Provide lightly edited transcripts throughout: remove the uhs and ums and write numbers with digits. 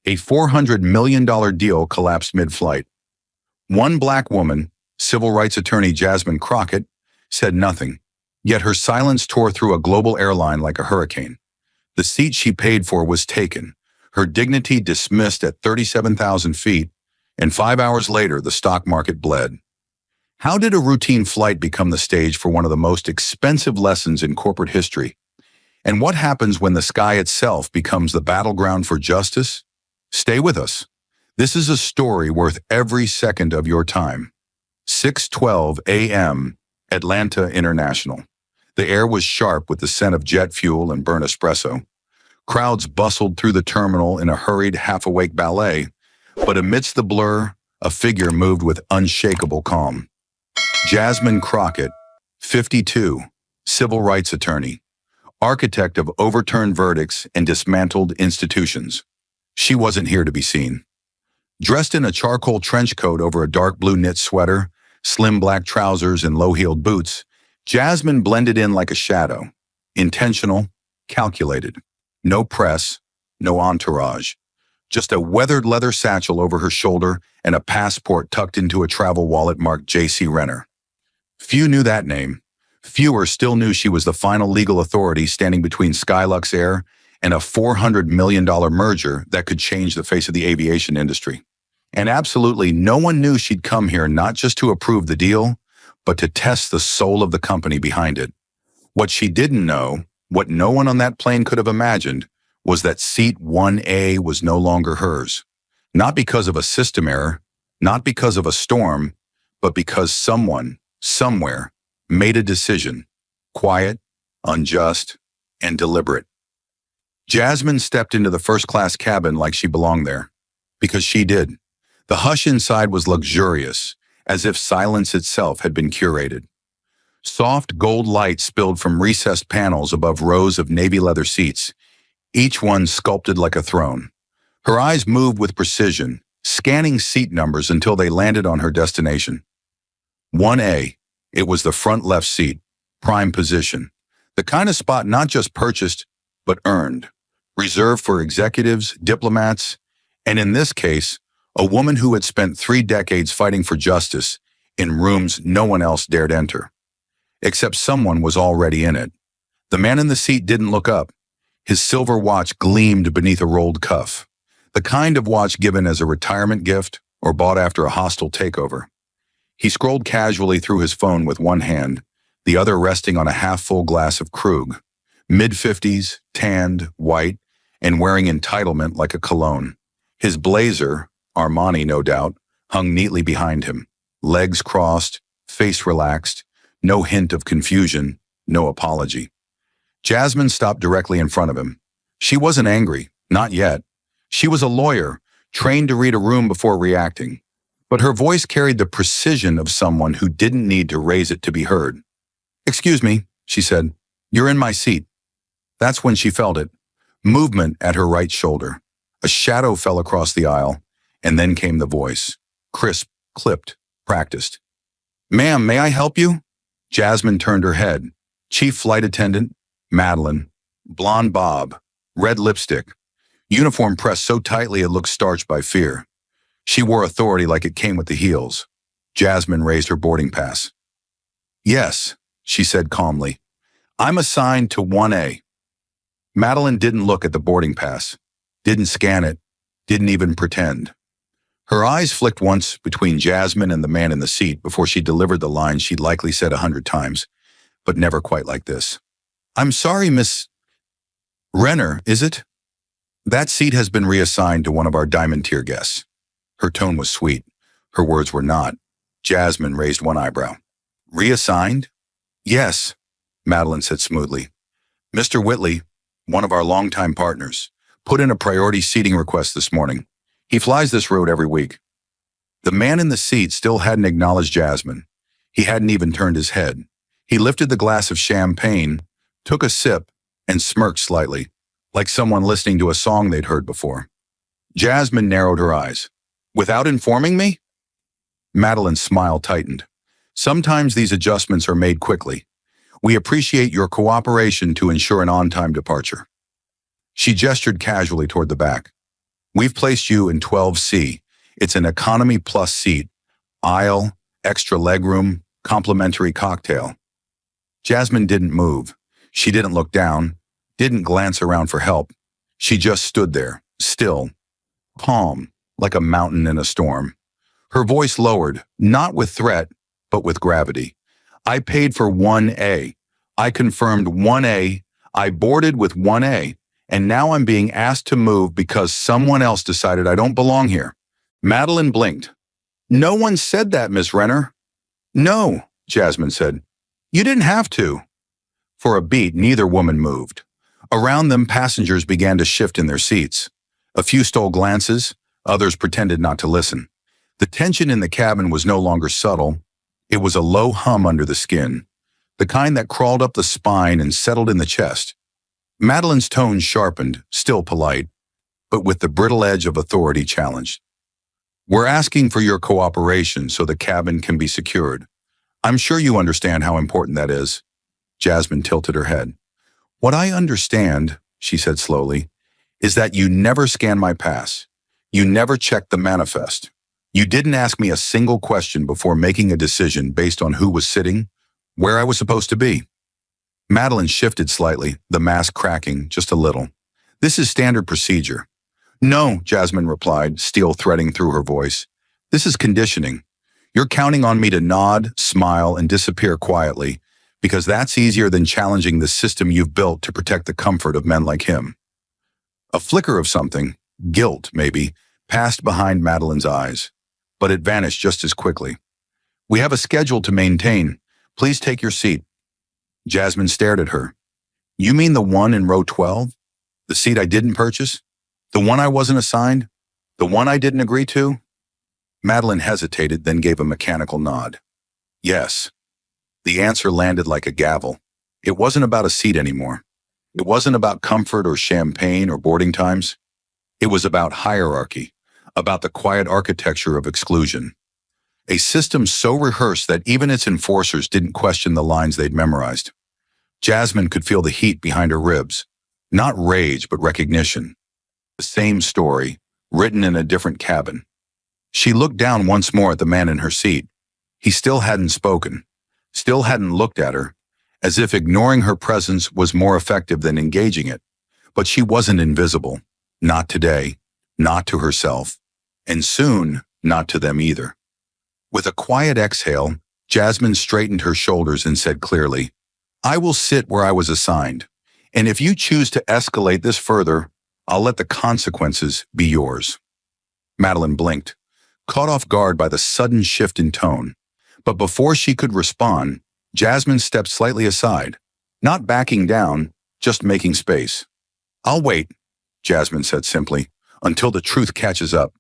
A $400 million deal collapsed mid-flight. One black woman, civil rights attorney Jasmine Crockett, said nothing, yet her silence tore through a global airline like a hurricane. The seat she paid for was taken, her dignity dismissed at 37,000 feet, and 5 hours later the stock market bled. How did a routine flight become the stage for one of the most expensive lessons in corporate history? And what happens when the sky itself becomes the battleground for justice? Stay with us. This is a story worth every second of your time. 6:12 a.m., Atlanta International. The air was sharp with the scent of jet fuel and burnt espresso. Crowds bustled through the terminal in a hurried, half-awake ballet, but amidst the blur, a figure moved with unshakable calm. Jasmine Crockett, 52, civil rights attorney, architect of overturned verdicts and dismantled institutions. She wasn't here to be seen. Dressed in a charcoal trench coat over a dark blue knit sweater, slim black trousers, and low-heeled boots, Jasmine blended in like a shadow. Intentional, calculated. No press, no entourage. Just a weathered leather satchel over her shoulder and a passport tucked into a travel wallet marked J.C. Renner. Few knew that name. Fewer still knew she was the final legal authority standing between Skylux Air and a $400 million merger that could change the face of the aviation industry. And absolutely no one knew she'd come here not just to approve the deal, but to test the soul of the company behind it. What she didn't know, what no one on that plane could have imagined, was that seat 1A was no longer hers. Not because of a system error, not because of a storm, but because someone, somewhere, made a decision, quiet, unjust, and deliberate. Jasmine stepped into the first-class cabin like she belonged there, because she did. The hush inside was luxurious, as if silence itself had been curated. Soft gold light spilled from recessed panels above rows of navy leather seats, each one sculpted like a throne. Her eyes moved with precision, scanning seat numbers until they landed on her destination. 1A, it was the front left seat, prime position. The kind of spot not just purchased, but earned. Reserved for executives, diplomats, and in this case, a woman who had spent 3 decades fighting for justice in rooms no one else dared enter. Except someone was already in it. The man in the seat didn't look up. His silver watch gleamed beneath a rolled cuff, the kind of watch given as a retirement gift or bought after a hostile takeover. He scrolled casually through his phone with one hand, the other resting on a half-full glass of Krug. Mid-50s, tanned, white, and wearing entitlement like a cologne. His blazer, Armani no doubt, hung neatly behind him, legs crossed, face relaxed, no hint of confusion, no apology. Jasmine stopped directly in front of him. She wasn't angry, not yet. She was a lawyer, trained to read a room before reacting. But her voice carried the precision of someone who didn't need to raise it to be heard. "Excuse me," she said. "You're in my seat." That's when she felt it. Movement at her right shoulder. A shadow fell across the aisle, and then came the voice. Crisp, clipped, practiced. "Ma'am, may I help you?" Jasmine turned her head. Chief flight attendant, Madeline. Blonde bob, red lipstick. Uniform pressed so tightly it looked starched by fear. She wore authority like it came with the heels. Jasmine raised her boarding pass. "Yes," she said calmly. "I'm assigned to 1A. Madeline didn't look at the boarding pass, didn't scan it, didn't even pretend. Her eyes flicked once between Jasmine and the man in the seat before she delivered the line she'd likely said 100 times, but never quite like this. "I'm sorry, Miss Renner, is it? That seat has been reassigned to one of our diamond tier guests." Her tone was sweet. Her words were not. Jasmine raised one eyebrow. "Reassigned?" "Yes," Madeline said smoothly. "Mr. Whitley, one of our longtime partners, put in a priority seating request this morning. He flies this route every week." The man in the seat still hadn't acknowledged Jasmine. He hadn't even turned his head. He lifted the glass of champagne, took a sip, and smirked slightly, like someone listening to a song they'd heard before. Jasmine narrowed her eyes. "Without informing me?" Madeline's smile tightened. "Sometimes these adjustments are made quickly. We appreciate your cooperation to ensure an on-time departure." She gestured casually toward the back. We've placed you in 12C. It's an economy plus seat, aisle, extra legroom, complimentary cocktail. Jasmine didn't move. She didn't look down, didn't glance around for help. She just stood there, still, calm, like a mountain in a storm. Her voice lowered, not with threat, but with gravity. I paid for 1A. I confirmed 1A. I boarded with 1A. And now I'm being asked to move because someone else decided I don't belong here. Madeline blinked. No one said that, Miss Renner. No, Jasmine said. You didn't have to. For a beat, neither woman moved. Around them, passengers began to shift in their seats. A few stole glances, others pretended not to listen. The tension in the cabin was no longer subtle. It was a low hum under the skin, the kind that crawled up the spine and settled in the chest. Madeline's tone sharpened, still polite, but with the brittle edge of authority challenged. We're asking for your cooperation so the cabin can be secured. I'm sure you understand how important that is. Jasmine tilted her head. What I understand, she said slowly, is that you never scanned my pass. You never checked the manifest. You didn't ask me a single question before making a decision based on who was sitting, where I was supposed to be. Madeline shifted slightly, the mask cracking just a little. This is standard procedure. No, Jasmine replied, steel threading through her voice. This is conditioning. You're counting on me to nod, smile, and disappear quietly, because that's easier than challenging the system you've built to protect the comfort of men like him. A flicker of something, guilt maybe, passed behind Madeline's eyes, but it vanished just as quickly. We have a schedule to maintain. Please take your seat. Jasmine stared at her. You mean the one in row 12? The seat I didn't purchase? The one I wasn't assigned? The one I didn't agree to? Madeline hesitated, then gave a mechanical nod. Yes. The answer landed like a gavel. It wasn't about a seat anymore. It wasn't about comfort or champagne or boarding times. It was about hierarchy, about the quiet architecture of exclusion. A system so rehearsed that even its enforcers didn't question the lines they'd memorized. Jasmine could feel the heat behind her ribs. Not rage, but recognition. The same story, written in a different cabin. She looked down once more at the man in her seat. He still hadn't spoken, still hadn't looked at her, as if ignoring her presence was more effective than engaging it. But she wasn't invisible. Not today, not to herself, and soon not to them either. With a quiet exhale, Jasmine straightened her shoulders and said clearly, I will sit where I was assigned, and if you choose to escalate this further, I'll let the consequences be yours. Madeline blinked, caught off guard by the sudden shift in tone. But before she could respond, Jasmine stepped slightly aside, not backing down, just making space. I'll wait, Jasmine said simply, until the truth catches up.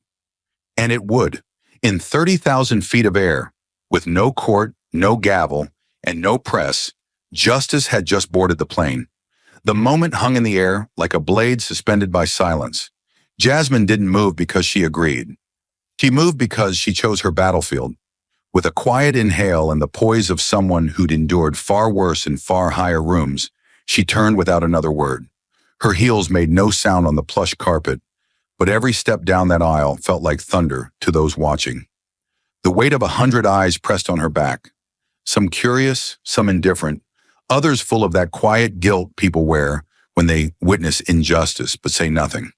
And it would. In 30,000 feet of air, with no court, no gavel, and no press, justice had just boarded the plane. The moment hung in the air like a blade suspended by silence. Jasmine didn't move because she agreed. She moved because she chose her battlefield. With a quiet inhale and the poise of someone who'd endured far worse in far higher rooms, she turned without another word. Her heels made no sound on the plush carpet, but every step down that aisle felt like thunder to those watching. The weight of 100 eyes pressed on her back, some curious, some indifferent, others full of that quiet guilt people wear when they witness injustice but say nothing.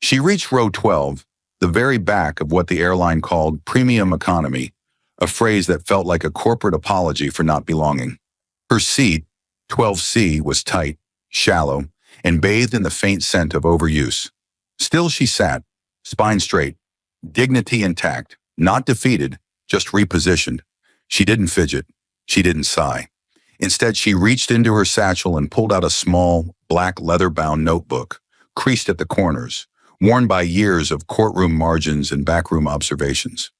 She reached row 12, the very back of what the airline called premium economy, a phrase that felt like a corporate apology for not belonging. Her seat, 12C, was tight, shallow, and bathed in the faint scent of overuse. Still she sat, spine straight, dignity intact, not defeated, just repositioned. She didn't fidget. She didn't sigh. Instead, she reached into her satchel and pulled out a small, black leather-bound notebook, creased at the corners, worn by years of courtroom margins and backroom observations.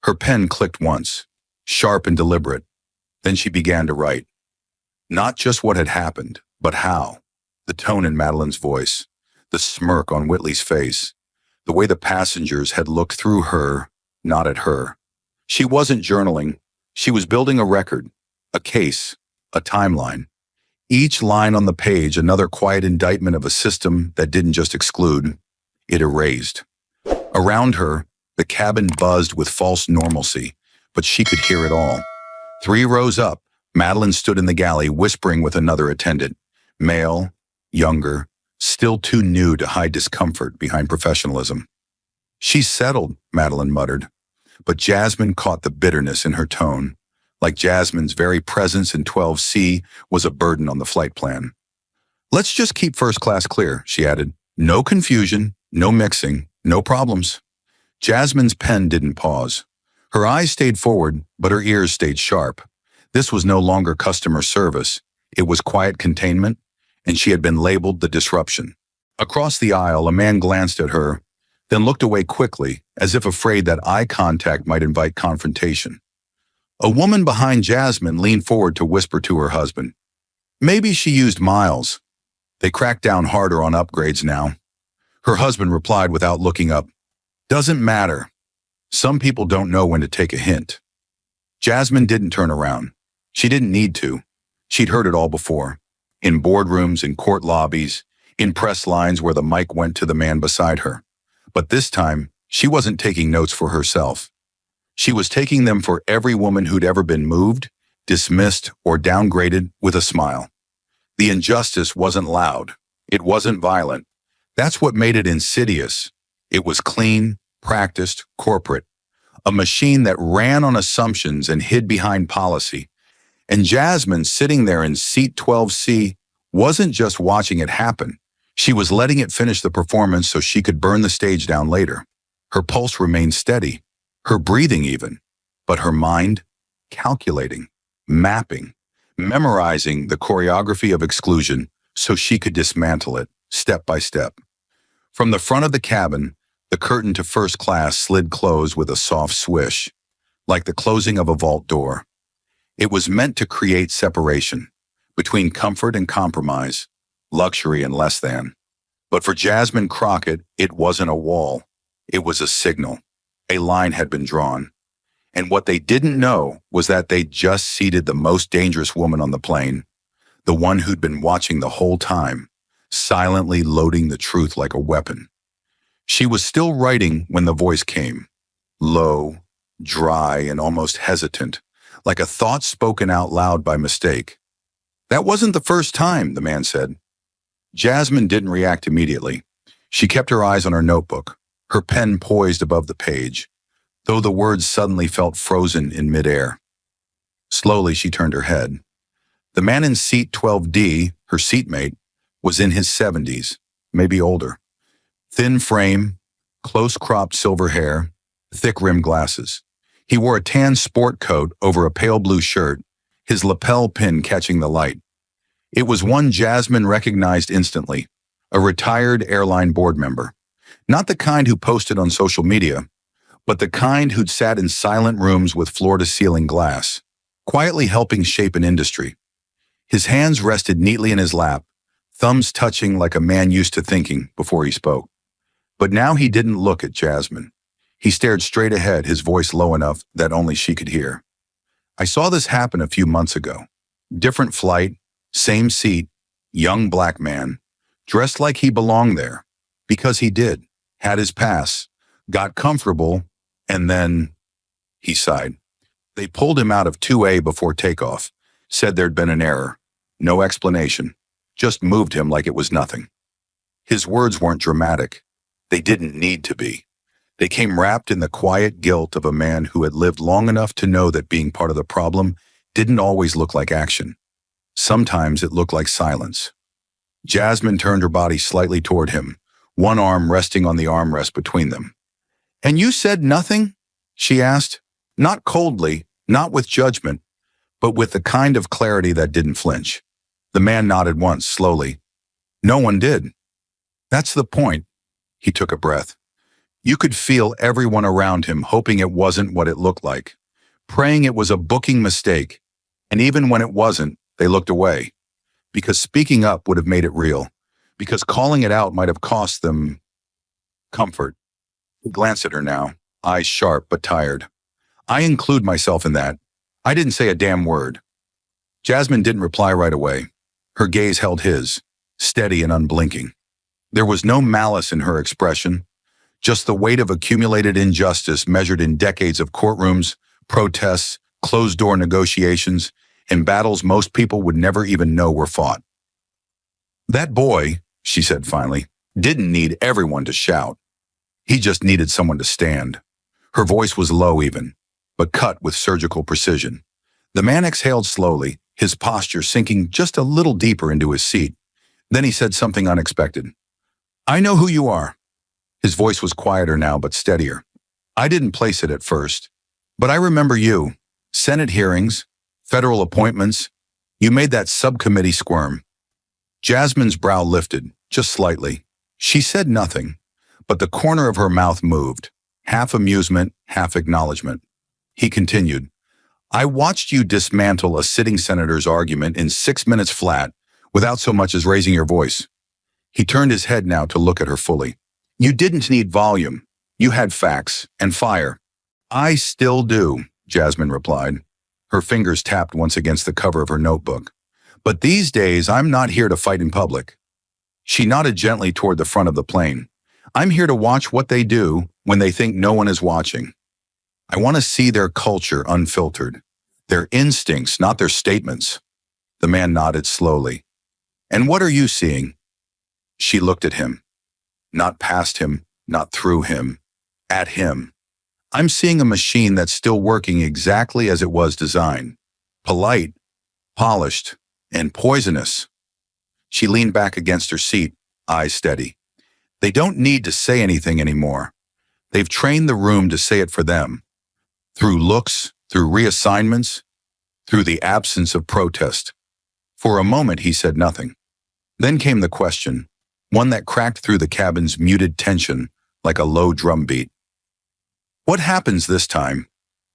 Her pen clicked once, sharp and deliberate. Then she began to write. Not just what had happened, but how. The tone in Madeline's voice, the smirk on Whitley's face, the way the passengers had looked through her, not at her. She wasn't journaling. She was building a record, a case, a timeline. Each line on the page another quiet indictment of a system that didn't just exclude, It erased. Around her, the cabin buzzed with false normalcy, but she could hear it all. 3 rows up, Madeline stood in the galley whispering with another attendant. Male, younger, still too new to hide discomfort behind professionalism. She's settled, Madeline muttered, but Jasmine caught the bitterness in her tone, like Jasmine's very presence in 12C was a burden on the flight plan. Let's just keep first class clear, she added. No confusion, no mixing, no problems. Jasmine's pen didn't pause. Her eyes stayed forward, but her ears stayed sharp. This was no longer customer service. It was quiet containment, and she had been labeled the disruption. Across the aisle, a man glanced at her, then looked away quickly, as if afraid that eye contact might invite confrontation. A woman behind Jasmine leaned forward to whisper to her husband. Maybe she used miles. They cracked down harder on upgrades now. Her husband replied without looking up. Doesn't matter. Some people don't know when to take a hint. Jasmine didn't turn around. She didn't need to. She'd heard it all before. In boardrooms, in court lobbies, in press lines where the mic went to the man beside her. But this time, she wasn't taking notes for herself. She was taking them for every woman who'd ever been moved, dismissed, or downgraded with a smile. The injustice wasn't loud. It wasn't violent. That's what made it insidious. It was clean, practiced, corporate. A machine that ran on assumptions and hid behind policy. And Jasmine, sitting there in seat 12C, wasn't just watching it happen. She was letting it finish the performance so she could burn the stage down later. Her pulse remained steady, her breathing even, but her mind, calculating, mapping, memorizing the choreography of exclusion so she could dismantle it, step by step. From the front of the cabin, the curtain to first class slid closed with a soft swish, like the closing of a vault door. It was meant to create separation between comfort and compromise, luxury and less than. But for Jasmine Crockett, it wasn't a wall. It was a signal. A line had been drawn. And what they didn't know was that they'd just seated the most dangerous woman on the plane, the one who'd been watching the whole time, silently loading the truth like a weapon. She was still writing when the voice came, low, dry, and almost hesitant, like a thought spoken out loud by mistake. That wasn't the first time, the man said. Jasmine didn't react immediately. She kept her eyes on her notebook, her pen poised above the page, though the words suddenly felt frozen in midair. Slowly, she turned her head. The man in seat 12D, her seatmate, was in his 70s, maybe older. Thin frame, close-cropped silver hair, thick-rimmed glasses. He wore a tan sport coat over a pale blue shirt, his lapel pin catching the light. It was one Jasmine recognized instantly, a retired airline board member. Not the kind who posted on social media, but the kind who'd sat in silent rooms with floor-to-ceiling glass, quietly helping shape an industry. His hands rested neatly in his lap, thumbs touching like a man used to thinking before he spoke. But now he didn't look at Jasmine. He stared straight ahead, his voice low enough that only she could hear. I saw this happen a few months ago. Different flight, same seat, young black man, dressed like he belonged there, because he did, had his pass, got comfortable, and then, he sighed. They pulled him out of 2A before takeoff, said there'd been an error. No explanation, just moved him like it was nothing. His words weren't dramatic. They didn't need to be. They came wrapped in the quiet guilt of a man who had lived long enough to know that being part of the problem didn't always look like action. Sometimes it looked like silence. Jasmine turned her body slightly toward him, one arm resting on the armrest between them. And you said nothing? She asked, not coldly, not with judgment, but with the kind of clarity that didn't flinch. The man nodded once, slowly. No one did. That's the point. He took a breath. You could feel everyone around him hoping it wasn't what it looked like, praying it was a booking mistake. And even when it wasn't, they looked away. Because speaking up would have made it real. Because calling it out might have cost them comfort. He glanced at her now, eyes sharp but tired. I include myself in that. I didn't say a damn word. Jasmine didn't reply right away. Her gaze held his, steady and unblinking. There was no malice in her expression, just the weight of accumulated injustice measured in decades of courtrooms, protests, closed-door negotiations, and battles most people would never even know were fought. "That boy," she said finally, "didn't need everyone to shout. He just needed someone to stand." Her voice was low even, but cut with surgical precision. The man exhaled slowly, his posture sinking just a little deeper into his seat. Then he said something unexpected. "I know who you are." His voice was quieter now but steadier. "I didn't place it at first, but I remember you. Senate hearings, federal appointments. You made that subcommittee squirm." Jasmine's brow lifted, just slightly. She said nothing, but the corner of her mouth moved, half amusement, half acknowledgement. He continued, "I watched you dismantle a sitting senator's argument in 6 minutes flat, without so much as raising your voice." He turned his head now to look at her fully. "You didn't need volume. You had facts and fire." "I still do," Jasmine replied. Her fingers tapped once against the cover of her notebook. "But these days, I'm not here to fight in public." She nodded gently toward the front of the plane. "I'm here to watch what they do when they think no one is watching. I want to see their culture unfiltered, their instincts, not their statements." The man nodded slowly. "And what are you seeing?" She looked at him. Not past him, not through him, at him. "I'm seeing a machine that's still working exactly as it was designed. Polite, polished, and poisonous." She leaned back against her seat, eyes steady. "They don't need to say anything anymore. They've trained the room to say it for them. Through looks, through reassignments, through the absence of protest." For a moment he said nothing. Then came the question, one that cracked through the cabin's muted tension like a low drum beat. "What happens this time?"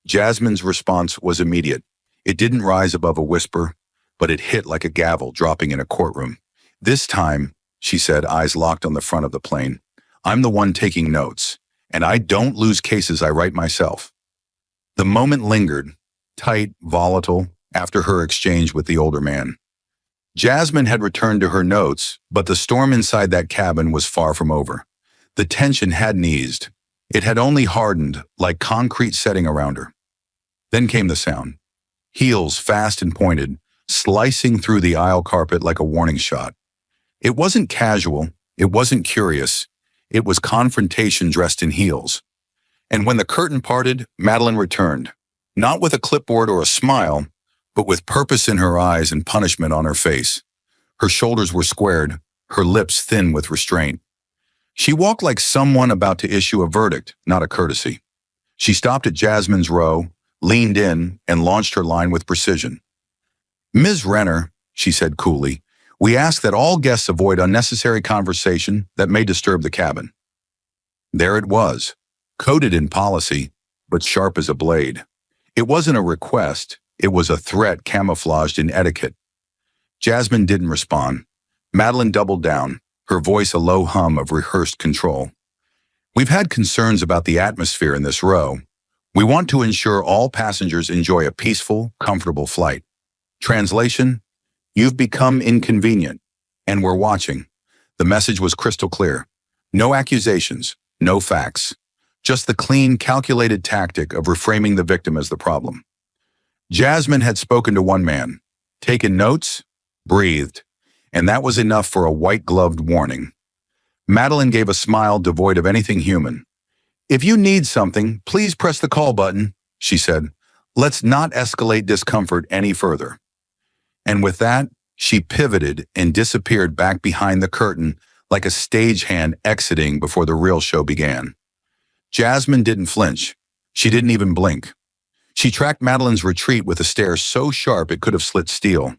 Jasmine's response was immediate. It didn't rise above a whisper, but it hit like a gavel dropping in a courtroom. "This time," she said, eyes locked on the front of the plane, "I'm the one taking notes, and I don't lose cases I write myself." The moment lingered, tight, volatile, after her exchange with the older man. Jasmine had returned to her notes, but the storm inside that cabin was far from over. The tension hadn't eased. It had only hardened, like concrete setting around her. Then came the sound. Heels fast and pointed, slicing through the aisle carpet like a warning shot. It wasn't casual, it wasn't curious, it was confrontation dressed in heels. And when the curtain parted, Madeline returned, not with a clipboard or a smile, but with purpose in her eyes and punishment on her face. Her shoulders were squared, her lips thin with restraint. She walked like someone about to issue a verdict, not a courtesy. She stopped at Jasmine's row, leaned in, and launched her line with precision. "Ms. Renner," she said coolly, "we ask that all guests avoid unnecessary conversation that may disturb the cabin." There it was, coded in policy, but sharp as a blade. It wasn't a request, it was a threat camouflaged in etiquette. Jasmine didn't respond. Madeline doubled down, her voice a low hum of rehearsed control. "We've had concerns about the atmosphere in this row. We want to ensure all passengers enjoy a peaceful, comfortable flight. Translation, you've become inconvenient, and we're watching." The message was crystal clear. No accusations, no facts. Just the clean, calculated tactic of reframing the victim as the problem. Jasmine had spoken to one man, taken notes, breathed, and that was enough for a white-gloved warning. Madeline gave a smile devoid of anything human. "If you need something, please press the call button," she said. "Let's not escalate discomfort any further." And with that, she pivoted and disappeared back behind the curtain like a stagehand exiting before the real show began. Jasmine didn't flinch. She didn't even blink. She tracked Madeline's retreat with a stare so sharp it could have slit steel.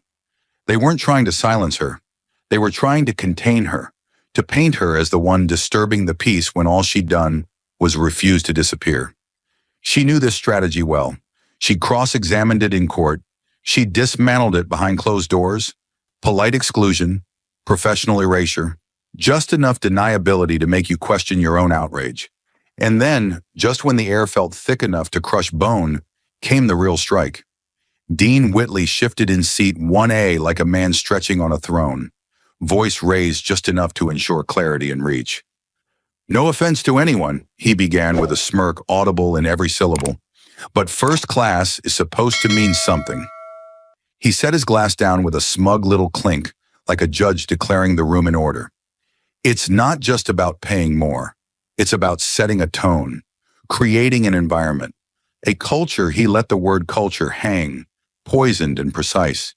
They weren't trying to silence her. They were trying to contain her, to paint her as the one disturbing the peace when all she'd done was refuse to disappear. She knew this strategy well. She cross-examined it in court. She dismantled it behind closed doors. Polite exclusion, professional erasure, just enough deniability to make you question your own outrage. And then, just when the air felt thick enough to crush bone, came the real strike. Dean Whitley shifted in seat 1A like a man stretching on a throne. voice raised just enough to ensure clarity and reach. "No offense to anyone," he began with a smirk audible in every syllable, "but first class is supposed to mean something." He set his glass down with a smug little clink, like a judge declaring the room in order. "It's not just about paying more. It's about setting a tone, creating an environment. A culture." He let the word culture hang, poisoned and precise.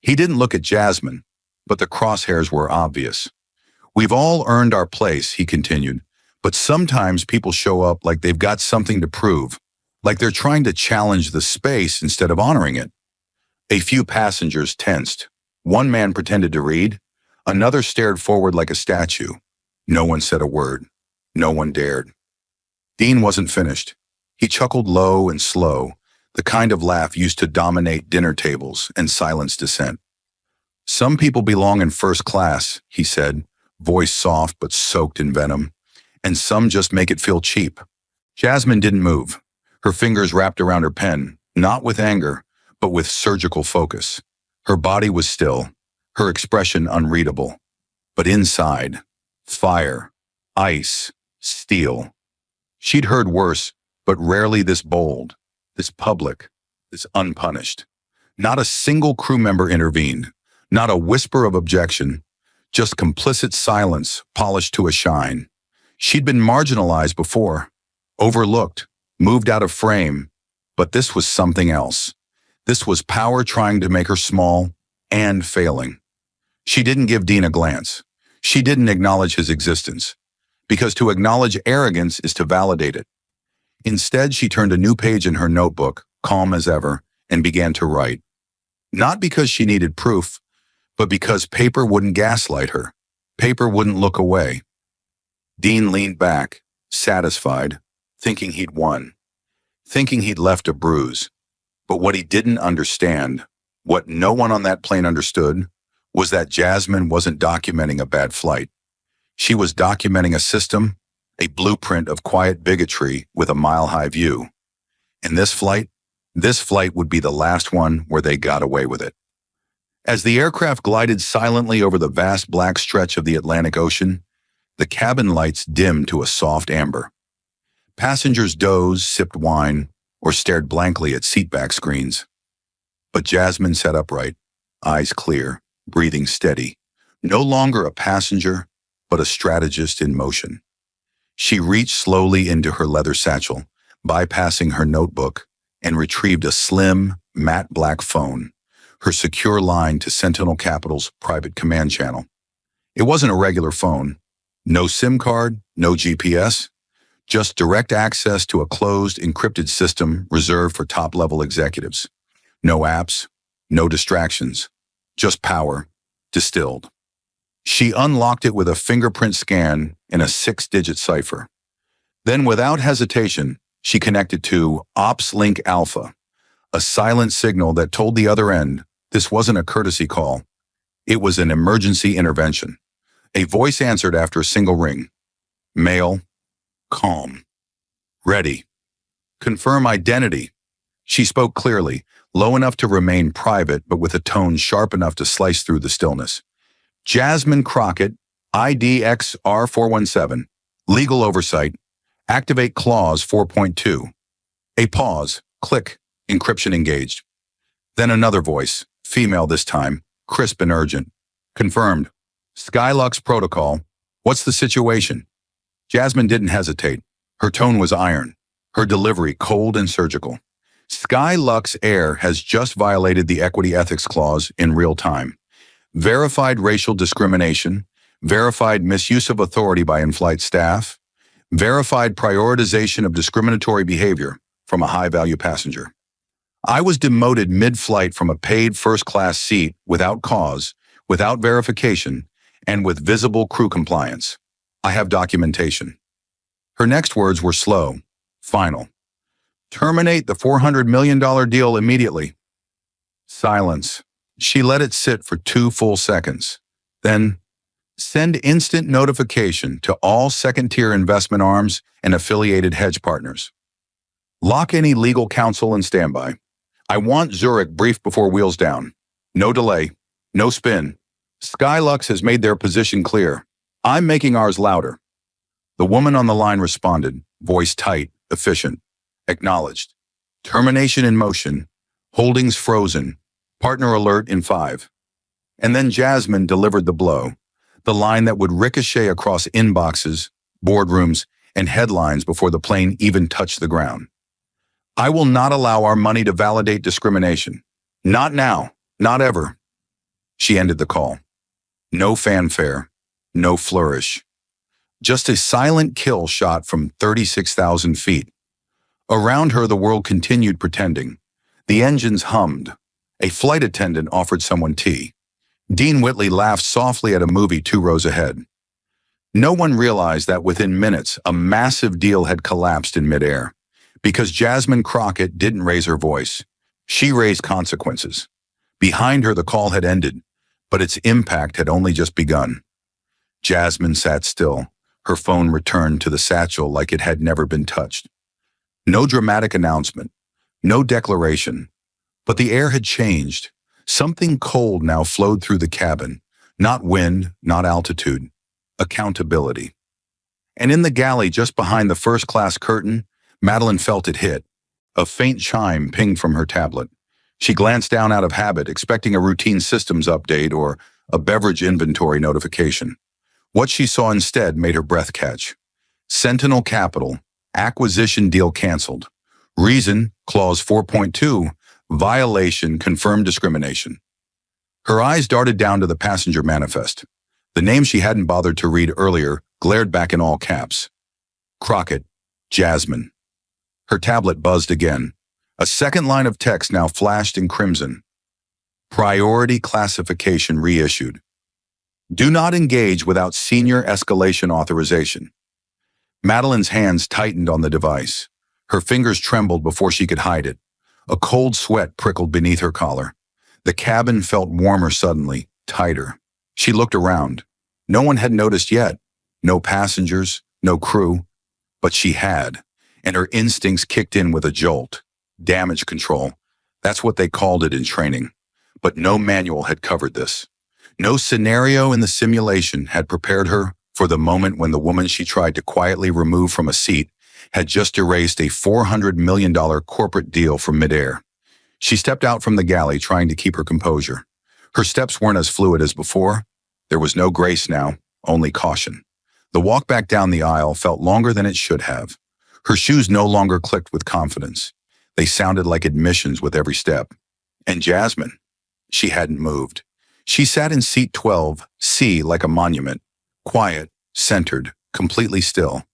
He didn't look at Jasmine, but the crosshairs were obvious. "We've all earned our place," he continued, "but sometimes people show up like they've got something to prove, like they're trying to challenge the space instead of honoring it." A few passengers tensed. One man pretended to read. Another stared forward like a statue. No one said a word. No one dared. Dean wasn't finished. He chuckled low and slow, the kind of laugh used to dominate dinner tables and silence dissent. "Some people belong in first class," he said, voice soft but soaked in venom, "and some just make it feel cheap." Jasmine didn't move, her fingers wrapped around her pen, not with anger, but with surgical focus. Her body was still, her expression unreadable. But inside, fire, ice, steel. She'd heard worse, but rarely this bold, this public, this unpunished. Not a single crew member intervened, not a whisper of objection, just complicit silence polished to a shine. She'd been marginalized before, overlooked, moved out of frame, but this was something else. This was power trying to make her small and failing. She didn't give Dean a glance. She didn't acknowledge his existence, because to acknowledge arrogance is to validate it. Instead, she turned a new page in her notebook, calm as ever, and began to write. Not because she needed proof, but because paper wouldn't gaslight her. Paper wouldn't look away. Dean leaned back, satisfied, thinking he'd won, thinking he'd left a bruise. But what he didn't understand, what no one on that plane understood, was that Jasmine wasn't documenting a bad flight. She was documenting a system, a blueprint of quiet bigotry with a mile-high view. And this flight would be the last one where they got away with it. As the aircraft glided silently over the vast black stretch of the Atlantic Ocean, the cabin lights dimmed to a soft amber. Passengers dozed, sipped wine, or stared blankly at seatback screens. But Jasmine sat upright, eyes clear, breathing steady, no longer a passenger, but a strategist in motion. She reached slowly into her leather satchel, bypassing her notebook, and retrieved a slim, matte black phone, her secure line to Sentinel Capital's private command channel. It wasn't a regular phone. No SIM card, no GPS, just direct access to a closed, encrypted system reserved for top-level executives. No apps, no distractions, just power, distilled. She unlocked it with a fingerprint scan and a 6-digit cipher. Then, without hesitation, she connected to Ops Link Alpha, a silent signal that told the other end this wasn't a courtesy call. It was an emergency intervention. A voice answered after a single ring. Male. Calm. Ready. Confirm identity. She spoke clearly, low enough to remain private, but with a tone sharp enough to slice through the stillness. Jasmine Crockett, ID XR417. Legal oversight. Activate clause 4.2. A pause. Click. Encryption engaged. Then another voice, female this time, crisp and urgent. Confirmed. Skylux protocol. What's the situation? Jasmine didn't hesitate. Her tone was iron, her delivery cold and surgical. Skylux Air has just violated the equity ethics clause in real time. Verified racial discrimination, verified misuse of authority by in-flight staff, verified prioritization of discriminatory behavior from a high-value passenger. I was demoted mid-flight from a paid first-class seat without cause, without verification, and with visible crew compliance. I have documentation. Her next words were slow, final. Terminate the $400 million deal immediately. Silence. She let it sit for 2 full seconds. Then, send instant notification to all second-tier investment arms and affiliated hedge partners. Lock any legal counsel and standby. I want Zurich briefed before wheels down. No delay, no spin. Skylux has made their position clear. I'm making ours louder. The woman on the line responded, voice tight, efficient. Acknowledged. Termination in motion. Holdings frozen. Partner alert in 5. And then Jasmine delivered the blow. The line that would ricochet across inboxes, boardrooms, and headlines before the plane even touched the ground. I will not allow our money to validate discrimination. Not now. Not ever. She ended the call. No fanfare. No flourish. Just a silent kill shot from 36,000 feet. Around her, the world continued pretending. The engines hummed. A flight attendant offered someone tea. Dean Whitley laughed softly at a movie 2 rows ahead. No one realized that within minutes, a massive deal had collapsed in midair. Because Jasmine Crockett didn't raise her voice. She raised consequences. Behind her, the call had ended, but its impact had only just begun. Jasmine sat still. Her phone returned to the satchel like it had never been touched. No dramatic announcement, no declaration, but the air had changed. Something cold now flowed through the cabin, not wind, not altitude, accountability. And in the galley just behind the first-class curtain, Madeline felt it hit. A faint chime pinged from her tablet. She glanced down out of habit, expecting a routine systems update or a beverage inventory notification. What she saw instead made her breath catch. Sentinel Capital, acquisition deal canceled. Reason, clause 4.2, violation, confirmed discrimination. Her eyes darted down to the passenger manifest. The name she hadn't bothered to read earlier glared back in all caps. Crockett, Jasmine. Her tablet buzzed again. A second line of text now flashed in crimson. Priority classification reissued. Do not engage without senior escalation authorization. Madeline's hands tightened on the device. Her fingers trembled before she could hide it. A cold sweat prickled beneath her collar. The cabin felt warmer suddenly, tighter. She looked around. No one had noticed yet. No passengers, no crew. But she had, and her instincts kicked in with a jolt. Damage control. That's what they called it in training. But no manual had covered this. No scenario in the simulation had prepared her for the moment when the woman she tried to quietly remove from a seat had just erased a $400 million corporate deal from midair. She stepped out from the galley trying to keep her composure. Her steps weren't as fluid as before. There was no grace now, only caution. The walk back down the aisle felt longer than it should have. Her shoes no longer clicked with confidence. They sounded like admissions with every step. And Jasmine, she hadn't moved. She sat in seat 12C like a monument, quiet, centered, completely still.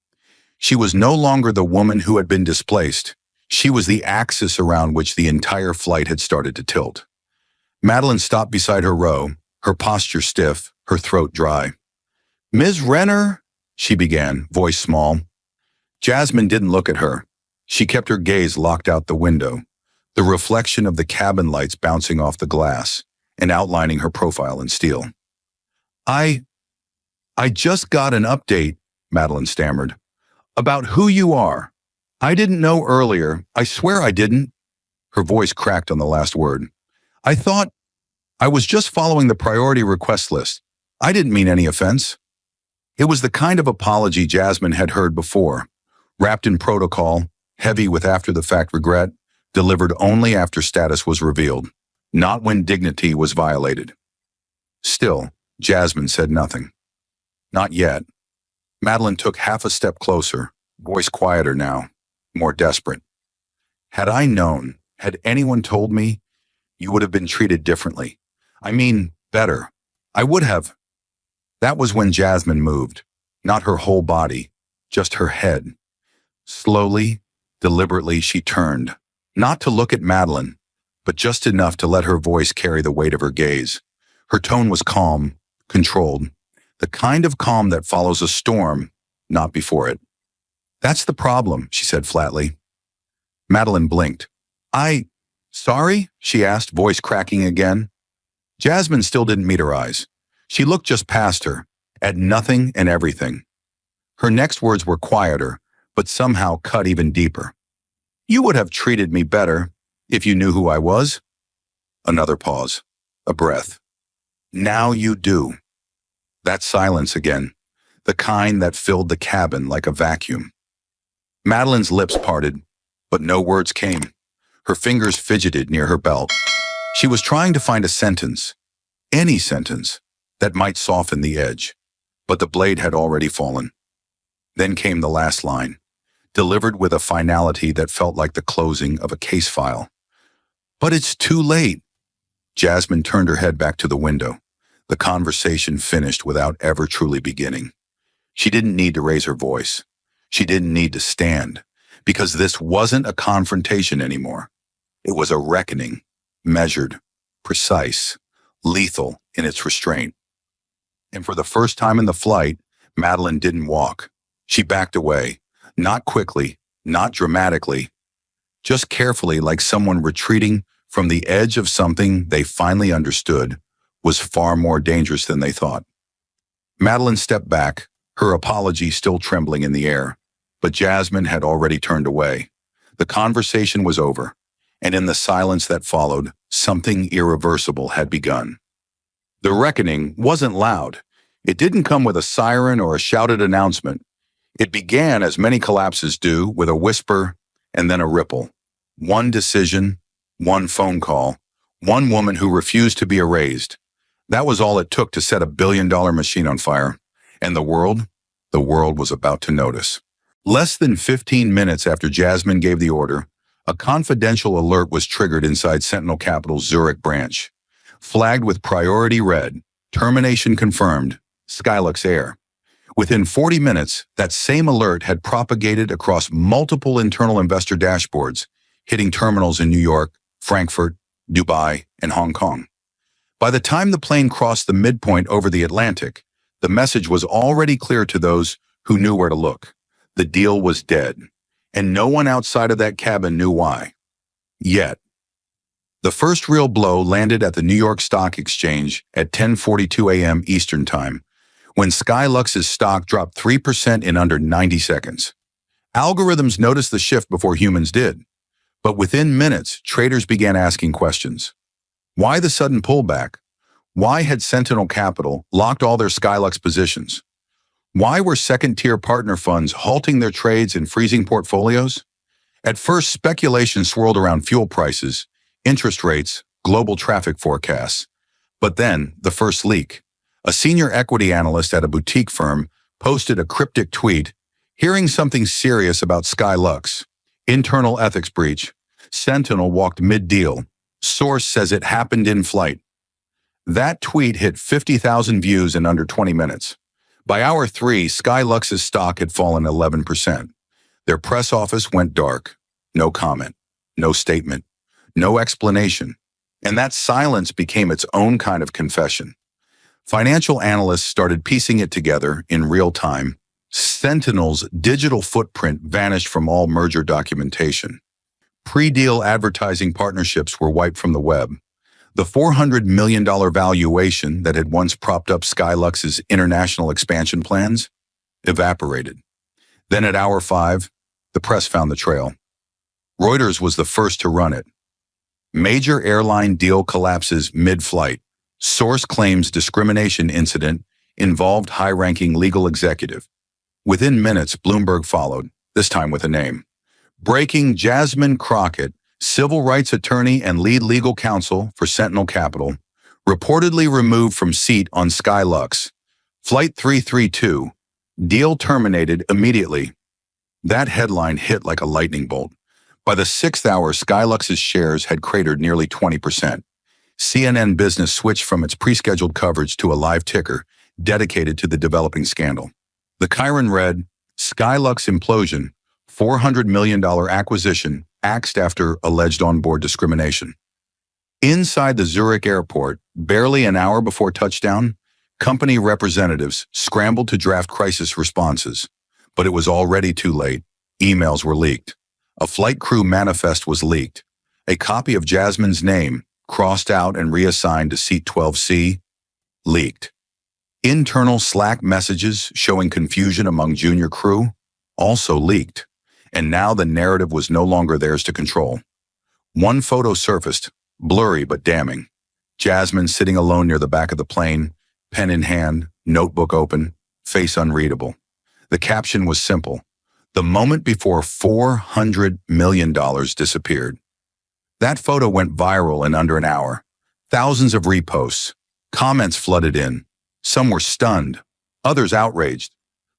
She was no longer the woman who had been displaced. She was the axis around which the entire flight had started to tilt. Madeline stopped beside her row, her posture stiff, her throat dry. "Ms. Renner," she began, voice small. Jasmine didn't look at her. She kept her gaze locked out the window, the reflection of the cabin lights bouncing off the glass and outlining her profile in steel. I just got an update," Madeline stammered, "about who you are. I didn't know earlier. I swear I didn't." Her voice cracked on the last word. "I thought I was just following the priority request list. I didn't mean any offense." It was the kind of apology Jasmine had heard before, wrapped in protocol, heavy with after-the-fact regret, delivered only after status was revealed, not when dignity was violated. Still, Jasmine said nothing. Not yet. Madeline took half a step closer, voice quieter now, more desperate. "Had I known, had anyone told me, you would have been treated differently. I mean, better. I would have." That was when Jasmine moved, not her whole body, just her head. Slowly, deliberately, she turned, not to look at Madeline, but just enough to let her voice carry the weight of her gaze. Her tone was calm, controlled, the kind of calm that follows a storm, not before it. "That's the problem," she said flatly. Madeline blinked. Sorry?" she asked, voice cracking again. Jasmine still didn't meet her eyes. She looked just past her, at nothing and everything. Her next words were quieter, but somehow cut even deeper. "You would have treated me better if you knew who I was." Another pause, a breath. Now you do. That silence again, the kind that filled the cabin like a vacuum. Madeline's lips parted, but no words came. Her fingers fidgeted near her belt. She was trying to find a sentence, any sentence, that might soften the edge. But the blade had already fallen. Then came the last line, delivered with a finality that felt like the closing of a case file. But it's too late. Jasmine turned her head back to the window. The conversation finished without ever truly beginning. She didn't need to raise her voice. She didn't need to stand, because this wasn't a confrontation anymore. It was a reckoning, measured, precise, lethal in its restraint. And for the first time in the flight, Madeline didn't walk. She backed away, not quickly, not dramatically, just carefully, like someone retreating from the edge of something they finally understood was far more dangerous than they thought. Madeline stepped back, her apology still trembling in the air, but Jasmine had already turned away. The conversation was over, and in the silence that followed, something irreversible had begun. The reckoning wasn't loud. It didn't come with a siren or a shouted announcement. It began, as many collapses do, with a whisper and then a ripple. One decision, one phone call, one woman who refused to be erased. That was all it took to set a billion-dollar machine on fire. And the world was about to notice. Less than 15 minutes after Jasmine gave the order, a confidential alert was triggered inside Sentinel Capital's Zurich branch. Flagged with priority red, termination confirmed, Skylux Air. Within 40 minutes, that same alert had propagated across multiple internal investor dashboards, hitting terminals in New York, Frankfurt, Dubai, and Hong Kong. By the time the plane crossed the midpoint over the Atlantic, the message was already clear to those who knew where to look. The deal was dead, and no one outside of that cabin knew why. Yet, the first real blow landed at the New York Stock Exchange at 10:42 a.m. Eastern Time, when Skylux's stock dropped 3% in under 90 seconds. Algorithms noticed the shift before humans did, but within minutes, traders began asking questions. Why the sudden pullback? Why had Sentinel Capital locked all their Skylux positions? Why were second-tier partner funds halting their trades and freezing portfolios? At first, speculation swirled around fuel prices, interest rates, global traffic forecasts. But then, the first leak. A senior equity analyst at a boutique firm posted a cryptic tweet, hearing something serious about Skylux. Internal ethics breach. Sentinel walked mid-deal. Source says it happened in flight. That tweet hit 50,000 views in under 20 minutes. By hour 3, Skylux's stock had fallen 11%. Their press office went dark. No comment, no statement, no explanation. And that silence became its own kind of confession. Financial analysts started piecing it together in real time. Sentinel's digital footprint vanished from all merger documentation. Pre-deal advertising partnerships were wiped from the web. The $400 million valuation that had once propped up Skylux's international expansion plans evaporated. Then at hour 5, the press found the trail. Reuters was the first to run it. Major airline deal collapses mid-flight. Source claims discrimination incident involved high-ranking legal executive. Within minutes, Bloomberg followed, this time with a name. Breaking: Jasmine Crockett, civil rights attorney and lead legal counsel for Sentinel Capital, reportedly removed from seat on Skylux. Flight 332, deal terminated immediately. That headline hit like a lightning bolt. By the 6th hour, Skylux's shares had cratered nearly 20%. CNN Business switched from its pre-scheduled coverage to a live ticker dedicated to the developing scandal. The Chiron read, Skylux implosion, $400 million acquisition, axed after alleged onboard discrimination. Inside the Zurich airport, barely an hour before touchdown, company representatives scrambled to draft crisis responses. But it was already too late. Emails were leaked. A flight crew manifest was leaked. A copy of Jasmine's name, crossed out and reassigned to seat 12C, leaked. Internal Slack messages showing confusion among junior crew also leaked. And now the narrative was no longer theirs to control. One photo surfaced, blurry but damning. Jasmine sitting alone near the back of the plane, pen in hand, notebook open, face unreadable. The caption was simple: the moment before $400 million disappeared. That photo went viral in under an hour. Thousands of reposts. Comments flooded in. Some were stunned, others outraged,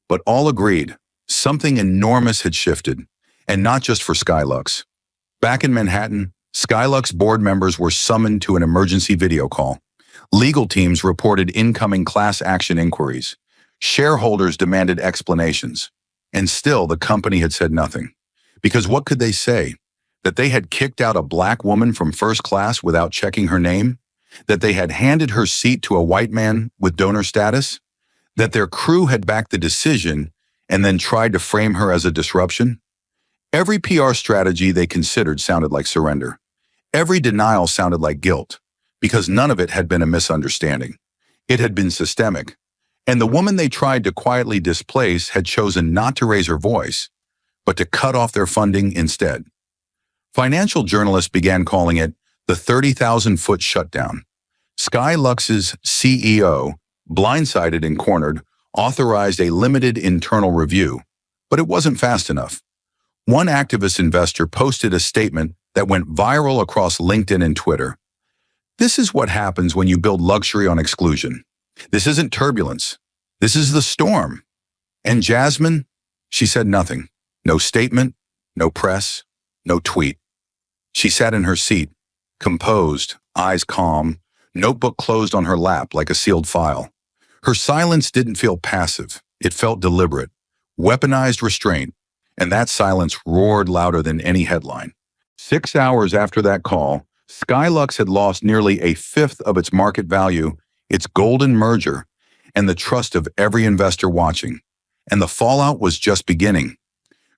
but all agreed something enormous had shifted, and not just for Skylux. Back in Manhattan, Skylux board members were summoned to an emergency video call. Legal teams reported incoming class action inquiries. Shareholders demanded explanations. And still, the company had said nothing. Because what could they say? That they had kicked out a black woman from first class without checking her name? That they had handed her seat to a white man with donor status? That their crew had backed the decision and then tried to frame her as a disruption? Every PR strategy they considered sounded like surrender. Every denial sounded like guilt, because none of it had been a misunderstanding. It had been systemic. And the woman they tried to quietly displace had chosen not to raise her voice, but to cut off their funding instead. Financial journalists began calling it the 30,000-foot shutdown. Skylux's CEO, blindsided and cornered, authorized a limited internal review, but it wasn't fast enough. One activist investor posted a statement that went viral across LinkedIn and Twitter. This is what happens when you build luxury on exclusion. This isn't turbulence. This is the storm. And Jasmine, she said nothing. No statement, no press, no tweet. She sat in her seat, composed, eyes calm, notebook closed on her lap like a sealed file. Her silence didn't feel passive. It felt deliberate, weaponized restraint, and that silence roared louder than any headline. 6 hours after that call, Skylux had lost nearly a fifth of its market value, its golden merger, and the trust of every investor watching. And the fallout was just beginning.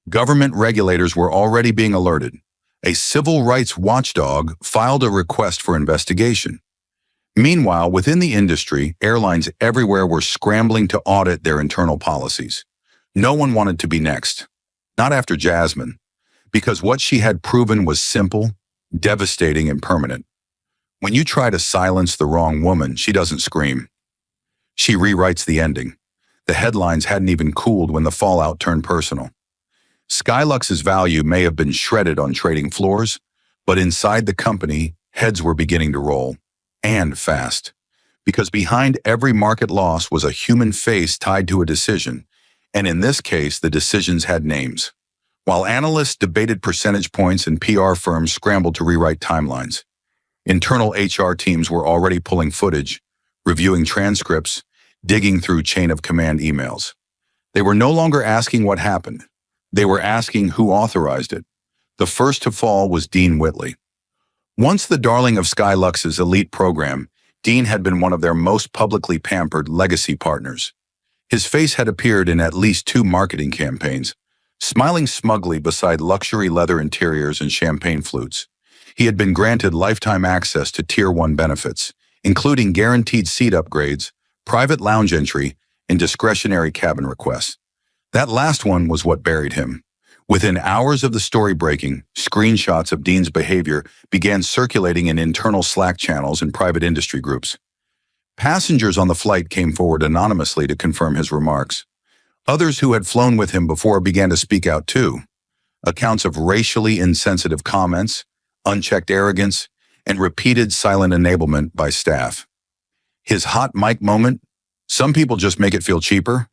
Government regulators were already being alerted. A civil rights watchdog filed a request for investigation. Meanwhile, within the industry, airlines everywhere were scrambling to audit their internal policies. No one wanted to be next. Not after Jasmine, because what she had proven was simple, devastating, and permanent. When you try to silence the wrong woman, she doesn't scream. She rewrites the ending. The headlines hadn't even cooled when the fallout turned personal. Skylux's value may have been shredded on trading floors, but inside the company, heads were beginning to roll. And fast. Because behind every market loss was a human face tied to a decision, and in this case, the decisions had names. While analysts debated percentage points and PR firms scrambled to rewrite timelines, internal HR teams were already pulling footage, reviewing transcripts, digging through chain-of-command emails. They were no longer asking what happened. They were asking who authorized it. The first to fall was Dean Whitley. Once the darling of Skylux's elite program, Dean had been one of their most publicly pampered legacy partners. His face had appeared in at least 2 marketing campaigns, smiling smugly beside luxury leather interiors and champagne flutes. He had been granted lifetime access to Tier 1 benefits, including guaranteed seat upgrades, private lounge entry, and discretionary cabin requests. That last one was what buried him. Within hours of the story breaking, screenshots of Dean's behavior began circulating in internal Slack channels and private industry groups. Passengers on the flight came forward anonymously to confirm his remarks. Others who had flown with him before began to speak out too. Accounts of racially insensitive comments, unchecked arrogance, and repeated silent enablement by staff. His hot mic moment, some people just make it feel cheaper,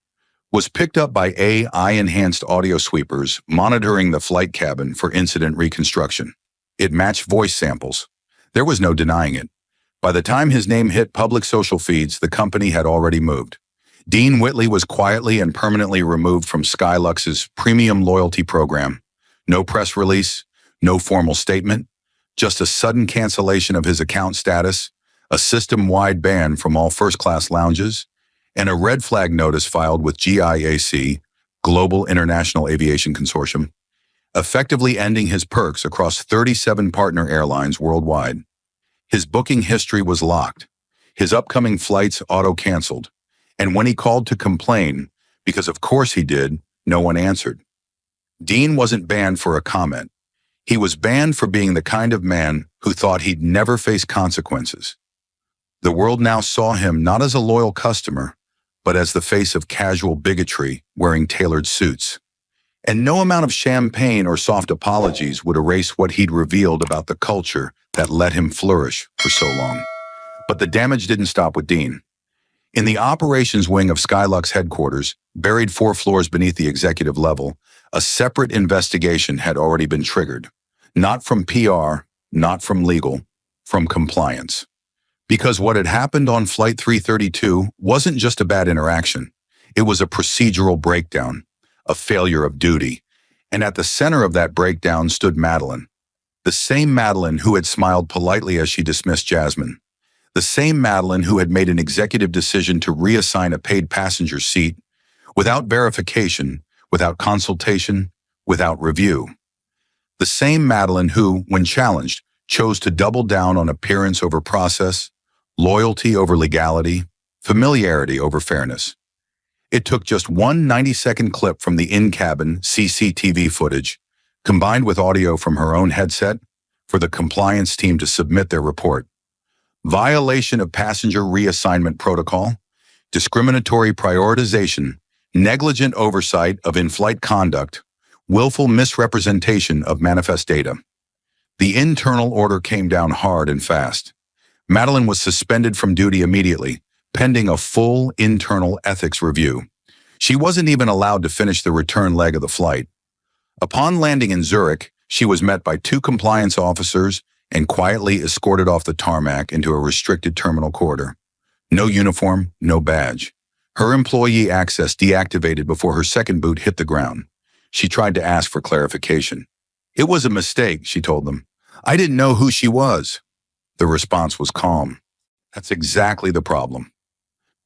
was picked up by AI-enhanced audio sweepers monitoring the flight cabin for incident reconstruction. It matched voice samples. There was no denying it. By the time his name hit public social feeds, the company had already moved. Dean Whitley was quietly and permanently removed from Skylux's premium loyalty program. No press release, no formal statement, just a sudden cancellation of his account status, a system-wide ban from all first-class lounges, and a red flag notice filed with GIAC, Global International Aviation Consortium, effectively ending his perks across 37 partner airlines worldwide. His booking history was locked, his upcoming flights auto-canceled, and when he called to complain, because of course he did, no one answered. Dean wasn't banned for a comment. He was banned for being the kind of man who thought he'd never face consequences. The world now saw him not as a loyal customer, but as the face of casual bigotry wearing tailored suits. And no amount of champagne or soft apologies would erase what he'd revealed about the culture that let him flourish for so long. But the damage didn't stop with Dean. In the operations wing of Skylux headquarters, buried 4 floors beneath the executive level, a separate investigation had already been triggered. Not from PR, not from legal, from compliance. Because what had happened on Flight 332 wasn't just a bad interaction. It was a procedural breakdown, a failure of duty. And at the center of that breakdown stood Madeline. The same Madeline who had smiled politely as she dismissed Jasmine. The same Madeline who had made an executive decision to reassign a paid passenger seat without verification, without consultation, without review. The same Madeline who, when challenged, chose to double down on appearance over process, loyalty over legality, familiarity over fairness. It took just one 90-second clip from the in-cabin CCTV footage, combined with audio from her own headset, for the compliance team to submit their report. Violation of passenger reassignment protocol, discriminatory prioritization, negligent oversight of in-flight conduct, willful misrepresentation of manifest data. The internal order came down hard and fast. Madeline was suspended from duty immediately, pending a full internal ethics review. She wasn't even allowed to finish the return leg of the flight. Upon landing in Zurich, she was met by 2 compliance officers and quietly escorted off the tarmac into a restricted terminal corridor. No uniform, no badge. Her employee access deactivated before her second boot hit the ground. She tried to ask for clarification. "It was a mistake," she told them. "I didn't know who she was." The response was calm. That's exactly the problem.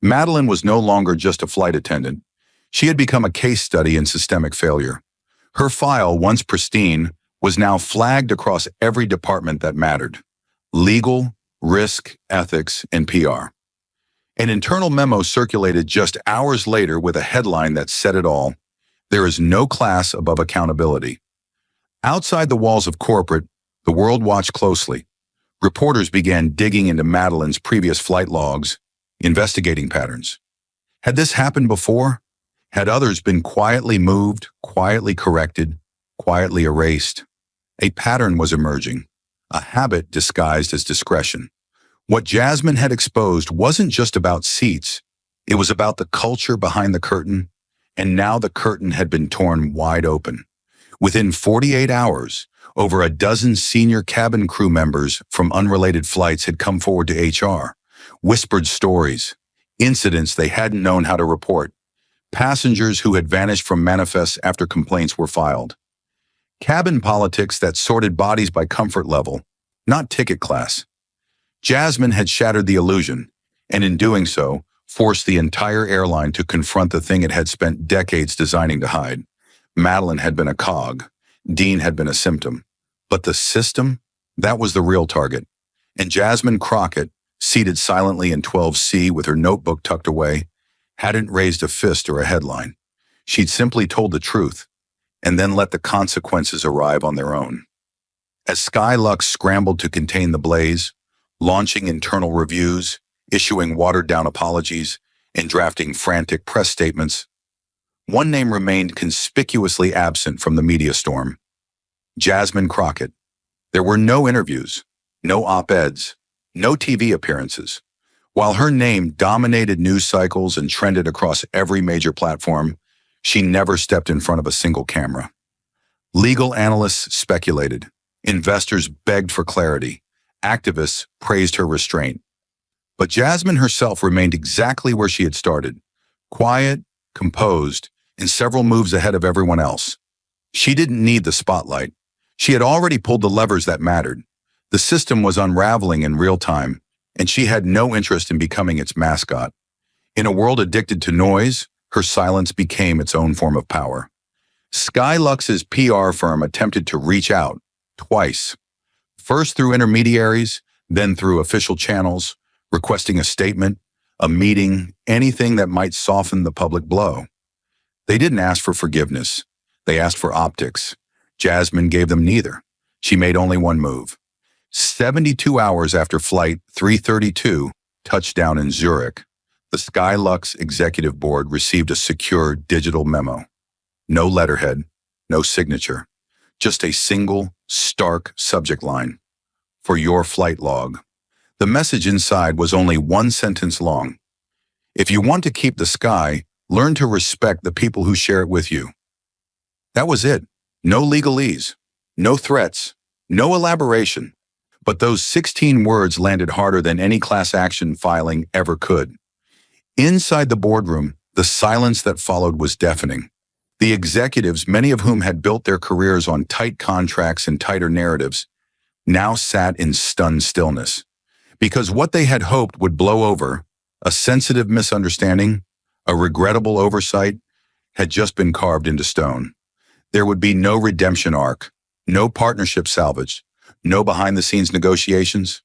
Madeline was no longer just a flight attendant. She had become a case study in systemic failure. Her file, once pristine, was now flagged across every department that mattered: legal, risk, ethics, and PR. An internal memo circulated just hours later with a headline that said it all: "There is no class above accountability." Outside the walls of corporate, the world watched closely. Reporters began digging into Madeline's previous flight logs, investigating patterns. Had this happened before? Had others been quietly moved, quietly corrected, quietly erased? A pattern was emerging, a habit disguised as discretion. What Jasmine had exposed wasn't just about seats. It was about the culture behind the curtain, and now the curtain had been torn wide open. Within 48 hours, over a dozen senior cabin crew members from unrelated flights had come forward to HR, whispered stories, incidents they hadn't known how to report, passengers who had vanished from manifests after complaints were filed. Cabin politics that sorted bodies by comfort level, not ticket class. Jasmine had shattered the illusion, and in doing so, forced the entire airline to confront the thing it had spent decades designing to hide. Madeline had been a cog. Dean had been a symptom. But the system? That was the real target. And Jasmine Crockett, seated silently in 12C with her notebook tucked away, hadn't raised a fist or a headline. She'd simply told the truth, and then let the consequences arrive on their own. As Skylux scrambled to contain the blaze, launching internal reviews, issuing watered-down apologies, and drafting frantic press statements, one name remained conspicuously absent from the media storm: Jasmine Crockett. There were no interviews, no op-eds, no TV appearances. While her name dominated news cycles and trended across every major platform, she never stepped in front of a single camera. Legal analysts speculated. Investors begged for clarity. Activists praised her restraint. But Jasmine herself remained exactly where she had started: quiet, composed, and several moves ahead of everyone else. She didn't need the spotlight. She had already pulled the levers that mattered. The system was unraveling in real time, and she had no interest in becoming its mascot. In a world addicted to noise, her silence became its own form of power. Skylux's PR firm attempted to reach out twice, first through intermediaries, then through official channels, requesting a statement, a meeting, anything that might soften the public blow. They didn't ask for forgiveness. They asked for optics. Jasmine gave them neither. She made only one move. 72 hours after Flight 332, Touchdown in Zurich, the Skylux executive board received a secure digital memo. No letterhead, no signature, just a single, stark subject line. For your flight log. The message inside was only one sentence long. If you want to keep the sky, learn to respect the people who share it with you. That was it. No legalese, no threats, no elaboration. But those 16 words landed harder than any class action filing ever could. Inside the boardroom, the silence that followed was deafening. The executives, many of whom had built their careers on tight contracts and tighter narratives, now sat in stunned stillness. Because what they had hoped would blow over, a sensitive misunderstanding, a regrettable oversight, had just been carved into stone. There would be no redemption arc, no partnership salvage, no behind-the-scenes negotiations.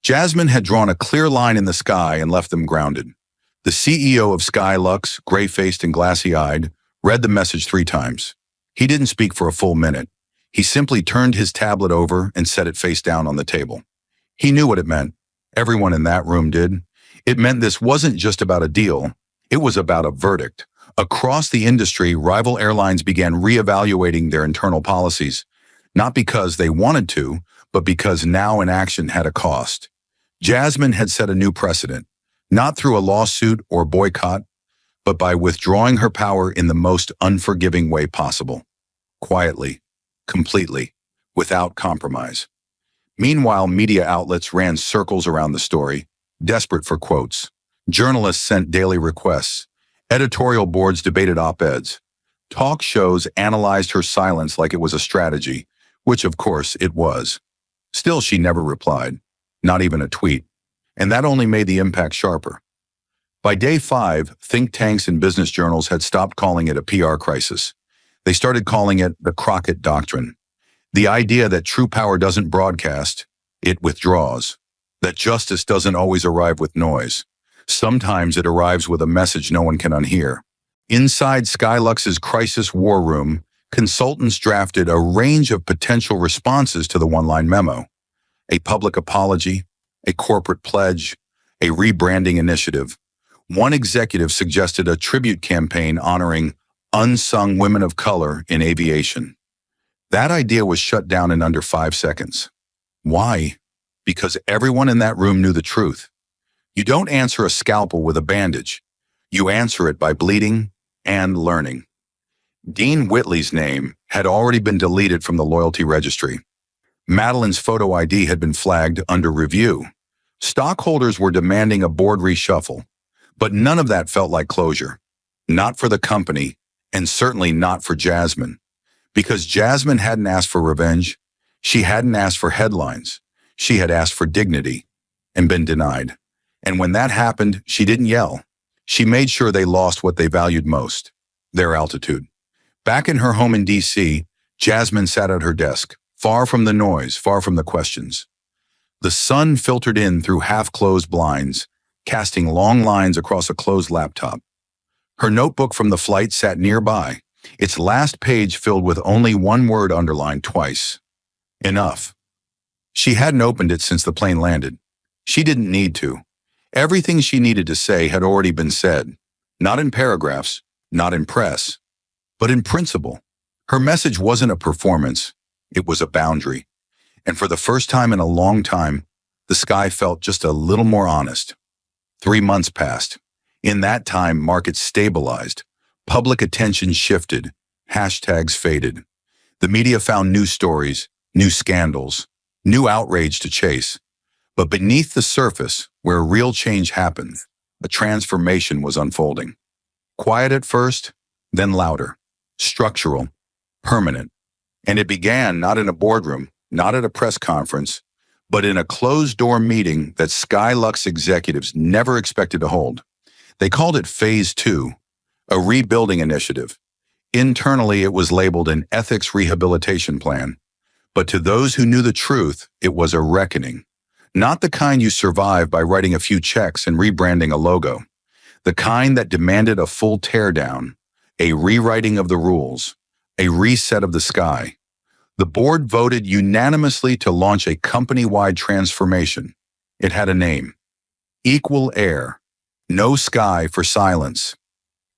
Jasmine had drawn a clear line in the sky and left them grounded. The CEO of Skylux, gray-faced and glassy-eyed, read the message 3 times. He didn't speak for a full minute. He simply turned his tablet over and set it face down on the table. He knew what it meant. Everyone in that room did. It meant this wasn't just about a deal. It was about a verdict. Across the industry, rival airlines began reevaluating their internal policies, not because they wanted to, but because now inaction had a cost. Jasmine had set a new precedent, not through a lawsuit or boycott, but by withdrawing her power in the most unforgiving way possible. Quietly, completely, without compromise. Meanwhile, media outlets ran circles around the story, desperate for quotes. Journalists sent daily requests. Editorial boards debated op-eds. Talk shows analyzed her silence like it was a strategy, which of course it was. Still, she never replied, not even a tweet, and that only made the impact sharper. By day 5, think tanks and business journals had stopped calling it a PR crisis. They started calling it the Crockett Doctrine. The idea that true power doesn't broadcast, it withdraws. That justice doesn't always arrive with noise. Sometimes it arrives with a message no one can unhear. Inside Skylux's crisis war room, consultants drafted a range of potential responses to the one-line memo. A public apology, a corporate pledge, a rebranding initiative. One executive suggested a tribute campaign honoring unsung women of color in aviation. That idea was shut down in under 5 seconds. Why? Because everyone in that room knew the truth. You don't answer a scalpel with a bandage. You answer it by bleeding and learning. Dean Whitley's name had already been deleted from the loyalty registry. Madeline's photo ID had been flagged under review. Stockholders were demanding a board reshuffle, but none of that felt like closure. Not for the company, and certainly not for Jasmine. Because Jasmine hadn't asked for revenge, she hadn't asked for headlines, she had asked for dignity and been denied. And when that happened, she didn't yell. She made sure they lost what they valued most, their altitude. Back in her home in D.C., Jasmine sat at her desk, far from the noise, far from the questions. The sun filtered in through half-closed blinds, casting long lines across a closed laptop. Her notebook from the flight sat nearby, its last page filled with only one word underlined twice. Enough. She hadn't opened it since the plane landed. She didn't need to. Everything she needed to say had already been said. Not in paragraphs, not in press, but in principle. Her message wasn't a performance, it was a boundary. And for the first time in a long time, the sky felt just a little more honest. 3 months passed. In that time, markets stabilized. Public attention shifted. Hashtags faded. The media found new stories, new scandals, new outrage to chase. But beneath the surface, where real change happened, a transformation was unfolding. Quiet at first, then louder. Structural, permanent. And it began not in a boardroom, not at a press conference, but in a closed-door meeting that Skylux executives never expected to hold. They called it Phase 2, a rebuilding initiative. Internally, it was labeled an ethics rehabilitation plan. But to those who knew the truth, it was a reckoning. Not the kind you survive by writing a few checks and rebranding a logo. The kind that demanded a full teardown, a rewriting of the rules, a reset of the sky. The board voted unanimously to launch a company-wide transformation. It had a name. Equal air. No sky for silence.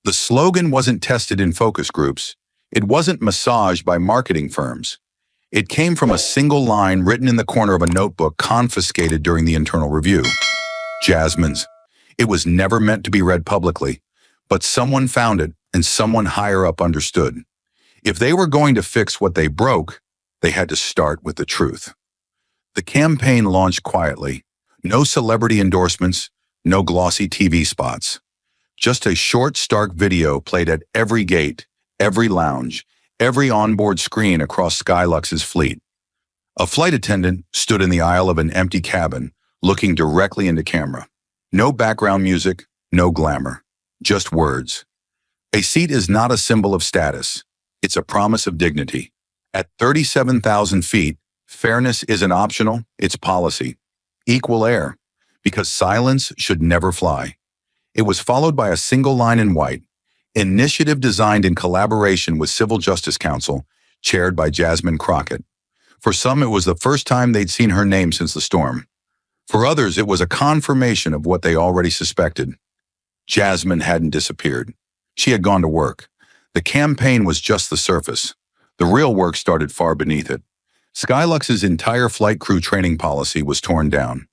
The slogan wasn't tested in focus groups. It wasn't massaged by marketing firms. It came from a single line written in the corner of a notebook confiscated during the internal review. Jasmine's. It was never meant to be read publicly, but someone found it and someone higher up understood. If they were going to fix what they broke, they had to start with the truth. The campaign launched quietly. No celebrity endorsements, no glossy TV spots. Just a short, stark video played at every gate, every lounge, every onboard screen across Skylux's fleet. A flight attendant stood in the aisle of an empty cabin, looking directly into camera. No background music, no glamour, just words. A seat is not a symbol of status. It's a promise of dignity. At 37,000 feet, fairness isn't optional, it's policy. Equal air, because silence should never fly. It was followed by a single line in white, initiative designed in collaboration with Civil Justice Council, chaired by Jasmine Crockett. For some, it was the first time they'd seen her name since the storm. For others, it was a confirmation of what they already suspected. Jasmine hadn't disappeared. She had gone to work. The campaign was just the surface. The real work started far beneath it. Skylux's entire flight crew training policy was torn down,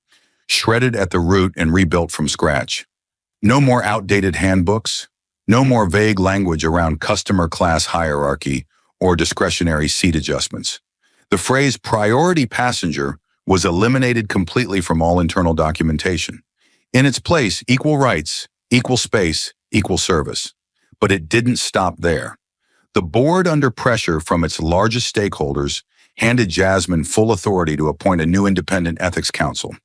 shredded at the root and rebuilt from scratch. No more outdated handbooks, no more vague language around customer class hierarchy or discretionary seat adjustments. The phrase priority passenger was eliminated completely from all internal documentation. In its place, equal rights, equal space, equal service. But it didn't stop there. The board, under pressure from its largest stakeholders, handed Jasmine full authority to appoint a new independent ethics council.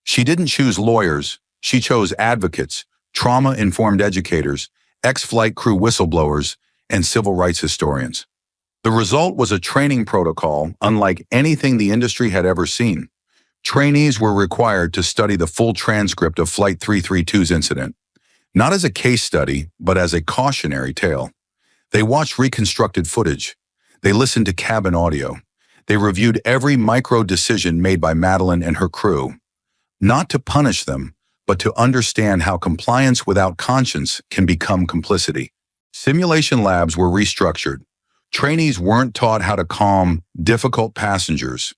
She didn't choose lawyers, she chose advocates, trauma-informed educators, ex-flight crew whistleblowers, and civil rights historians. The result was a training protocol unlike anything the industry had ever seen. Trainees were required to study the full transcript of Flight 332's incident, not as a case study, but as a cautionary tale. They watched reconstructed footage. They listened to cabin audio. They reviewed every micro-decision made by Madeline and her crew, not to punish them, but to understand how compliance without conscience can become complicity. Simulation labs were restructured. Trainees weren't taught how to calm difficult passengers.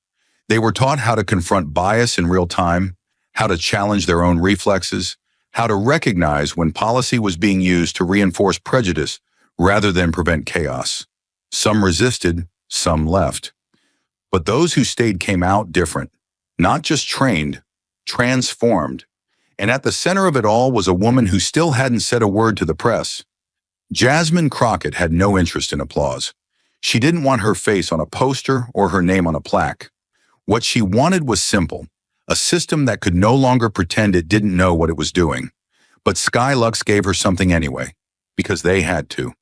They were taught how to confront bias in real time, how to challenge their own reflexes, how to recognize when policy was being used to reinforce prejudice rather than prevent chaos. Some resisted, some left. But those who stayed came out different, not just trained, transformed. And at the center of it all was a woman who still hadn't said a word to the press. Jasmine Crockett had no interest in applause. She didn't want her face on a poster or her name on a plaque. What she wanted was simple, a system that could no longer pretend it didn't know what it was doing. But Skylux gave her something anyway, because they had to.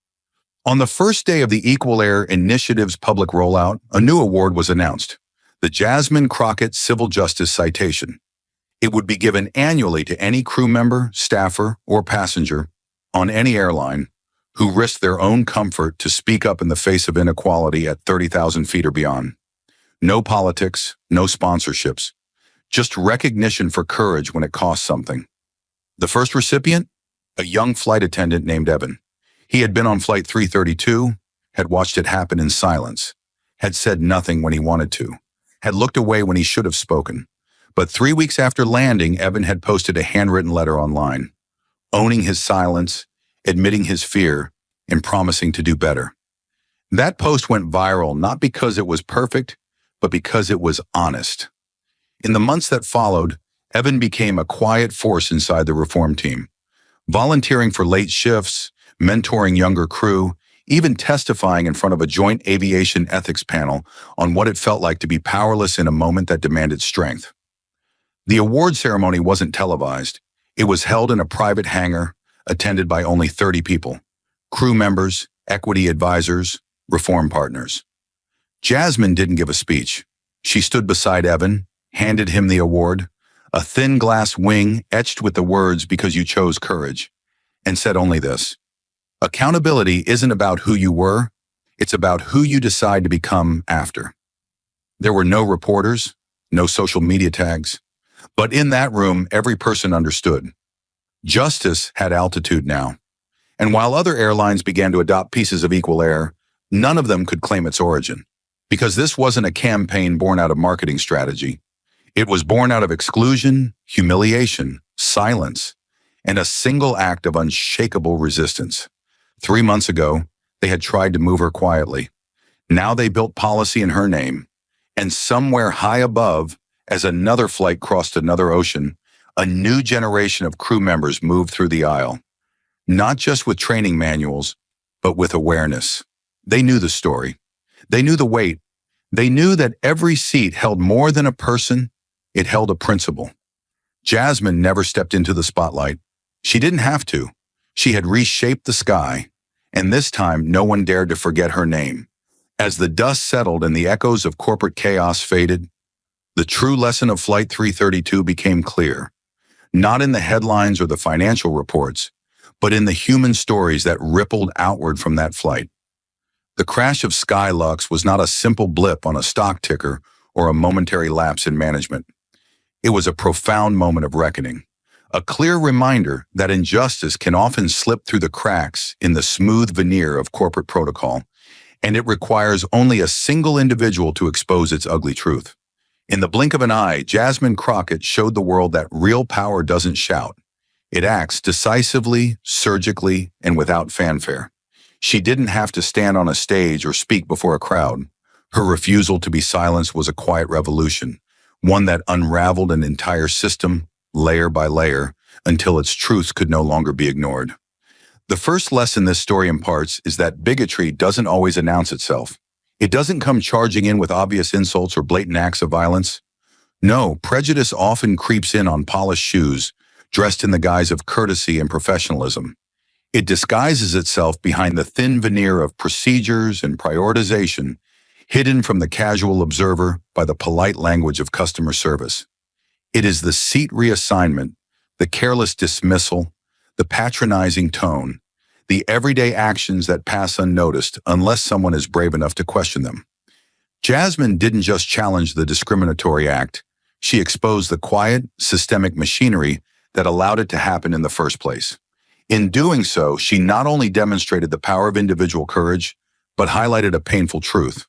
On the first day of the Equal Air Initiative's public rollout, a new award was announced, the Jasmine Crockett Civil Justice Citation. It would be given annually to any crew member, staffer, or passenger on any airline who risked their own comfort to speak up in the face of inequality at 30,000 feet or beyond. No politics, no sponsorships, just recognition for courage when it costs something. The first recipient? A young flight attendant named Evan. He had been on Flight 332, had watched it happen in silence, had said nothing when he wanted to, had looked away when he should have spoken. But 3 weeks after landing, Evan had posted a handwritten letter online, owning his silence, admitting his fear, and promising to do better. That post went viral not because it was perfect, but because it was honest. In the months that followed, Evan became a quiet force inside the reform team, volunteering for late shifts, mentoring younger crew, even testifying in front of a joint aviation ethics panel on what it felt like to be powerless in a moment that demanded strength. The award ceremony wasn't televised. It was held in a private hangar, attended by only 30 people, crew members, equity advisors, reform partners. Jasmine didn't give a speech. She stood beside Evan, handed him the award, a thin glass wing etched with the words "because you chose courage," and said only this: accountability isn't about who you were, it's about who you decide to become after. There were no reporters, no social media tags. But in that room, every person understood. Justice had altitude now. And while other airlines began to adopt pieces of equal air, none of them could claim its origin. Because this wasn't a campaign born out of marketing strategy. It was born out of exclusion, humiliation, silence, and a single act of unshakable resistance. 3 months ago, they had tried to move her quietly. Now they built policy in her name. And somewhere high above, as another flight crossed another ocean, a new generation of crew members moved through the aisle. Not just with training manuals, but with awareness. They knew the story. They knew the weight. They knew that every seat held more than a person, it held a principle. Jasmine never stepped into the spotlight. She didn't have to. She had reshaped the sky, and this time no one dared to forget her name. As the dust settled and the echoes of corporate chaos faded, the true lesson of Flight 332 became clear. Not in the headlines or the financial reports, but in the human stories that rippled outward from that flight. The crash of Skylux was not a simple blip on a stock ticker or a momentary lapse in management. It was a profound moment of reckoning, a clear reminder that injustice can often slip through the cracks in the smooth veneer of corporate protocol, and it requires only a single individual to expose its ugly truth. In the blink of an eye, Jasmine Crockett showed the world that real power doesn't shout. It acts decisively, surgically, and without fanfare. She didn't have to stand on a stage or speak before a crowd. Her refusal to be silenced was a quiet revolution, one that unraveled an entire system, layer by layer, until its truths could no longer be ignored. The first lesson this story imparts is that bigotry doesn't always announce itself. It doesn't come charging in with obvious insults or blatant acts of violence. No, prejudice often creeps in on polished shoes, dressed in the guise of courtesy and professionalism. It disguises itself behind the thin veneer of procedures and prioritization, hidden from the casual observer by the polite language of customer service. It is the seat reassignment, the careless dismissal, the patronizing tone, the everyday actions that pass unnoticed unless someone is brave enough to question them. Jasmine didn't just challenge the discriminatory act, she exposed the quiet, systemic machinery that allowed it to happen in the first place. In doing so, she not only demonstrated the power of individual courage, but highlighted a painful truth.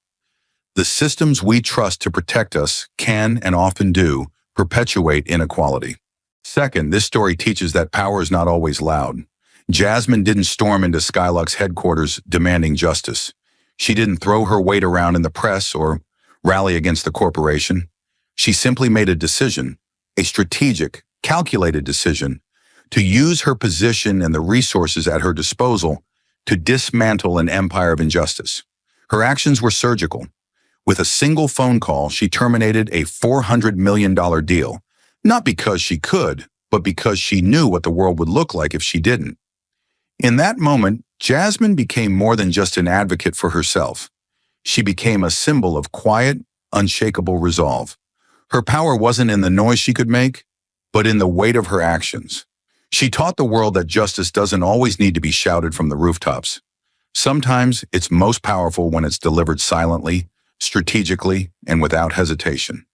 The systems we trust to protect us can, and often do, perpetuate inequality. Second, this story teaches that power is not always loud. Jasmine didn't storm into Skylux headquarters demanding justice. She didn't throw her weight around in the press or rally against the corporation. She simply made a decision, a strategic, calculated decision, to use her position and the resources at her disposal to dismantle an empire of injustice. Her actions were surgical. With a single phone call, she terminated a $400 million deal, not because she could, but because she knew what the world would look like if she didn't. In that moment, Jasmine became more than just an advocate for herself. She became a symbol of quiet, unshakable resolve. Her power wasn't in the noise she could make, but in the weight of her actions. She taught the world that justice doesn't always need to be shouted from the rooftops. Sometimes it's most powerful when it's delivered silently, strategically, and without hesitation.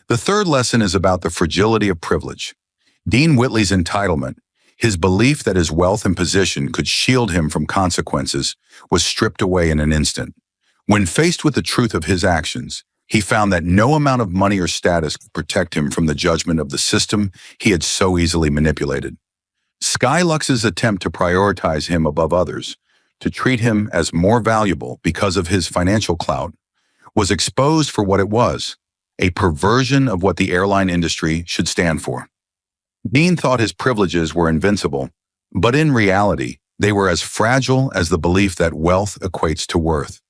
The third lesson is about the fragility of privilege. Dean Whitley's entitlement, his belief that his wealth and position could shield him from consequences, was stripped away in an instant. When faced with the truth of his actions, he found that no amount of money or status could protect him from the judgment of the system he had so easily manipulated. Skylux's attempt to prioritize him above others, to treat him as more valuable because of his financial clout, was exposed for what it was, a perversion of what the airline industry should stand for. Dean thought his privileges were invincible, but in reality, they were as fragile as the belief that wealth equates to worth.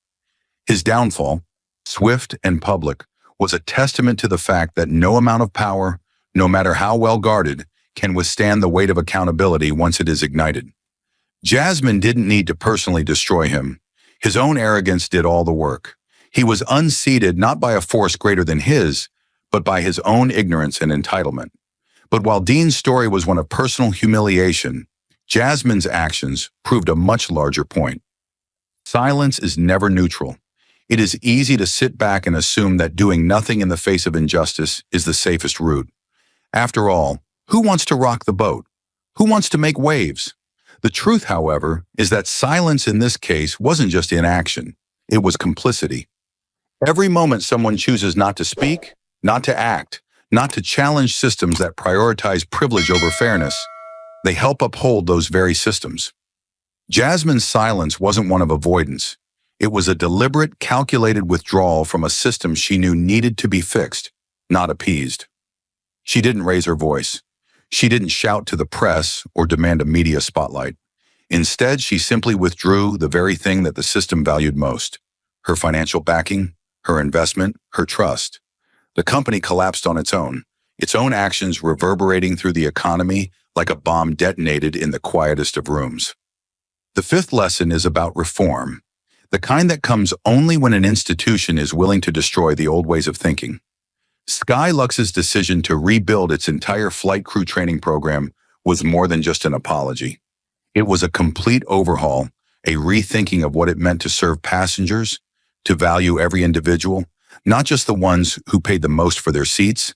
His downfall, swift and public, was a testament to the fact that no amount of power, no matter how well guarded, can withstand the weight of accountability once it is ignited. Jasmine didn't need to personally destroy him. His own arrogance did all the work. He was unseated not by a force greater than his, but by his own ignorance and entitlement. But while Dean's story was one of personal humiliation, Jasmine's actions proved a much larger point. Silence is never neutral. It is easy to sit back and assume that doing nothing in the face of injustice is the safest route. After all, who wants to rock the boat? Who wants to make waves? The truth, however, is that silence in this case wasn't just inaction. It was complicity. Every moment someone chooses not to speak, not to act, not to challenge systems that prioritize privilege over fairness, they help uphold those very systems. Jasmine's silence wasn't one of avoidance. It was a deliberate, calculated withdrawal from a system she knew needed to be fixed, not appeased. She didn't raise her voice. She didn't shout to the press or demand a media spotlight. Instead, she simply withdrew the very thing that the system valued most: her financial backing, her investment, her trust. The company collapsed on its own actions reverberating through the economy like a bomb detonated in the quietest of rooms. The fifth lesson is about reform, the kind that comes only when an institution is willing to destroy the old ways of thinking. Skylux's decision to rebuild its entire flight crew training program was more than just an apology. It was a complete overhaul, a rethinking of what it meant to serve passengers, to value every individual, not just the ones who paid the most for their seats.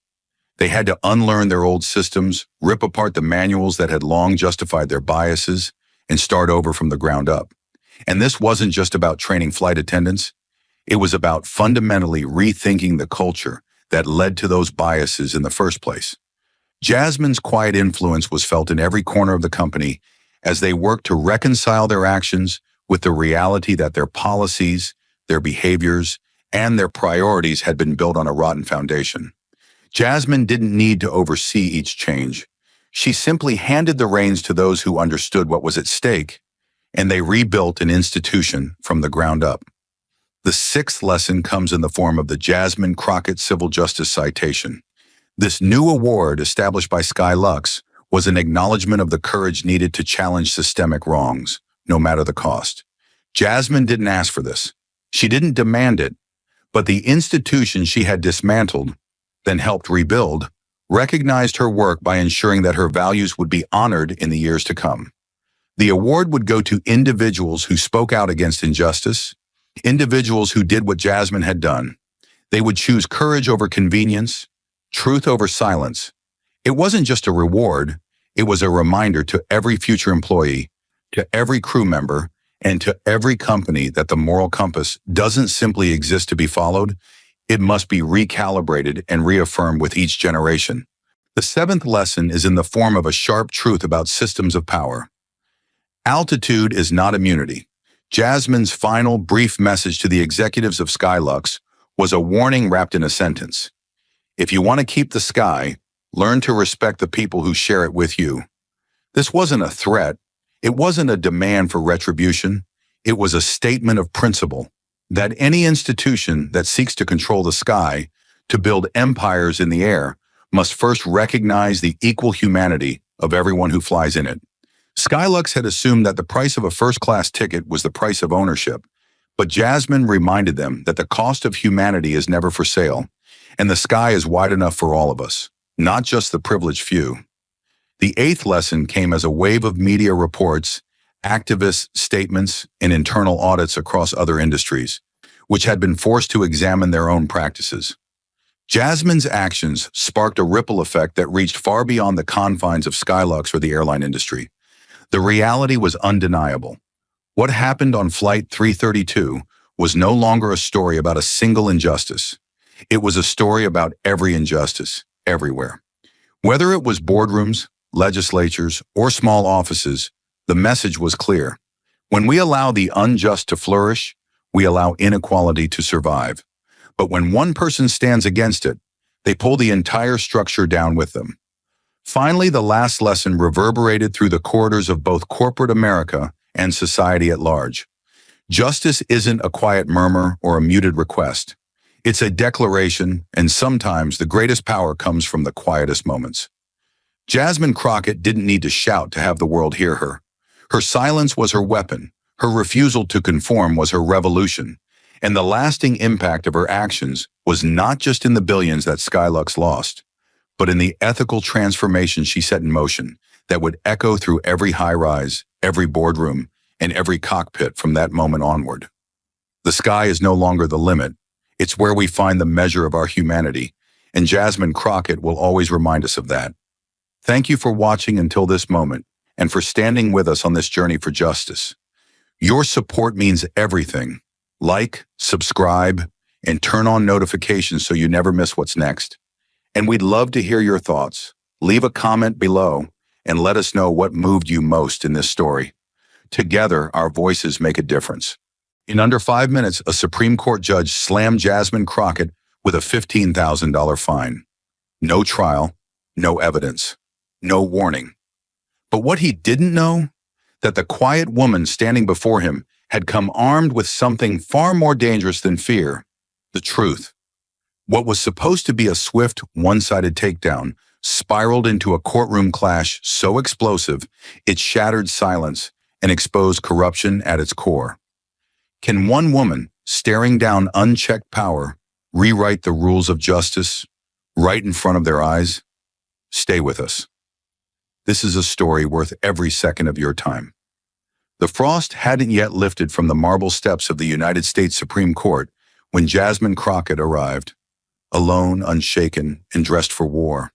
They had to unlearn their old systems, rip apart the manuals that had long justified their biases, and start over from the ground up. And this wasn't just about training flight attendants. It was about fundamentally rethinking the culture that led to those biases in the first place. Jasmine's quiet influence was felt in every corner of the company as they worked to reconcile their actions with the reality that their policies, their behaviors, and their priorities had been built on a rotten foundation. Jasmine didn't need to oversee each change. She simply handed the reins to those who understood what was at stake, and they rebuilt an institution from the ground up. The sixth lesson comes in the form of the Jasmine Crockett Civil Justice Citation. This new award, established by Skylux, was an acknowledgement of the courage needed to challenge systemic wrongs, no matter the cost. Jasmine didn't ask for this. She didn't demand it, but the institution she had dismantled, then helped rebuild, recognized her work by ensuring that her values would be honored in the years to come. The award would go to individuals who spoke out against injustice, individuals who did what Jasmine had done. They would choose courage over convenience, truth over silence. It wasn't just a reward, it was a reminder to every future employee, to every crew member, and to every company that the moral compass doesn't simply exist to be followed, it must be recalibrated and reaffirmed with each generation. The seventh lesson is in the form of a sharp truth about systems of power. Altitude is not immunity. Jasmine's final, brief message to the executives of Skylux was a warning wrapped in a sentence. If you want to keep the sky, learn to respect the people who share it with you. This wasn't a threat. It wasn't a demand for retribution. It was a statement of principle that any institution that seeks to control the sky, to build empires in the air, must first recognize the equal humanity of everyone who flies in it. Skylux had assumed that the price of a first-class ticket was the price of ownership, but Jasmine reminded them that the cost of humanity is never for sale, and the sky is wide enough for all of us, not just the privileged few. The eighth lesson came as a wave of media reports, activist statements, and internal audits across other industries, which had been forced to examine their own practices. Jasmine's actions sparked a ripple effect that reached far beyond the confines of Skylux or the airline industry. The reality was undeniable. What happened on Flight 332 was no longer a story about a single injustice. It was a story about every injustice, everywhere. Whether it was boardrooms, legislatures, or small offices, the message was clear. When we allow the unjust to flourish, we allow inequality to survive. But when one person stands against it, they pull the entire structure down with them. Finally, the last lesson reverberated through the corridors of both corporate America and society at large. Justice isn't a quiet murmur or a muted request. It's a declaration, and sometimes the greatest power comes from the quietest moments. Jasmine Crockett didn't need to shout to have the world hear her. Her silence was her weapon. Her refusal to conform was her revolution. And the lasting impact of her actions was not just in the billions that Skylux lost, but in the ethical transformation she set in motion that would echo through every high-rise, every boardroom, and every cockpit from that moment onward. The sky is no longer the limit. It's where we find the measure of our humanity, and Jasmine Crockett will always remind us of that. Thank you for watching until this moment, and for standing with us on this journey for justice. Your support means everything. Like, subscribe, and turn on notifications so you never miss what's next. And we'd love to hear your thoughts. Leave a comment below and let us know what moved you most in this story. Together, our voices make a difference. In under 5 minutes, a Supreme Court judge slammed Jasmine Crockett with a $15,000 fine. No trial, no evidence, no warning. But what he didn't know? That the quiet woman standing before him had come armed with something far more dangerous than fear: the truth. What was supposed to be a swift, one-sided takedown spiraled into a courtroom clash so explosive it shattered silence and exposed corruption at its core. Can one woman, staring down unchecked power, rewrite the rules of justice right in front of their eyes? Stay with us. This is a story worth every second of your time. The frost hadn't yet lifted from the marble steps of the United States Supreme Court when Jasmine Crockett arrived, alone, unshaken, and dressed for war.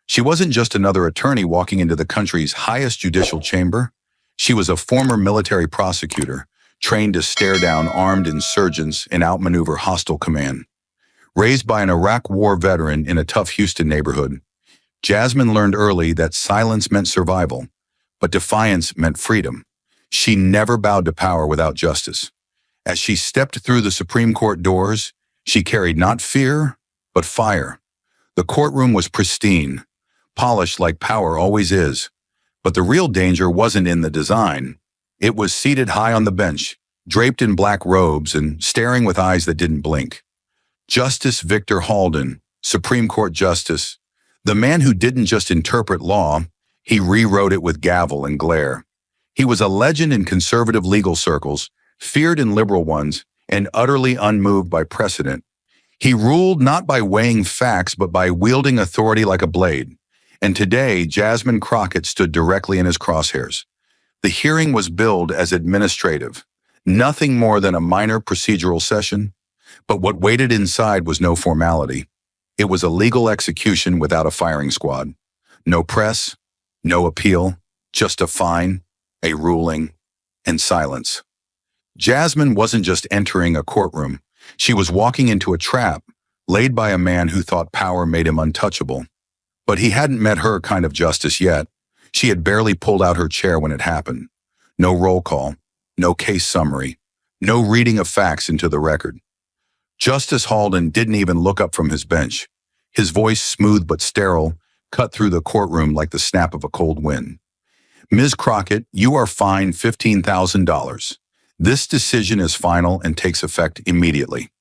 She wasn't just another attorney walking into the country's highest judicial chamber. She was a former military prosecutor, trained to stare down armed insurgents and outmaneuver hostile command. Raised by an Iraq War veteran in a tough Houston neighborhood, Jasmine learned early that silence meant survival, but defiance meant freedom. She never bowed to power without justice. As she stepped through the Supreme Court doors, she carried not fear, but fire. The courtroom was pristine, polished like power always is. But the real danger wasn't in the design. It was seated high on the bench, draped in black robes and staring with eyes that didn't blink. Justice Victor Halden, Supreme Court Justice, the man who didn't just interpret law, he rewrote it with gavel and glare. He was a legend in conservative legal circles, feared in liberal ones, and utterly unmoved by precedent. He ruled not by weighing facts, but by wielding authority like a blade. And today, Jasmine Crockett stood directly in his crosshairs. The hearing was billed as administrative, nothing more than a minor procedural session. But what waited inside was no formality. It was a legal execution without a firing squad. No press, no appeal, just a fine, a ruling, and silence. Jasmine wasn't just entering a courtroom. She was walking into a trap laid by a man who thought power made him untouchable. But he hadn't met her kind of justice yet. She had barely pulled out her chair when it happened. No roll call, no case summary, no reading of facts into the record. Justice Halden didn't even look up from his bench. His voice, smooth but sterile, cut through the courtroom like the snap of a cold wind. Ms. Crockett, you are fined $15,000. This decision is final and takes effect immediately.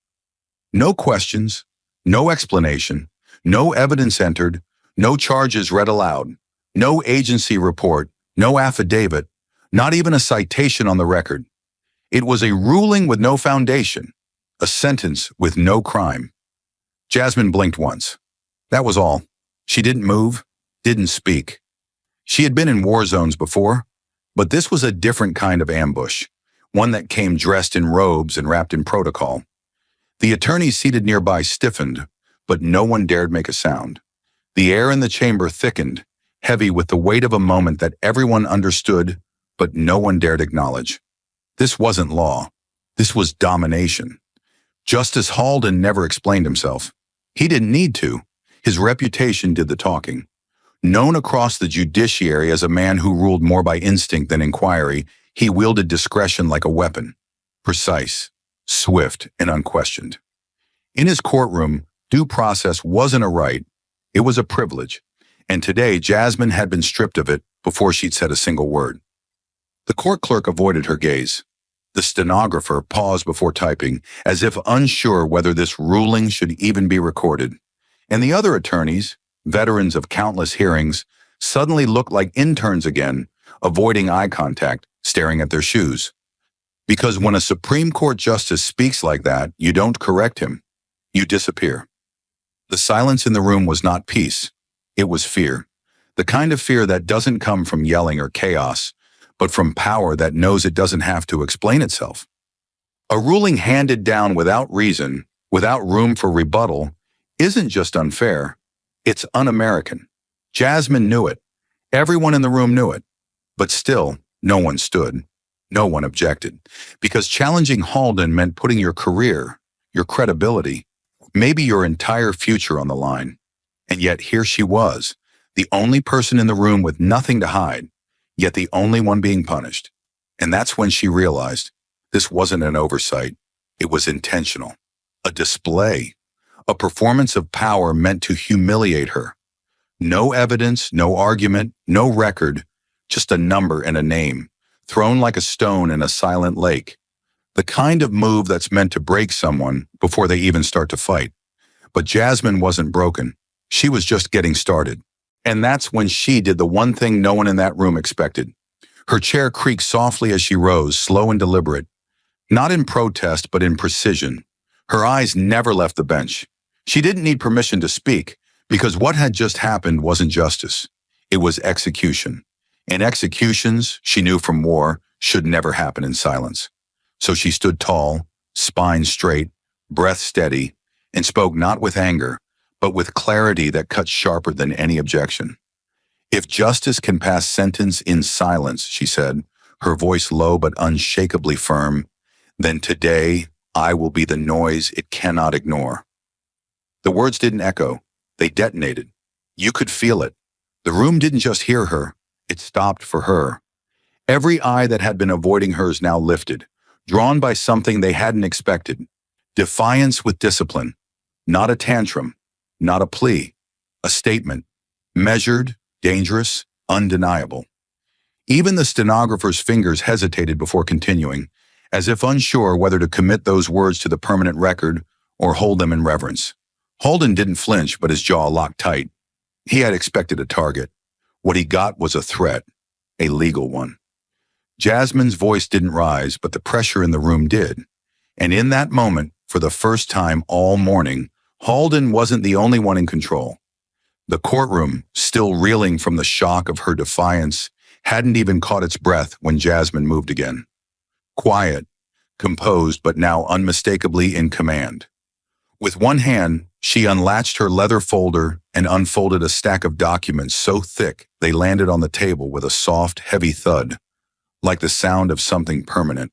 No questions, no explanation, no evidence entered, no charges read aloud, no agency report, no affidavit, not even a citation on the record. It was a ruling with no foundation, a sentence with no crime. Jasmine blinked once. That was all. She didn't move, didn't speak. She had been in war zones before, but this was a different kind of ambush, one that came dressed in robes and wrapped in protocol. The attorneys seated nearby stiffened, but no one dared make a sound. The air in the chamber thickened, heavy with the weight of a moment that everyone understood, but no one dared acknowledge. This wasn't law. This was domination. Justice Halden never explained himself. He didn't need to. His reputation did the talking. Known across the judiciary as a man who ruled more by instinct than inquiry, he wielded discretion like a weapon. Precise, swift, and unquestioned. In his courtroom, due process wasn't a right, it was a privilege. And today, Jasmine had been stripped of it before she'd said a single word. The court clerk avoided her gaze. The stenographer paused before typing, as if unsure whether this ruling should even be recorded. And the other attorneys, veterans of countless hearings, suddenly looked like interns again, avoiding eye contact, staring at their shoes. Because when a Supreme Court justice speaks like that, you don't correct him. You disappear. The silence in the room was not peace. It was fear. The kind of fear that doesn't come from yelling or chaos, but from power that knows it doesn't have to explain itself. A ruling handed down without reason, without room for rebuttal, isn't just unfair, it's un-American. Jasmine knew it. Everyone in the room knew it. But still, no one stood. No one objected. Because challenging Halden meant putting your career, your credibility, maybe your entire future on the line. And yet here she was, the only person in the room with nothing to hide, yet the only one being punished. And that's when she realized this wasn't an oversight. It was intentional. A display. A performance of power meant to humiliate her. No evidence, no argument, no record, just a number and a name, thrown like a stone in a silent lake. The kind of move that's meant to break someone before they even start to fight. But Jasmine wasn't broken. She was just getting started. And that's when she did the one thing no one in that room expected. Her chair creaked softly as she rose, slow and deliberate. Not in protest, but in precision. Her eyes never left the bench. She didn't need permission to speak, because what had just happened wasn't justice. It was execution. And executions, she knew from war, should never happen in silence. So she stood tall, spine straight, breath steady, and spoke not with anger, but with clarity that cut sharper than any objection. If justice can pass sentence in silence, she said, her voice low but unshakably firm, then today I will be the noise it cannot ignore. The words didn't echo. They detonated. You could feel it. The room didn't just hear her. It stopped for her. Every eye that had been avoiding hers now lifted, drawn by something they hadn't expected. Defiance with discipline. Not a tantrum. Not a plea. A statement. Measured, dangerous, undeniable. Even the stenographer's fingers hesitated before continuing, as if unsure whether to commit those words to the permanent record or hold them in reverence. Halden didn't flinch, but his jaw locked tight. He had expected a target. What he got was a threat, a legal one. Jasmine's voice didn't rise, but the pressure in the room did. And in that moment, for the first time all morning, Halden wasn't the only one in control. The courtroom, still reeling from the shock of her defiance, hadn't even caught its breath when Jasmine moved again. Quiet, composed, but now unmistakably in command. With one hand, she unlatched her leather folder and unfolded a stack of documents so thick they landed on the table with a soft, heavy thud, like the sound of something permanent.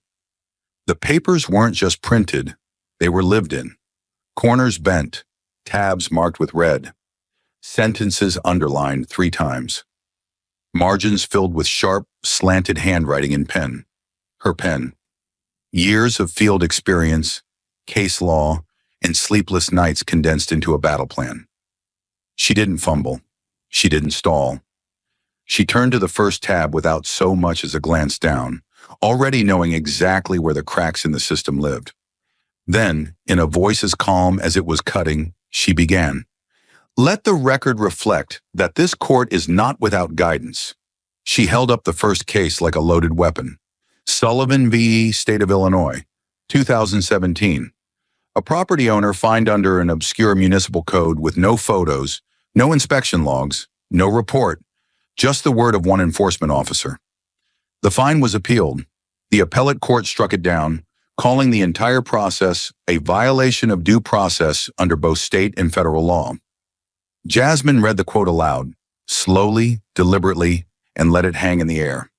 The papers weren't just printed, they were lived in. Corners bent, tabs marked with red, sentences underlined 3 times. Margins filled with sharp, slanted handwriting in pen. Her pen. Years of field experience, case law, and sleepless nights condensed into a battle plan. She didn't fumble. She didn't stall. She turned to the first tab without so much as a glance down, already knowing exactly where the cracks in the system lived. Then, in a voice as calm as it was cutting, she began. Let the record reflect that this court is not without guidance. She held up the first case like a loaded weapon. Sullivan v. State of Illinois, 2017. A property owner fined under an obscure municipal code with no photos, no inspection logs, no report, just the word of one enforcement officer. The fine was appealed. The appellate court struck it down, calling the entire process a violation of due process under both state and federal law. Jasmine read the quote aloud, slowly, deliberately, and let it hang in the air.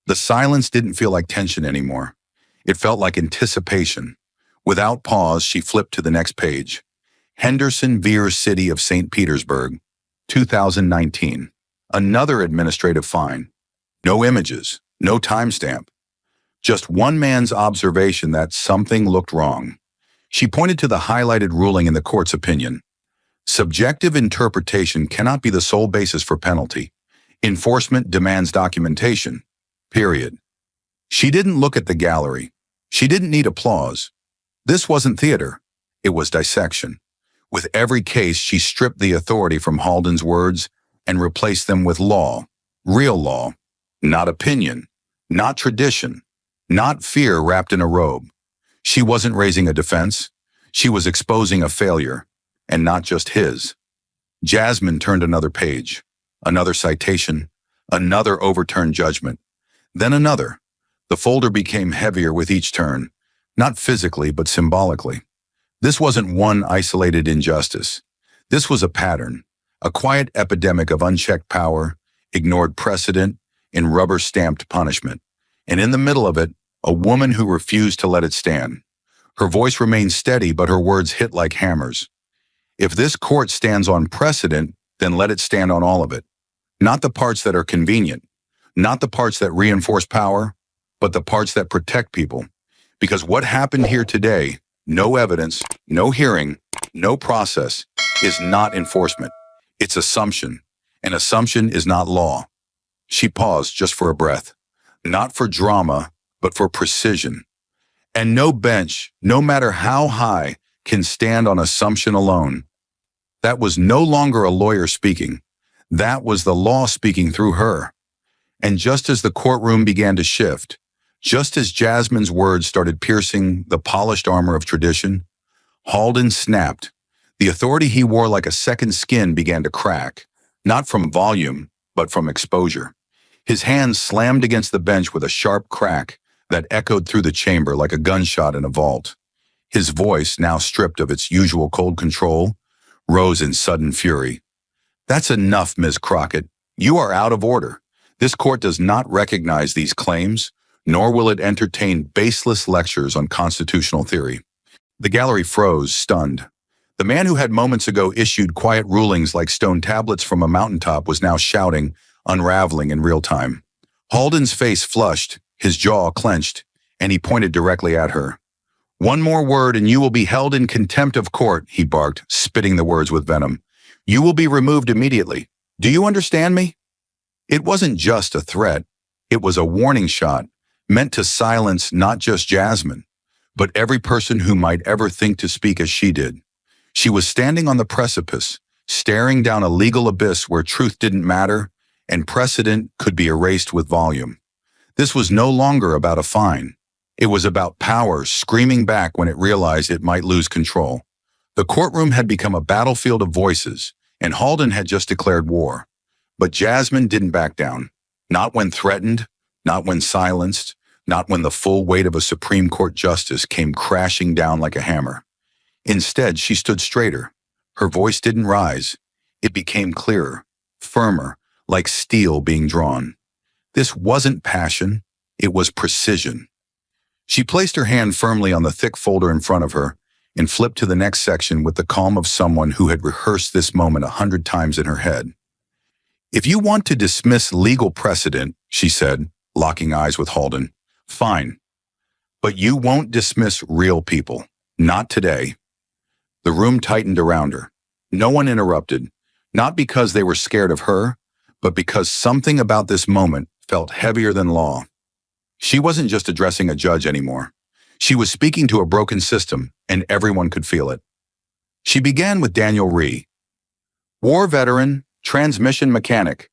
The silence didn't feel like tension anymore. It felt like anticipation. Without pause, she flipped to the next page. Henderson v. City of St. Petersburg, 2019. Another administrative fine. No images, no timestamp. Just one man's observation that something looked wrong. She pointed to the highlighted ruling in the court's opinion. Subjective interpretation cannot be the sole basis for penalty. Enforcement demands documentation. Period. She didn't look at the gallery. She didn't need applause. This wasn't theater. It was dissection. With every case, she stripped the authority from Halden's words and replaced them with law. Real law. Not opinion. Not tradition. Not fear wrapped in a robe. She wasn't raising a defense. She was exposing a failure. And not just his. Jasmine turned another page. Another citation. Another overturned judgment. Then another. The folder became heavier with each turn. Not physically, but symbolically. This wasn't one isolated injustice. This was a pattern, a quiet epidemic of unchecked power, ignored precedent, and rubber-stamped punishment. And in the middle of it, a woman who refused to let it stand. Her voice remained steady, but her words hit like hammers. If this court stands on precedent, then let it stand on all of it. Not the parts that are convenient, not the parts that reinforce power, but the parts that protect people. Because what happened here today, no evidence, no hearing, no process, is not enforcement. It's assumption. And assumption is not law. She paused just for a breath. Not for drama, but for precision. And no bench, no matter how high, can stand on assumption alone. That was no longer a lawyer speaking. That was the law speaking through her. And just as the courtroom began to shift, just as Jasmine's words started piercing the polished armor of tradition, Halden snapped. The authority he wore like a second skin began to crack, not from volume, but from exposure. His hands slammed against the bench with a sharp crack that echoed through the chamber like a gunshot in a vault. His voice, now stripped of its usual cold control, rose in sudden fury. "That's enough, Ms. Crockett. You are out of order. This court does not recognize these claims, nor will it entertain baseless lectures on constitutional theory." The gallery froze, stunned. The man who had moments ago issued quiet rulings like stone tablets from a mountaintop was now shouting, unraveling in real time. Halden's face flushed, his jaw clenched, and he pointed directly at her. "One more word and you will be held in contempt of court," he barked, spitting the words with venom. "You will be removed immediately. Do you understand me?" It wasn't just a threat. It was a warning shot, meant to silence not just Jasmine, but every person who might ever think to speak as she did. She was standing on the precipice, staring down a legal abyss where truth didn't matter and precedent could be erased with volume. This was no longer about a fine. It was about power screaming back when it realized it might lose control. The courtroom had become a battlefield of voices, and Halden had just declared war. But Jasmine didn't back down. Not when threatened, not when silenced, not when the full weight of a Supreme Court justice came crashing down like a hammer. Instead, she stood straighter. Her voice didn't rise. It became clearer, firmer, like steel being drawn. This wasn't passion, it was precision. She placed her hand firmly on the thick folder in front of her and flipped to the next section with the calm of someone who had rehearsed this moment 100 times in her head. "If you want to dismiss legal precedent," she said, locking eyes with Halden, "fine. But you won't dismiss real people. Not today." The room tightened around her. No one interrupted, not because they were scared of her, but because something about this moment felt heavier than law. She wasn't just addressing a judge anymore. She was speaking to a broken system, and everyone could feel it. She began with Daniel Rhee. War veteran, transmission mechanic.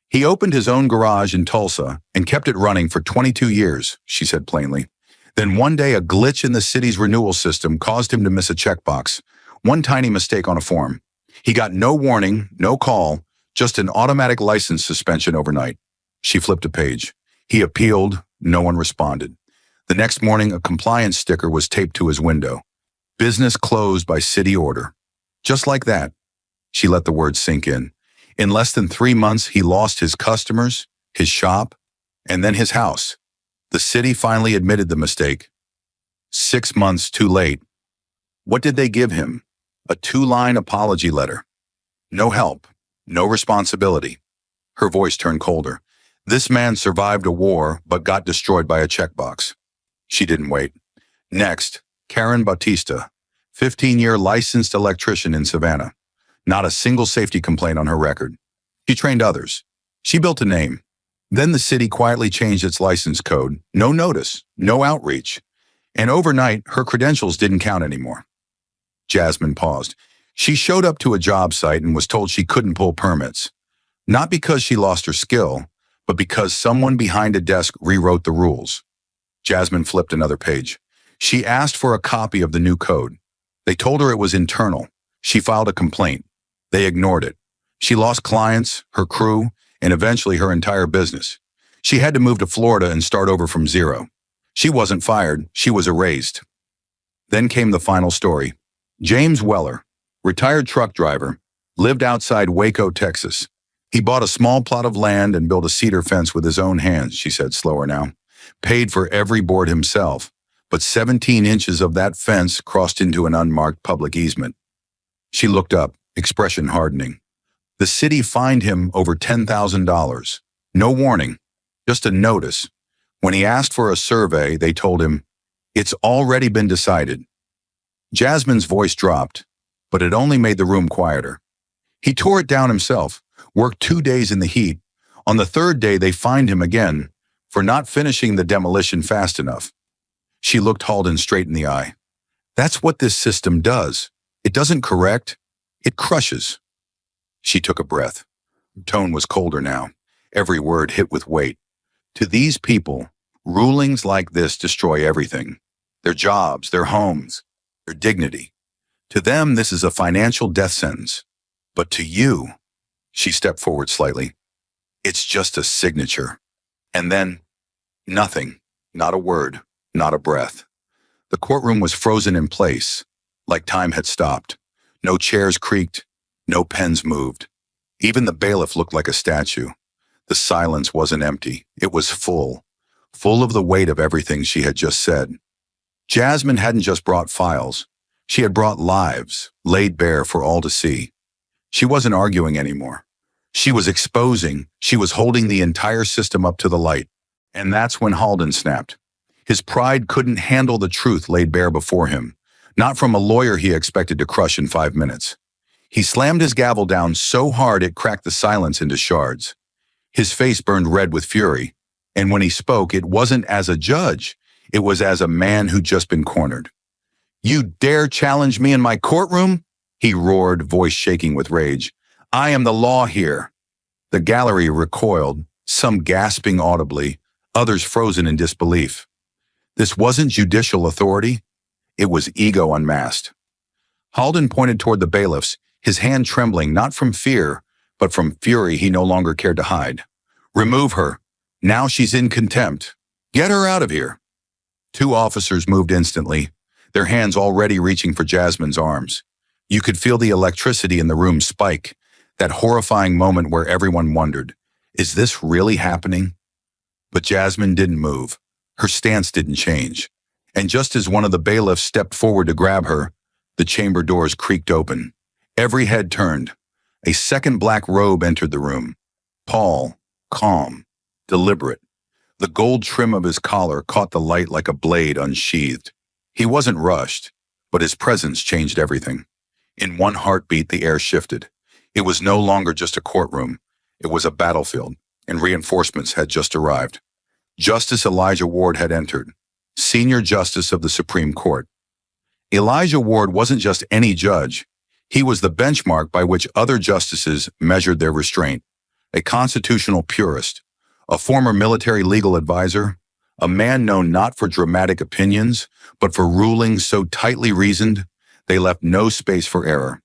He opened his own garage in Tulsa and kept it running for 22 years, she said plainly. Then one day a glitch in the city's renewal system caused him to miss a checkbox, one tiny mistake on a form. He got no warning, no call, just an automatic license suspension overnight. She flipped a page. He appealed, no one responded. The next morning, a compliance sticker was taped to his window. Business closed by city order. Just like that. She let the words sink in. In less than 3 months, he lost his customers, his shop, and then his house. The city finally admitted the mistake. 6 months too late. What did they give him? A 2-line apology letter. No help, no responsibility. Her voice turned colder. This man survived a war, but got destroyed by a checkbox. She didn't wait. Next, Karen Bautista, 15-year licensed electrician in Savannah. Not a single safety complaint on her record. She trained others. She built a name. Then the city quietly changed its license code. No notice, no outreach. And overnight, her credentials didn't count anymore. Jasmine paused. She showed up to a job site and was told she couldn't pull permits. Not because she lost her skill, but because someone behind a desk rewrote the rules. Jasmine flipped another page. She asked for a copy of the new code. They told her it was internal. She filed a complaint. They ignored it. She lost clients, her crew, and eventually her entire business. She had to move to Florida and start over from zero. She wasn't fired, she was erased. Then came the final story. James Weller, retired truck driver, lived outside Waco, Texas. He bought a small plot of land and built a cedar fence with his own hands, she said slower now. Paid for every board himself, but 17 inches of that fence crossed into an unmarked public easement. She looked up, expression hardening. The city fined him over $10,000. No warning, just a notice. When he asked for a survey, they told him, "It's already been decided." Jasmine's voice dropped, but it only made the room quieter. He tore it down himself, worked 2 days in the heat. On the third day, they fined him again for not finishing the demolition fast enough. She looked Halden straight in the eye. That's what this system does. It doesn't correct, it crushes. She took a breath. Her tone was colder now, every word hit with weight. To these people, rulings like this destroy everything. Their jobs, their homes, their dignity. To them, this is a financial death sentence. But to you, she stepped forward slightly, it's just a signature. And then, nothing, not a word, not a breath. The courtroom was frozen in place, like time had stopped. No chairs creaked, no pens moved. Even the bailiff looked like a statue. The silence wasn't empty, it was full of the weight of everything she had just said. Jasmine hadn't just brought files. She had brought lives, laid bare for all to see. She wasn't arguing anymore. She was exposing, she was holding the entire system up to the light. And that's when Halden snapped. His pride couldn't handle the truth laid bare before him, not from a lawyer he expected to crush in 5 minutes. He slammed his gavel down so hard it cracked the silence into shards. His face burned red with fury, and when he spoke, it wasn't as a judge, it was as a man who'd just been cornered. "You dare challenge me in my courtroom?" he roared, voice shaking with rage. "I am the law here." The gallery recoiled, some gasping audibly, others frozen in disbelief. This wasn't judicial authority, it was ego unmasked. Halden pointed toward the bailiffs, his hand trembling not from fear, but from fury he no longer cared to hide. "Remove her. Now she's in contempt. Get her out of here." 2 officers moved instantly, their hands already reaching for Jasmine's arms. You could feel the electricity in the room spike, that horrifying moment where everyone wondered, is this really happening? But Jasmine didn't move. Her stance didn't change. And just as one of the bailiffs stepped forward to grab her, the chamber doors creaked open. Every head turned. A second black robe entered the room. Tall, calm, deliberate. The gold trim of his collar caught the light like a blade unsheathed. He wasn't rushed, but his presence changed everything. In one heartbeat, the air shifted. It was no longer just a courtroom. It was a battlefield, and reinforcements had just arrived. Justice Elijah Ward had entered, Senior Justice of the Supreme Court. Elijah Ward wasn't just any judge. He was the benchmark by which other justices measured their restraint. A constitutional purist, a former military legal advisor, a man known not for dramatic opinions, but for rulings so tightly reasoned, they left no space for error.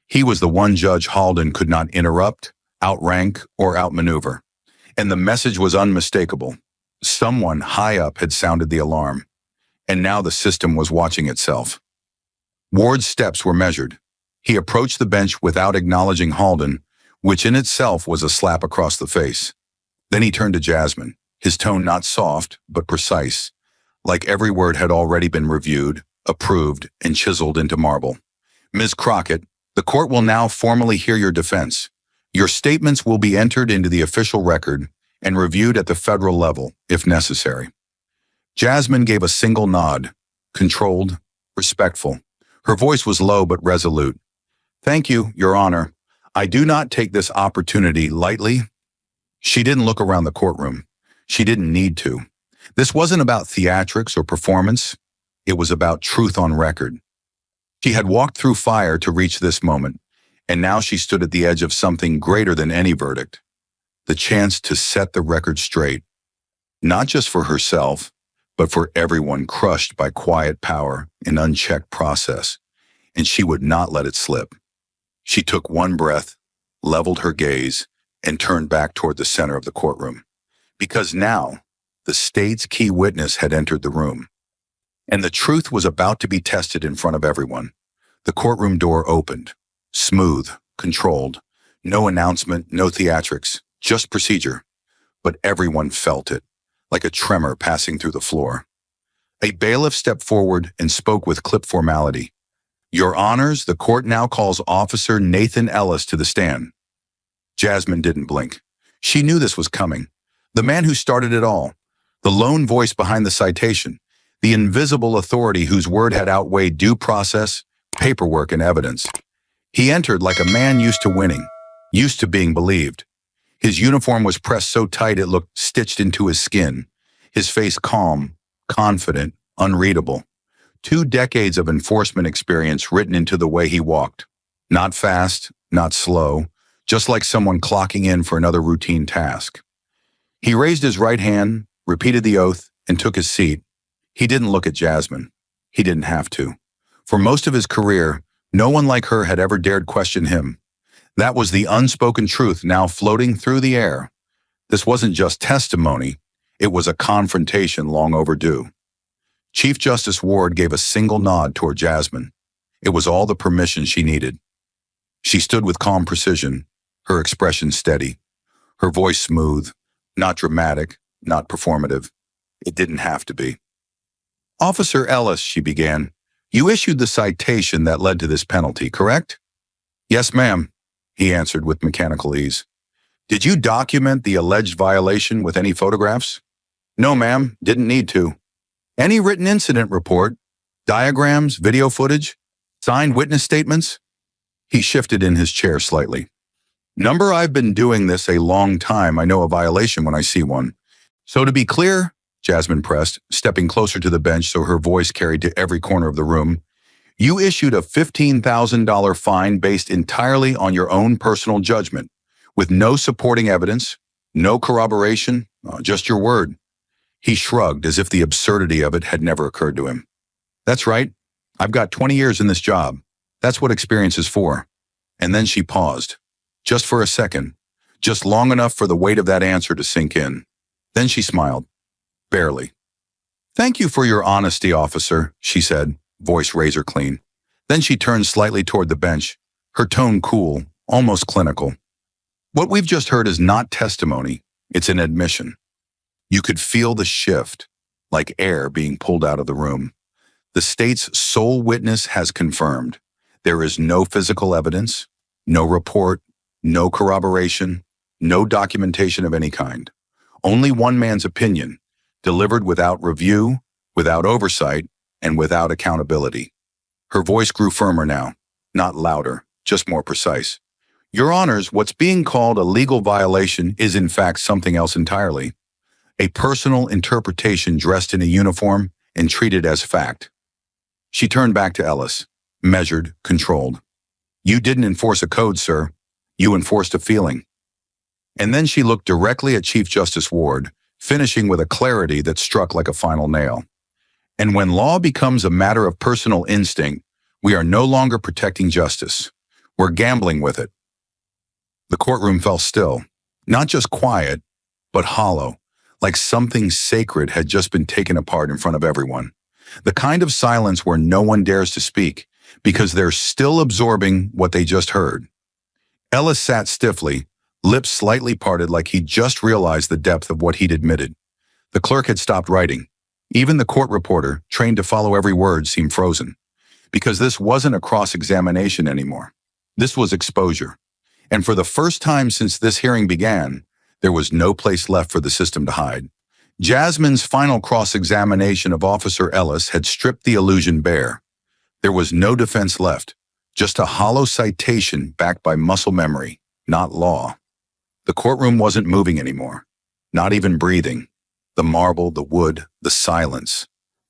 He was the one judge Halden could not interrupt, outrank, or outmaneuver. And the message was unmistakable. Someone high up had sounded the alarm, and now the system was watching itself. Ward's steps were measured. He approached the bench without acknowledging Halden, which in itself was a slap across the face. Then he turned to Jasmine, his tone not soft, but precise, like every word had already been reviewed, approved, and chiseled into marble. "Ms. Crockett, the court will now formally hear your defense. Your statements will be entered into the official record and reviewed at the federal level, if necessary." Jasmine gave a single nod, controlled, respectful. Her voice was low but resolute. "Thank you, Your Honor. I do not take this opportunity lightly." She didn't look around the courtroom. She didn't need to. This wasn't about theatrics or performance. It was about truth on record. She had walked through fire to reach this moment, and now she stood at the edge of something greater than any verdict. The chance to set the record straight, not just for herself, but for everyone crushed by quiet power and unchecked process, and she would not let it slip. She took one breath, leveled her gaze, and turned back toward the center of the courtroom. Because now, the state's key witness had entered the room, and the truth was about to be tested in front of everyone. The courtroom door opened. Smooth, controlled. No announcement, no theatrics, just procedure. But everyone felt it, like a tremor passing through the floor. A bailiff stepped forward and spoke with clipped formality. "Your Honors, the court now calls Officer Nathan Ellis to the stand." Jasmine didn't blink. She knew this was coming. The man who started it all. The lone voice behind the citation. The invisible authority whose word had outweighed due process, paperwork, and evidence. He entered like a man used to winning, used to being believed. His uniform was pressed so tight it looked stitched into his skin. His face calm, confident, unreadable. 2 decades of enforcement experience written into the way he walked. Not fast, not slow, just like someone clocking in for another routine task. He raised his right hand, repeated the oath, and took his seat. He didn't look at Jasmine. He didn't have to. For most of his career, no one like her had ever dared question him. That was the unspoken truth now floating through the air. This wasn't just testimony. It was a confrontation long overdue. Chief Justice Ward gave a single nod toward Jasmine. It was all the permission she needed. She stood with calm precision, her expression steady, her voice smooth, not dramatic, not performative. It didn't have to be. "Officer Ellis," she began, "you issued the citation that led to this penalty, correct?" "Yes, ma'am," he answered with mechanical ease. "Did you document the alleged violation with any photographs?" "No, ma'am, didn't need to." "Any written incident report, diagrams, video footage, signed witness statements?" He shifted in his chair slightly. "Number, I've been doing this a long time. I know a violation when I see one. So to be clear," Jasmine pressed, stepping closer to the bench so her voice carried to every corner of the room, "you issued a $15,000 fine based entirely on your own personal judgment, with no supporting evidence, no corroboration, just your word." He shrugged as if the absurdity of it had never occurred to him. "That's right. I've got 20 years in this job. That's what experience is for." And then she paused. Just for a second. Just long enough for the weight of that answer to sink in. Then she smiled. Barely. "Thank you for your honesty, officer," she said, voice razor clean. Then she turned slightly toward the bench, her tone cool, almost clinical. "What we've just heard is not testimony. It's an admission." You could feel the shift, like air being pulled out of the room. The state's sole witness has confirmed. There is no physical evidence, no report, no corroboration, no documentation of any kind. Only one man's opinion, delivered without review, without oversight, and without accountability. Her voice grew firmer now, not louder, just more precise. "Your Honors, what's being called a legal violation is in fact something else entirely. A personal interpretation dressed in a uniform and treated as fact." She turned back to Ellis, measured, controlled. "You didn't enforce a code, sir. You enforced a feeling." And then she looked directly at Chief Justice Ward, finishing with a clarity that struck like a final nail. "And when law becomes a matter of personal instinct, we are no longer protecting justice. We're gambling with it." The courtroom fell still, not just quiet, but hollow, like something sacred had just been taken apart in front of everyone. The kind of silence where no one dares to speak, because they're still absorbing what they just heard. Ellis sat stiffly, lips slightly parted like he'd just realized the depth of what he'd admitted. The clerk had stopped writing. Even the court reporter, trained to follow every word, seemed frozen. Because this wasn't a cross-examination anymore. This was exposure. And for the first time since this hearing began, there was no place left for the system to hide. Jasmine's final cross-examination of Officer Ellis had stripped the illusion bare. There was no defense left, just a hollow citation backed by muscle memory, not law. The courtroom wasn't moving anymore, not even breathing. The marble, the wood, the silence.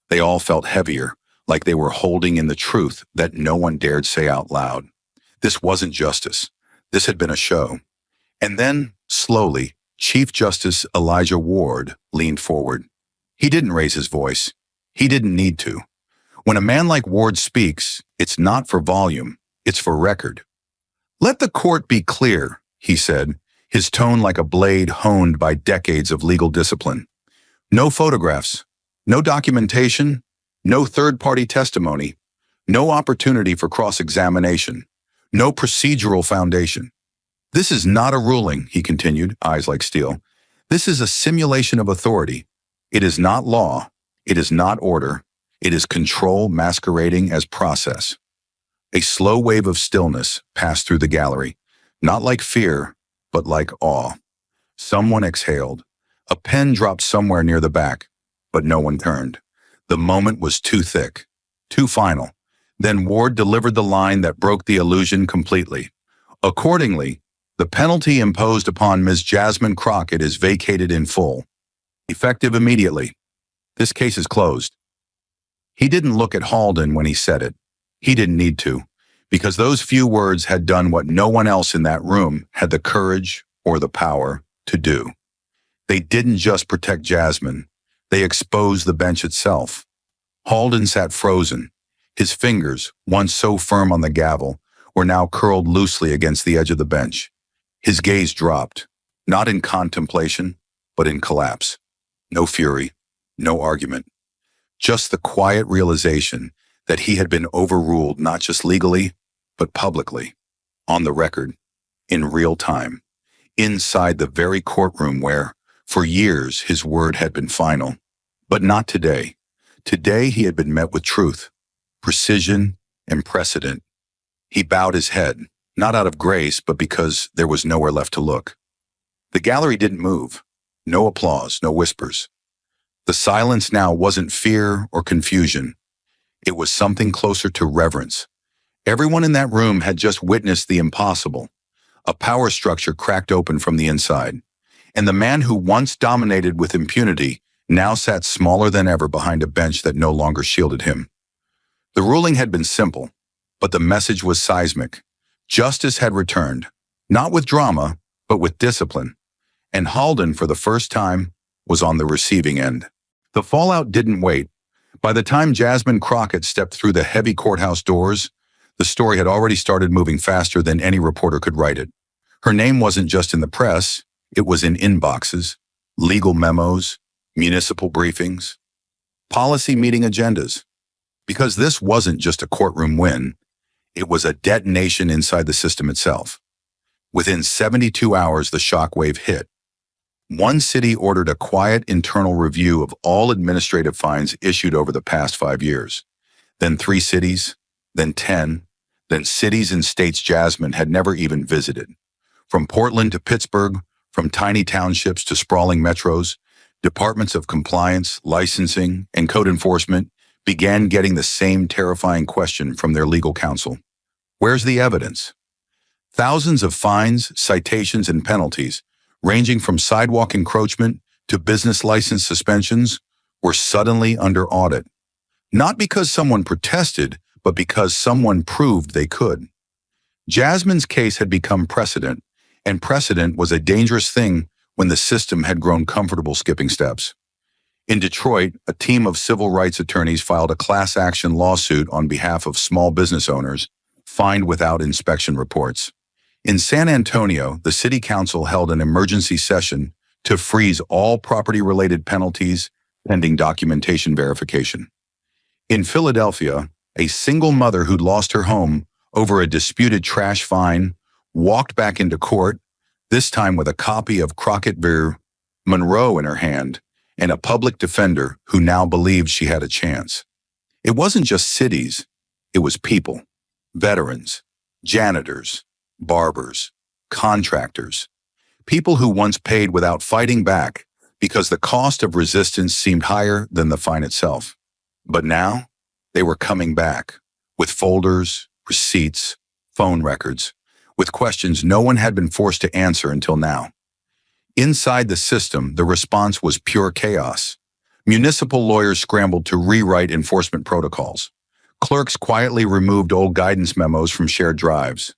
They all felt heavier, like they were holding in the truth that no one dared say out loud. This wasn't justice. This had been a show. And then, slowly, Chief Justice Elijah Ward leaned forward. He didn't raise his voice. He didn't need to. When a man like Ward speaks, it's not for volume, it's for record. "Let the court be clear," he said, his tone like a blade honed by decades of legal discipline. "No photographs, no documentation, no third-party testimony, No opportunity for cross-examination. No procedural foundation. This is not a ruling, he continued, eyes like steel. This is a simulation of authority. It is not law. It is not order. It is control masquerading as process. A slow wave of stillness passed through the gallery, not like fear, but like awe. Someone exhaled. A pen dropped somewhere near the back, but no one turned. The moment was too thick, too final. Then Ward delivered the line that broke the illusion completely. Accordingly, the penalty imposed upon Ms. Jasmine Crockett is vacated in full, effective immediately. This case is closed. He didn't look at Halden when he said it. He didn't need to, because those few words had done what no one else in that room had the courage or the power to do. They didn't just protect Jasmine. They exposed the bench itself. Halden sat frozen. His fingers, once so firm on the gavel, were now curled loosely against the edge of the bench. His gaze dropped, not in contemplation, but in collapse. No fury, no argument. Just the quiet realization that he had been overruled not just legally, but publicly, on the record, in real time, inside the very courtroom where, for years, his word had been final. But not today. Today he had been met with truth, precision, and precedent. He bowed his head, not out of grace, but because there was nowhere left to look. The gallery didn't move. No applause, no whispers. The silence now wasn't fear or confusion. It was something closer to reverence. Everyone in that room had just witnessed the impossible. A power structure cracked open from the inside, and the man who once dominated with impunity now sat smaller than ever behind a bench that no longer shielded him. The ruling had been simple, but the message was seismic. Justice had returned, not with drama, but with discipline, and Halden, for the first time, was on the receiving end. The fallout didn't wait. By the time Jasmine Crockett stepped through the heavy courthouse doors, the story had already started moving faster than any reporter could write it. Her name wasn't just in the press, it was in inboxes, legal memos, municipal briefings, policy meeting agendas. Because this wasn't just a courtroom win, it was a detonation inside the system itself. Within 72 hours, the shockwave hit. One city ordered a quiet internal review of all administrative fines issued over the past 5 years. Then 3 cities, then 10, then cities and states Jasmine had never even visited. From Portland to Pittsburgh, from tiny townships to sprawling metros, departments of compliance, licensing, and code enforcement began getting the same terrifying question from their legal counsel. Where's the evidence? Thousands of fines, citations, and penalties, ranging from sidewalk encroachment to business license suspensions, were suddenly under audit. Not because someone protested, but because someone proved they could. Jasmine's case had become precedent, and precedent was a dangerous thing when the system had grown comfortable skipping steps. In Detroit, a team of civil rights attorneys filed a class action lawsuit on behalf of small business owners, fined without inspection reports. In San Antonio, the city council held an emergency session to freeze all property-related penalties pending documentation verification. In Philadelphia, a single mother who'd lost her home over a disputed trash fine walked back into court, this time with a copy of Crockett v. Monroe in her hand and a public defender who now believed she had a chance. It wasn't just cities, it was people, veterans, janitors, barbers, contractors, people who once paid without fighting back because the cost of resistance seemed higher than the fine itself. But now, they were coming back with folders, receipts, phone records, with questions no one had been forced to answer until now. Inside the system, the response was pure chaos. Municipal lawyers scrambled to rewrite enforcement protocols. Clerks quietly removed old guidance memos from shared drives.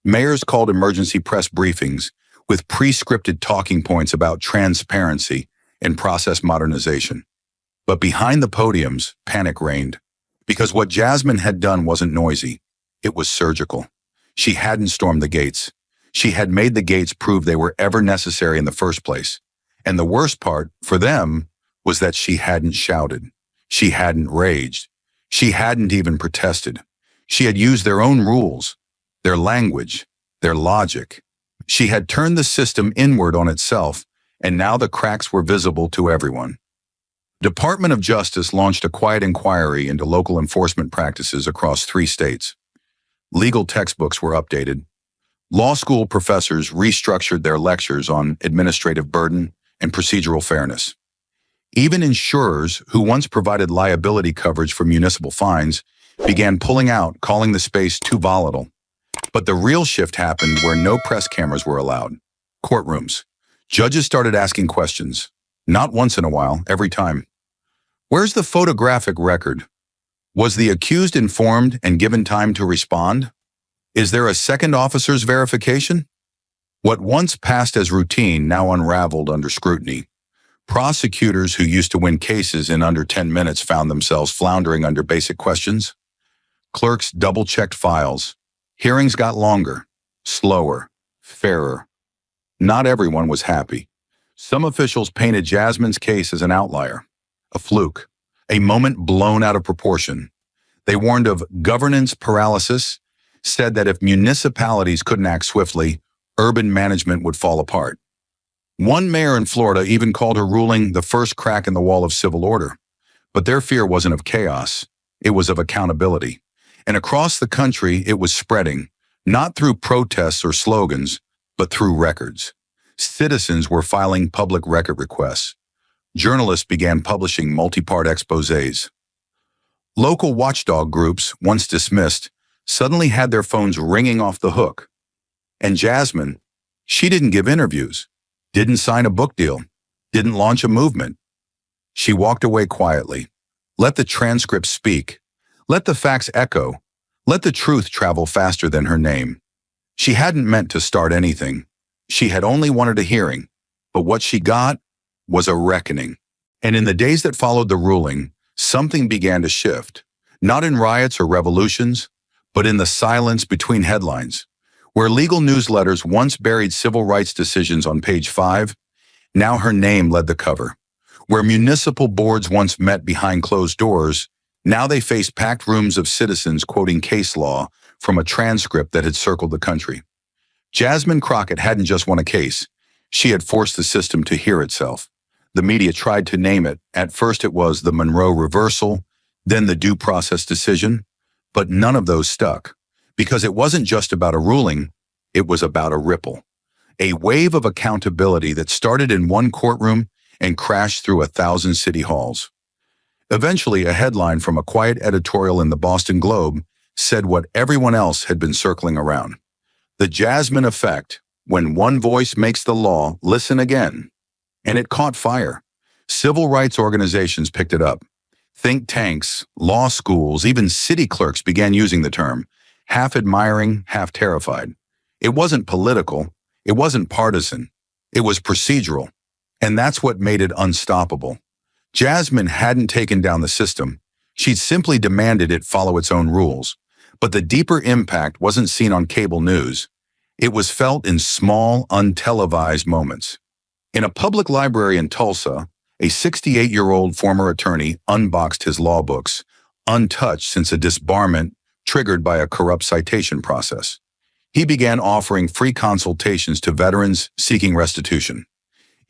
Mayors called emergency press briefings with pre-scripted talking points about transparency and process modernization. But behind the podiums, panic reigned. Because what Jasmine had done wasn't noisy. It was surgical. She hadn't stormed the gates. She had made the gates prove they were ever necessary in the first place. And the worst part, for them, was that she hadn't shouted. She hadn't raged. She hadn't even protested. She had used their own rules, their language, their logic. She had turned the system inward on itself, and now the cracks were visible to everyone. Department of Justice launched a quiet inquiry into local enforcement practices across 3 states. Legal textbooks were updated. Law school professors restructured their lectures on administrative burden and procedural fairness. Even insurers who once provided liability coverage for municipal fines began pulling out, calling the space too volatile. But the real shift happened where no press cameras were allowed. Courtrooms. Judges started asking questions. Not once in a while, every time. Where's the photographic record? Was the accused informed and given time to respond? Is there a second officer's verification? What once passed as routine now unraveled under scrutiny. Prosecutors who used to win cases in under 10 minutes found themselves floundering under basic questions. Clerks double-checked files. Hearings got longer, slower, fairer. Not everyone was happy. Some officials painted Jasmine's case as an outlier, a fluke, a moment blown out of proportion. They warned of governance paralysis, said that if municipalities couldn't act swiftly, urban management would fall apart. One mayor in Florida even called her ruling the first crack in the wall of civil order. But their fear wasn't of chaos, it was of accountability. And across the country, it was spreading, not through protests or slogans, but through records. Citizens were filing public record requests. Journalists began publishing multi-part exposés. Local watchdog groups, once dismissed, suddenly had their phones ringing off the hook. And Jasmine, she didn't give interviews, didn't sign a book deal, didn't launch a movement. She walked away quietly. Let the transcripts speak. Let the facts echo. Let the truth travel faster than her name. She hadn't meant to start anything. She had only wanted a hearing. But what she got was a reckoning. And in the days that followed the ruling, something began to shift. Not in riots or revolutions, but in the silence between headlines. Where legal newsletters once buried civil rights decisions on page 5, now her name led the cover. Where municipal boards once met behind closed doors, now they faced packed rooms of citizens quoting case law from a transcript that had circled the country. Jasmine Crockett hadn't just won a case. She had forced the system to hear itself. The media tried to name it. At first it was the Monroe reversal, then the due process decision. But none of those stuck. Because it wasn't just about a ruling, it was about a ripple. A wave of accountability that started in one courtroom and crashed through 1,000 city halls. Eventually, a headline from a quiet editorial in the Boston Globe said what everyone else had been circling around. The Jasmine effect. When one voice makes the law, listen again. And it caught fire. Civil rights organizations picked it up. Think tanks, law schools, even city clerks began using the term, half admiring, half terrified. It wasn't political. It wasn't partisan. It was procedural. And that's what made it unstoppable. Jasmine hadn't taken down the system. She'd simply demanded it follow its own rules. But the deeper impact wasn't seen on cable news. It was felt in small, untelevised moments. In a public library in Tulsa, a 68-year-old former attorney unboxed his law books, untouched since a disbarment triggered by a corrupt citation process. He began offering free consultations to veterans seeking restitution.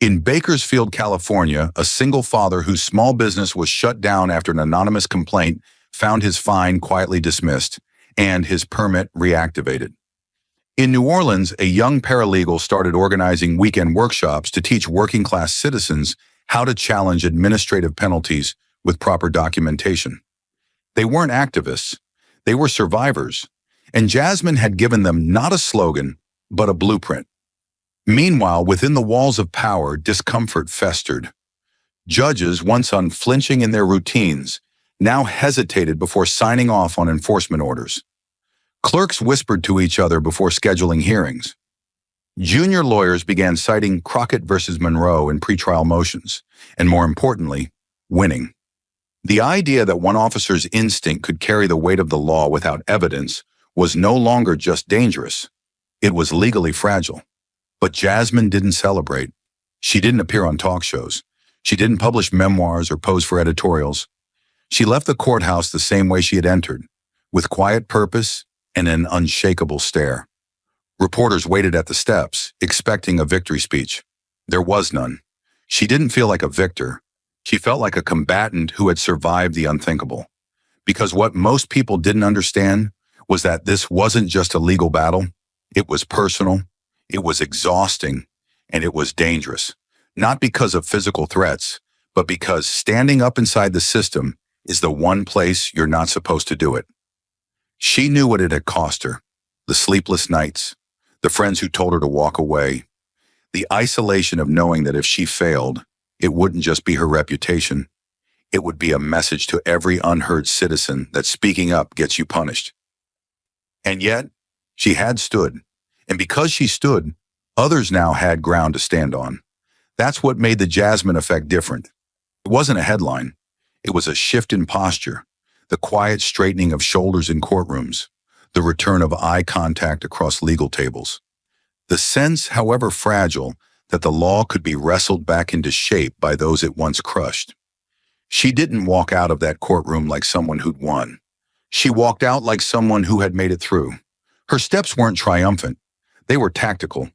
In Bakersfield, California, a single father whose small business was shut down after an anonymous complaint found his fine quietly dismissed and his permit reactivated. In New Orleans, a young paralegal started organizing weekend workshops to teach working-class citizens how to challenge administrative penalties with proper documentation. They weren't activists. They were survivors. And Jasmine had given them not a slogan, but a blueprint. Meanwhile, within the walls of power, discomfort festered. Judges, once unflinching in their routines, now hesitated before signing off on enforcement orders. Clerks whispered to each other before scheduling hearings. Junior lawyers began citing Crockett versus Monroe in pretrial motions, and more importantly, winning. The idea that one officer's instinct could carry the weight of the law without evidence was no longer just dangerous. It was legally fragile. But Jasmine didn't celebrate. She didn't appear on talk shows. She didn't publish memoirs or pose for editorials. She left the courthouse the same way she had entered, with quiet purpose and an unshakable stare. Reporters waited at the steps, expecting a victory speech. There was none. She didn't feel like a victor. She felt like a combatant who had survived the unthinkable. Because what most people didn't understand was that this wasn't just a legal battle. It was personal, it was exhausting, and it was dangerous. Not because of physical threats, but because standing up inside the system is the one place you're not supposed to do it. She knew what it had cost her: the sleepless nights, the friends who told her to walk away, the isolation of knowing that if she failed, it wouldn't just be her reputation. It would be a message to every unheard citizen that speaking up gets you punished. And yet, she had stood. And because she stood, others now had ground to stand on. That's what made the Jasmine effect different. It wasn't a headline. It was a shift in posture, the quiet straightening of shoulders in courtrooms, the return of eye contact across legal tables. The sense, however fragile, that the law could be wrestled back into shape by those it once crushed. She didn't walk out of that courtroom like someone who'd won. She walked out like someone who had made it through. Her steps weren't triumphant. They were tactical.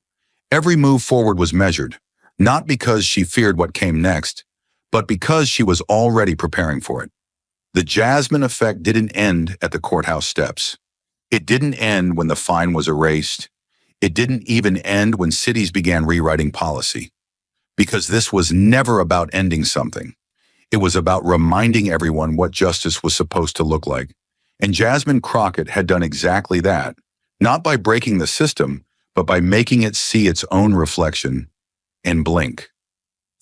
Every move forward was measured, not because she feared what came next, but because she was already preparing for it. The Jasmine effect didn't end at the courthouse steps. It didn't end when the fine was erased. It didn't even end when cities began rewriting policy. Because this was never about ending something. It was about reminding everyone what justice was supposed to look like. And Jasmine Crockett had done exactly that, not by breaking the system, but by making it see its own reflection and blink.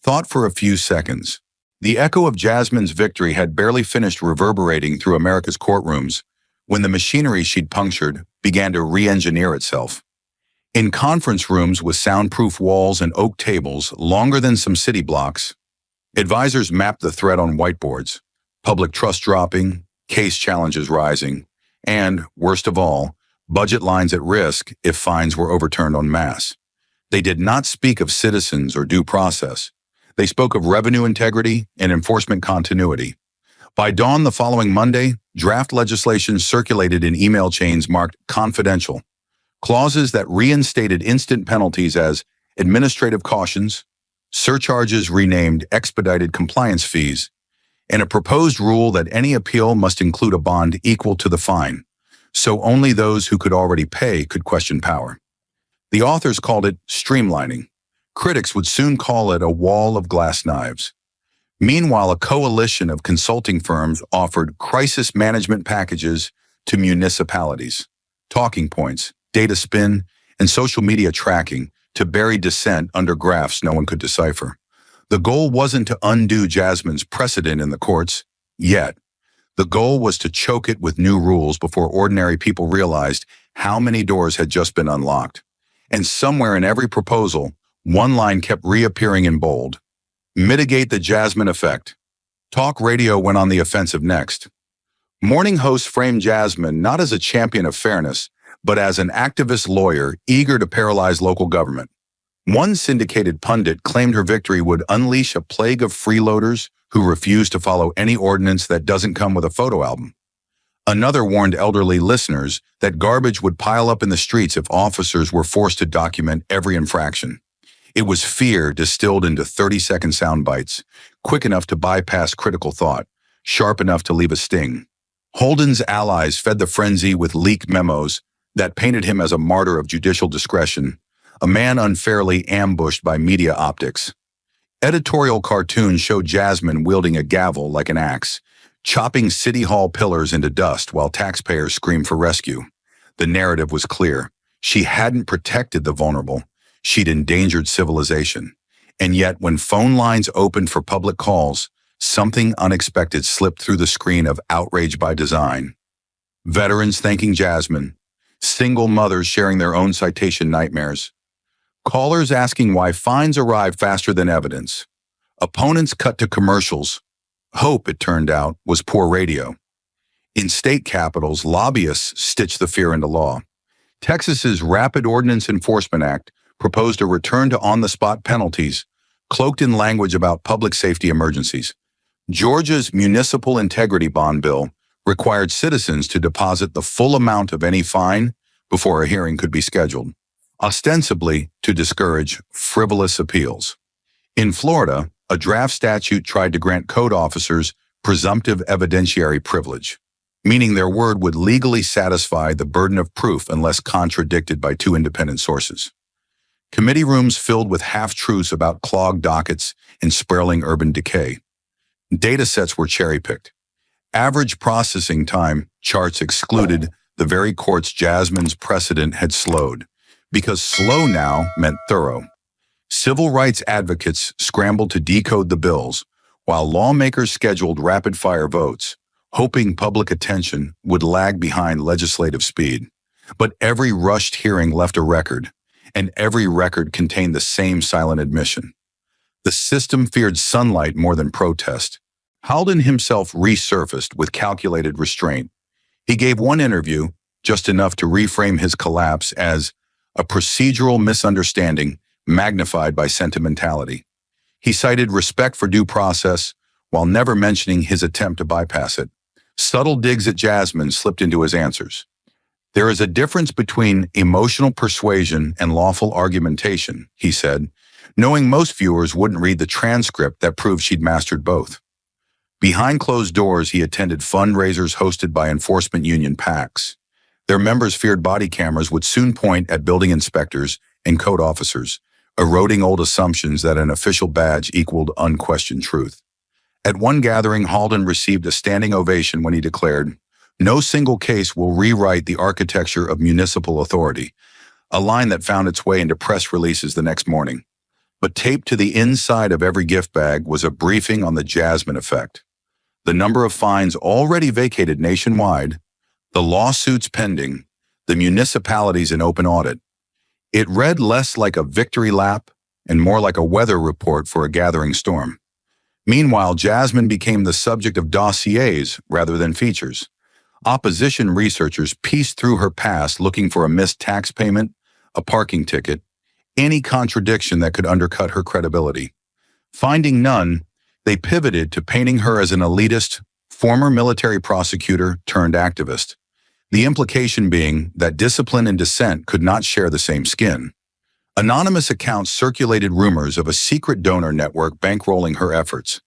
Thought for a few seconds. The echo of Jasmine's victory had barely finished reverberating through America's courtrooms when the machinery she'd punctured began to re-engineer itself. In conference rooms with soundproof walls and oak tables longer than some city blocks, advisors mapped the threat on whiteboards: public trust dropping, case challenges rising, and, worst of all, budget lines at risk if fines were overturned en masse. They did not speak of citizens or due process. They spoke of revenue integrity and enforcement continuity. By dawn the following Monday, draft legislation circulated in email chains marked confidential, clauses that reinstated instant penalties as administrative cautions, surcharges renamed expedited compliance fees, and a proposed rule that any appeal must include a bond equal to the fine, so only those who could already pay could question power. The authors called it streamlining. Critics would soon call it a wall of glass knives. Meanwhile, a coalition of consulting firms offered crisis management packages to municipalities, talking points, data spin, and social media tracking to bury dissent under graphs no one could decipher. The goal wasn't to undo Jasmine's precedent in the courts, yet. The goal was to choke it with new rules before ordinary people realized how many doors had just been unlocked. And somewhere in every proposal, one line kept reappearing in bold: mitigate the Jasmine effect. Talk radio went on the offensive next. Morning hosts framed Jasmine not as a champion of fairness, but as an activist lawyer eager to paralyze local government. One syndicated pundit claimed her victory would unleash a plague of freeloaders who refuse to follow any ordinance that doesn't come with a photo album. Another warned elderly listeners that garbage would pile up in the streets if officers were forced to document every infraction. It was fear distilled into 30-second sound bites, quick enough to bypass critical thought, sharp enough to leave a sting. Holden's allies fed the frenzy with leaked memos that painted him as a martyr of judicial discretion, a man unfairly ambushed by media optics. Editorial cartoons showed Jasmine wielding a gavel like an axe, chopping city hall pillars into dust while taxpayers screamed for rescue. The narrative was clear. She hadn't protected the vulnerable. She'd endangered civilization. And yet, when phone lines opened for public calls, something unexpected slipped through the screen of outrage by design. Veterans thanking Jasmine, single mothers sharing their own citation nightmares, callers asking why fines arrived faster than evidence, opponents cut to commercials. Hope, it turned out, was poor radio. In state capitals, lobbyists stitched the fear into law. Texas's Rapid Ordinance Enforcement Act proposed a return to on-the-spot penalties, cloaked in language about public safety emergencies. Georgia's municipal integrity bond bill required citizens to deposit the full amount of any fine before a hearing could be scheduled, ostensibly to discourage frivolous appeals. In Florida, a draft statute tried to grant code officers presumptive evidentiary privilege, meaning their word would legally satisfy the burden of proof unless contradicted by two independent sources. Committee rooms filled with half-truths about clogged dockets and sprawling urban decay. Data sets were cherry-picked. Average processing time charts excluded the very courts Jasmine's precedent had slowed, because slow now meant thorough. Civil rights advocates scrambled to decode the bills, while lawmakers scheduled rapid-fire votes, hoping public attention would lag behind legislative speed. But every rushed hearing left a record, and every record contained the same silent admission. The system feared sunlight more than protest. Halden himself resurfaced with calculated restraint. He gave one interview, just enough to reframe his collapse as a procedural misunderstanding magnified by sentimentality. He cited respect for due process while never mentioning his attempt to bypass it. Subtle digs at Jasmine slipped into his answers. There is a difference between emotional persuasion and lawful argumentation, he said, knowing most viewers wouldn't read the transcript that proved she'd mastered both. Behind closed doors, he attended fundraisers hosted by enforcement union PACs. Their members feared body cameras would soon point at building inspectors and code officers, eroding old assumptions that an official badge equaled unquestioned truth. At one gathering, Halden received a standing ovation when he declared, "No single case will rewrite the architecture of municipal authority," a line that found its way into press releases the next morning. But taped to the inside of every gift bag was a briefing on the Jasmine effect. The number of fines already vacated nationwide, the lawsuits pending, the municipalities in open audit. It read less like a victory lap and more like a weather report for a gathering storm. Meanwhile, Jasmine became the subject of dossiers rather than features. Opposition researchers pieced through her past looking for a missed tax payment, a parking ticket, any contradiction that could undercut her credibility. Finding none, they pivoted to painting her as an elitist, former military prosecutor turned activist. The implication being that discipline and dissent could not share the same skin. Anonymous accounts circulated rumors of a secret donor network bankrolling her efforts.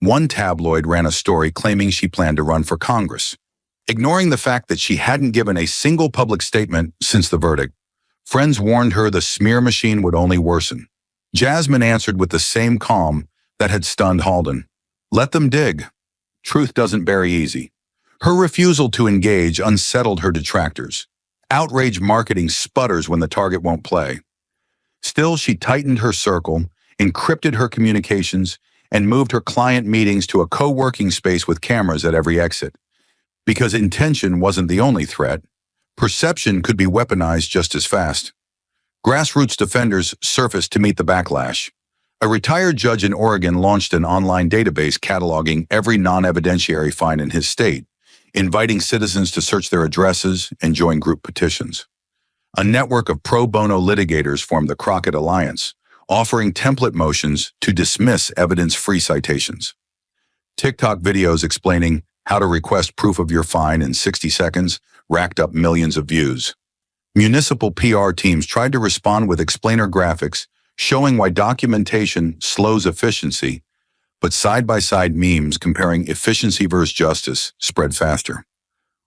One tabloid ran a story claiming she planned to run for Congress. Ignoring the fact that she hadn't given a single public statement since the verdict, friends warned her the smear machine would only worsen. Jasmine answered with the same calm that had stunned Halden. Let them dig. Truth doesn't bury easy. Her refusal to engage unsettled her detractors. Outrage marketing sputters when the target won't play. Still, she tightened her circle, encrypted her communications, and moved her client meetings to a co-working space with cameras at every exit. Because intention wasn't the only threat, perception could be weaponized just as fast. Grassroots defenders surfaced to meet the backlash. A retired judge in Oregon launched an online database cataloging every non-evidentiary fine in his state, inviting citizens to search their addresses and join group petitions. A network of pro bono litigators formed the Crockett Alliance, offering template motions to dismiss evidence-free citations. TikTok videos explaining how to request proof of your fine in 60 seconds racked up millions of views. Municipal PR teams tried to respond with explainer graphics showing why documentation slows efficiency, but side-by-side memes comparing efficiency versus justice spread faster.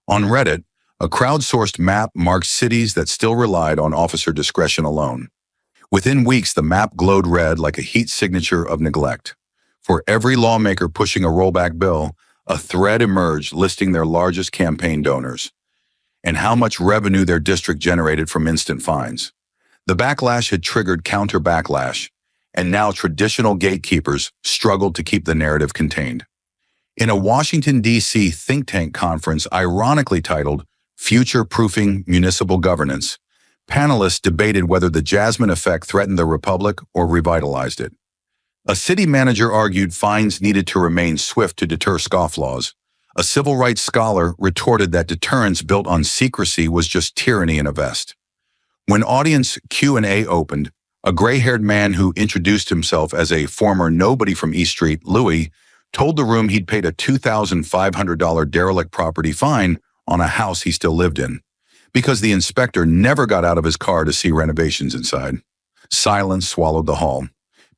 On Reddit, a crowdsourced map marked cities that still relied on officer discretion alone. Within weeks, the map glowed red like a heat signature of neglect. For every lawmaker pushing a rollback bill, a thread emerged listing their largest campaign donors and how much revenue their district generated from instant fines. The backlash had triggered counter-backlash, and now traditional gatekeepers struggled to keep the narrative contained. In a Washington, D.C. think tank conference ironically titled Future-Proofing Municipal Governance, panelists debated whether the Jasmine effect threatened the republic or revitalized it. A city manager argued fines needed to remain swift to deter scofflaws. A civil rights scholar retorted that deterrence built on secrecy was just tyranny in a vest. When audience Q&A opened, a gray-haired man who introduced himself as a former nobody from East Street, Louis, told the room he'd paid a $2,500 derelict property fine on a house he still lived in, because the inspector never got out of his car to see renovations inside. Silence swallowed the hall.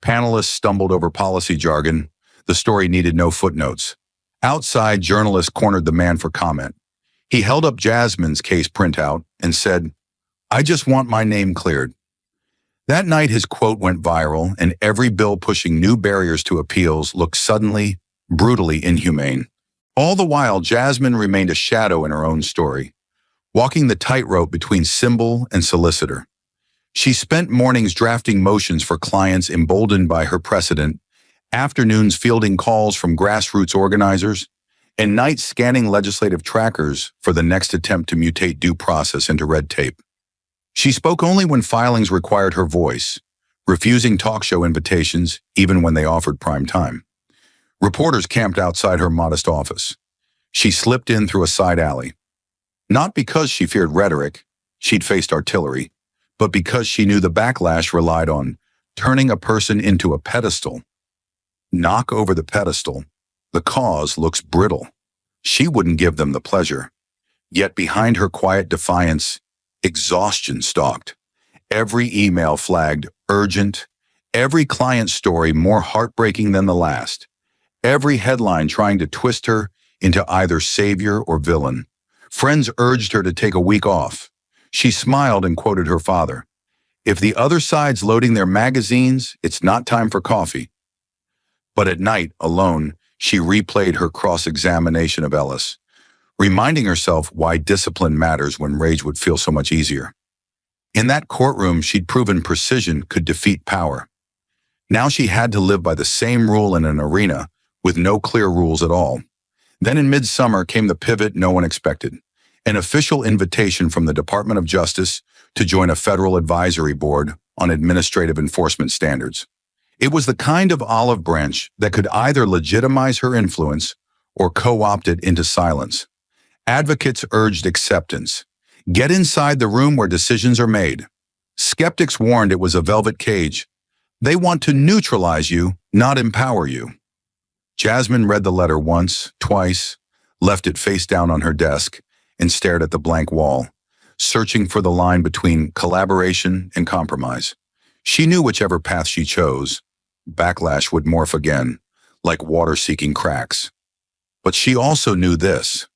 Panelists stumbled over policy jargon. The story needed no footnotes. Outside, journalists cornered the man for comment. He held up Jasmine's case printout and said, "I just want my name cleared." That night, his quote went viral, and every bill pushing new barriers to appeals looked suddenly, brutally inhumane. All the while, Jasmine remained a shadow in her own story, walking the tightrope between symbol and solicitor. She spent mornings drafting motions for clients emboldened by her precedent, afternoons fielding calls from grassroots organizers, and nights scanning legislative trackers for the next attempt to mutate due process into red tape. She spoke only when filings required her voice, refusing talk show invitations even when they offered prime time. Reporters camped outside her modest office. She slipped in through a side alley. Not because she feared rhetoric, she'd faced artillery, but because she knew the backlash relied on turning a person into a pedestal. Knock over the pedestal. The cause looks brittle. She wouldn't give them the pleasure. Yet behind her quiet defiance, exhaustion stalked. Every email flagged urgent, every client story more heartbreaking than the last, every headline trying to twist her into either savior or villain. Friends urged her to take a week off. She smiled and quoted her father, "If the other side's loading their magazines, it's not time for coffee." But at night, alone, she replayed her cross-examination of Ellis, reminding herself why discipline matters when rage would feel so much easier. In that courtroom, she'd proven precision could defeat power. Now she had to live by the same rule in an arena with no clear rules at all. Then in midsummer came the pivot no one expected, an official invitation from the Department of Justice to join a federal advisory board on administrative enforcement standards. It was the kind of olive branch that could either legitimize her influence or co-opt it into silence. Advocates urged acceptance. Get inside the room where decisions are made. Skeptics warned it was a velvet cage. They want to neutralize you, not empower you. Jasmine read the letter once, twice, left it face down on her desk, and stared at the blank wall, searching for the line between collaboration and compromise. She knew whichever path she chose, backlash would morph again, like water seeking cracks. But she also knew this.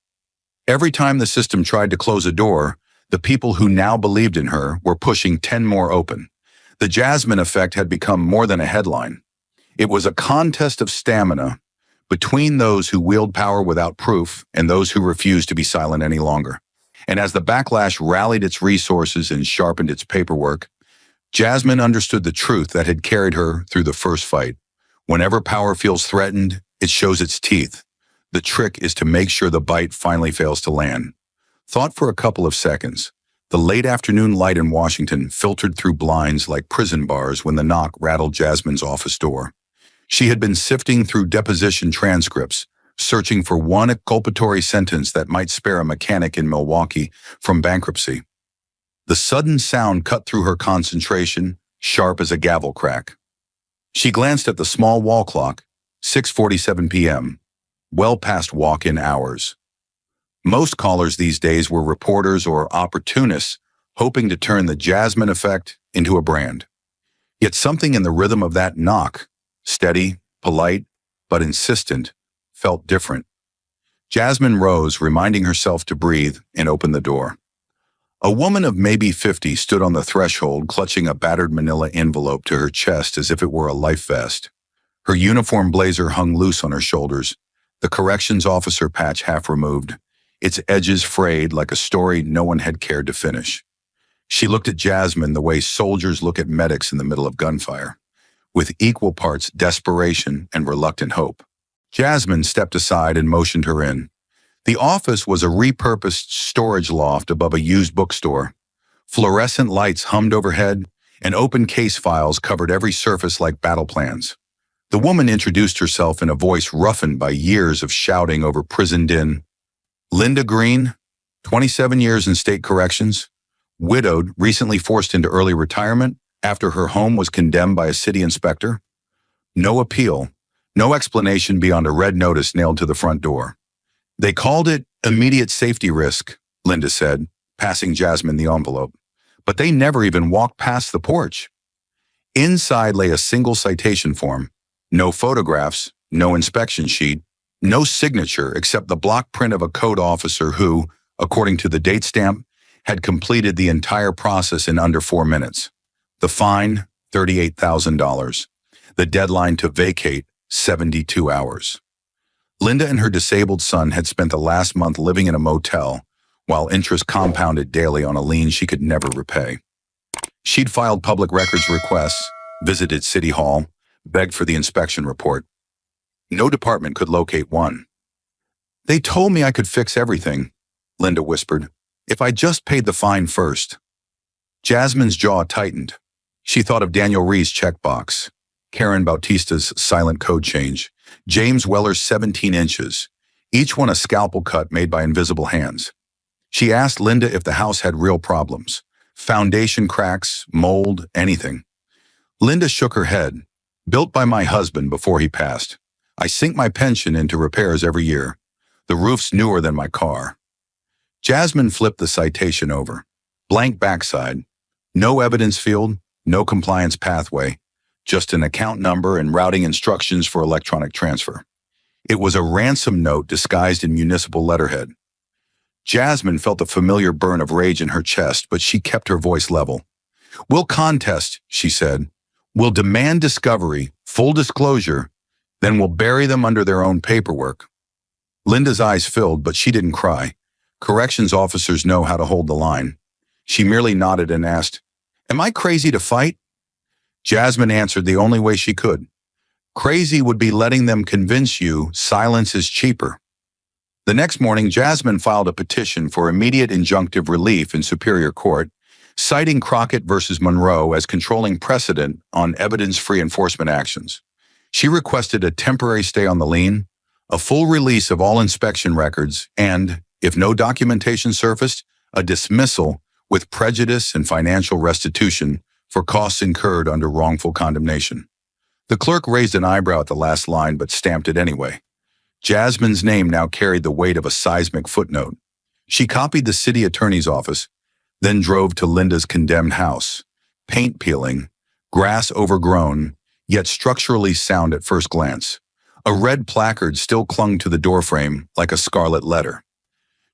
Every time the system tried to close a door, the people who now believed in her were pushing 10 more open. The Jasmine effect had become more than a headline. It was a contest of stamina between those who wield power without proof and those who refused to be silent any longer. And as the backlash rallied its resources and sharpened its paperwork, Jasmine understood the truth that had carried her through the first fight. Whenever power feels threatened, it shows its teeth. The trick is to make sure the bite finally fails to land. Thought for a couple of seconds. The late afternoon light in Washington filtered through blinds like prison bars when the knock rattled Jasmine's office door. She had been sifting through deposition transcripts, searching for one exculpatory sentence that might spare a mechanic in Milwaukee from bankruptcy. The sudden sound cut through her concentration, sharp as a gavel crack. She glanced at the small wall clock, 6:47 p.m., well past walk-in hours. Most callers these days were reporters or opportunists hoping to turn the Jasmine effect into a brand. Yet something in the rhythm of that knock, steady, polite, but insistent, felt different. Jasmine rose, reminding herself to breathe, and opened the door. A woman of maybe 50 stood on the threshold, clutching a battered manila envelope to her chest as if it were a life vest. Her uniform blazer hung loose on her shoulders, the corrections officer patch half removed, its edges frayed like a story no one had cared to finish. She looked at Jasmine the way soldiers look at medics in the middle of gunfire, with equal parts desperation and reluctant hope. Jasmine stepped aside and motioned her in. The office was a repurposed storage loft above a used bookstore. Fluorescent lights hummed overhead, and open case files covered every surface like battle plans. The woman introduced herself in a voice roughened by years of shouting over prison din. Linda Green, 27 years in state corrections, widowed, recently forced into early retirement after her home was condemned by a city inspector. No appeal, No explanation beyond a red notice nailed to the front door. They called it immediate safety risk, Linda said, passing Jasmine the envelope. But they never even walked past the porch. Inside lay a single citation form. No photographs, no inspection sheet, no signature except the block print of a code officer who, according to the date stamp, had completed the entire process in under 4 minutes. The fine, $38,000. The deadline to vacate, 72 hours. Linda and her disabled son had spent the last month living in a motel, while interest compounded daily on a lien she could never repay. She'd filed public records requests, visited City Hall, begged for the inspection report. No department could locate one. "They told me I could fix everything," Linda whispered, "if I just paid the fine first." Jasmine's jaw tightened. She thought of Daniel Rhee's checkbox, Karen Bautista's silent code change, James Weller's 17 inches, each one a scalpel cut made by invisible hands. She asked Linda if the house had real problems, foundation cracks, mold, anything. Linda shook her head. "Built by my husband before he passed. I sink my pension into repairs every year. The roof's newer than my car." Jasmine flipped the citation over. Blank backside. No evidence field, no compliance pathway, just an account number and routing instructions for electronic transfer. It was a ransom note disguised in municipal letterhead. Jasmine felt a familiar burn of rage in her chest, but she kept her voice level. "We'll contest," she said. "We'll demand discovery, full disclosure, then we'll bury them under their own paperwork." Linda's eyes filled, but she didn't cry. Corrections officers know how to hold the line. She merely nodded and asked, "Am I crazy to fight?" Jasmine answered the only way she could. "Crazy would be letting them convince you silence is cheaper." The next morning, Jasmine filed a petition for immediate injunctive relief in Superior Court, citing Crockett versus Monroe as controlling precedent on evidence-free enforcement actions. She requested a temporary stay on the lien, a full release of all inspection records, and, if no documentation surfaced, a dismissal with prejudice and financial restitution for costs incurred under wrongful condemnation. The clerk raised an eyebrow at the last line but stamped it anyway. Jasmine's name now carried the weight of a seismic footnote. She copied the city attorney's office, then drove to Linda's condemned house. Paint peeling, grass overgrown, yet structurally sound at first glance. A red placard still clung to the doorframe like a scarlet letter.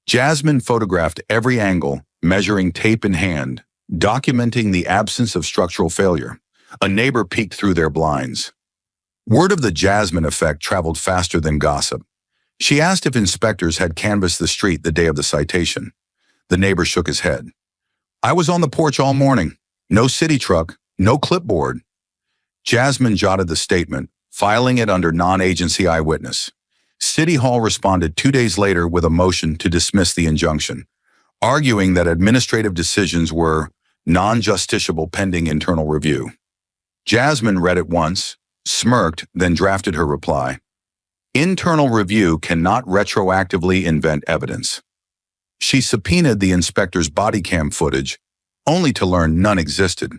Jasmine photographed every angle, measuring tape in hand, documenting the absence of structural failure. A neighbor peeked through their blinds. Word of the Jasmine effect traveled faster than gossip. She asked if inspectors had canvassed the street the day of the citation. The neighbor shook his head. "I was on the porch all morning. No city truck, no clipboard." Jasmine jotted the statement, filing it under non-agency eyewitness. City Hall responded 2 days later with a motion to dismiss the injunction, arguing that administrative decisions were non-justiciable pending internal review. Jasmine read it once, smirked, then drafted her reply. Internal review cannot retroactively invent evidence. She subpoenaed the inspector's body cam footage, only to learn none existed.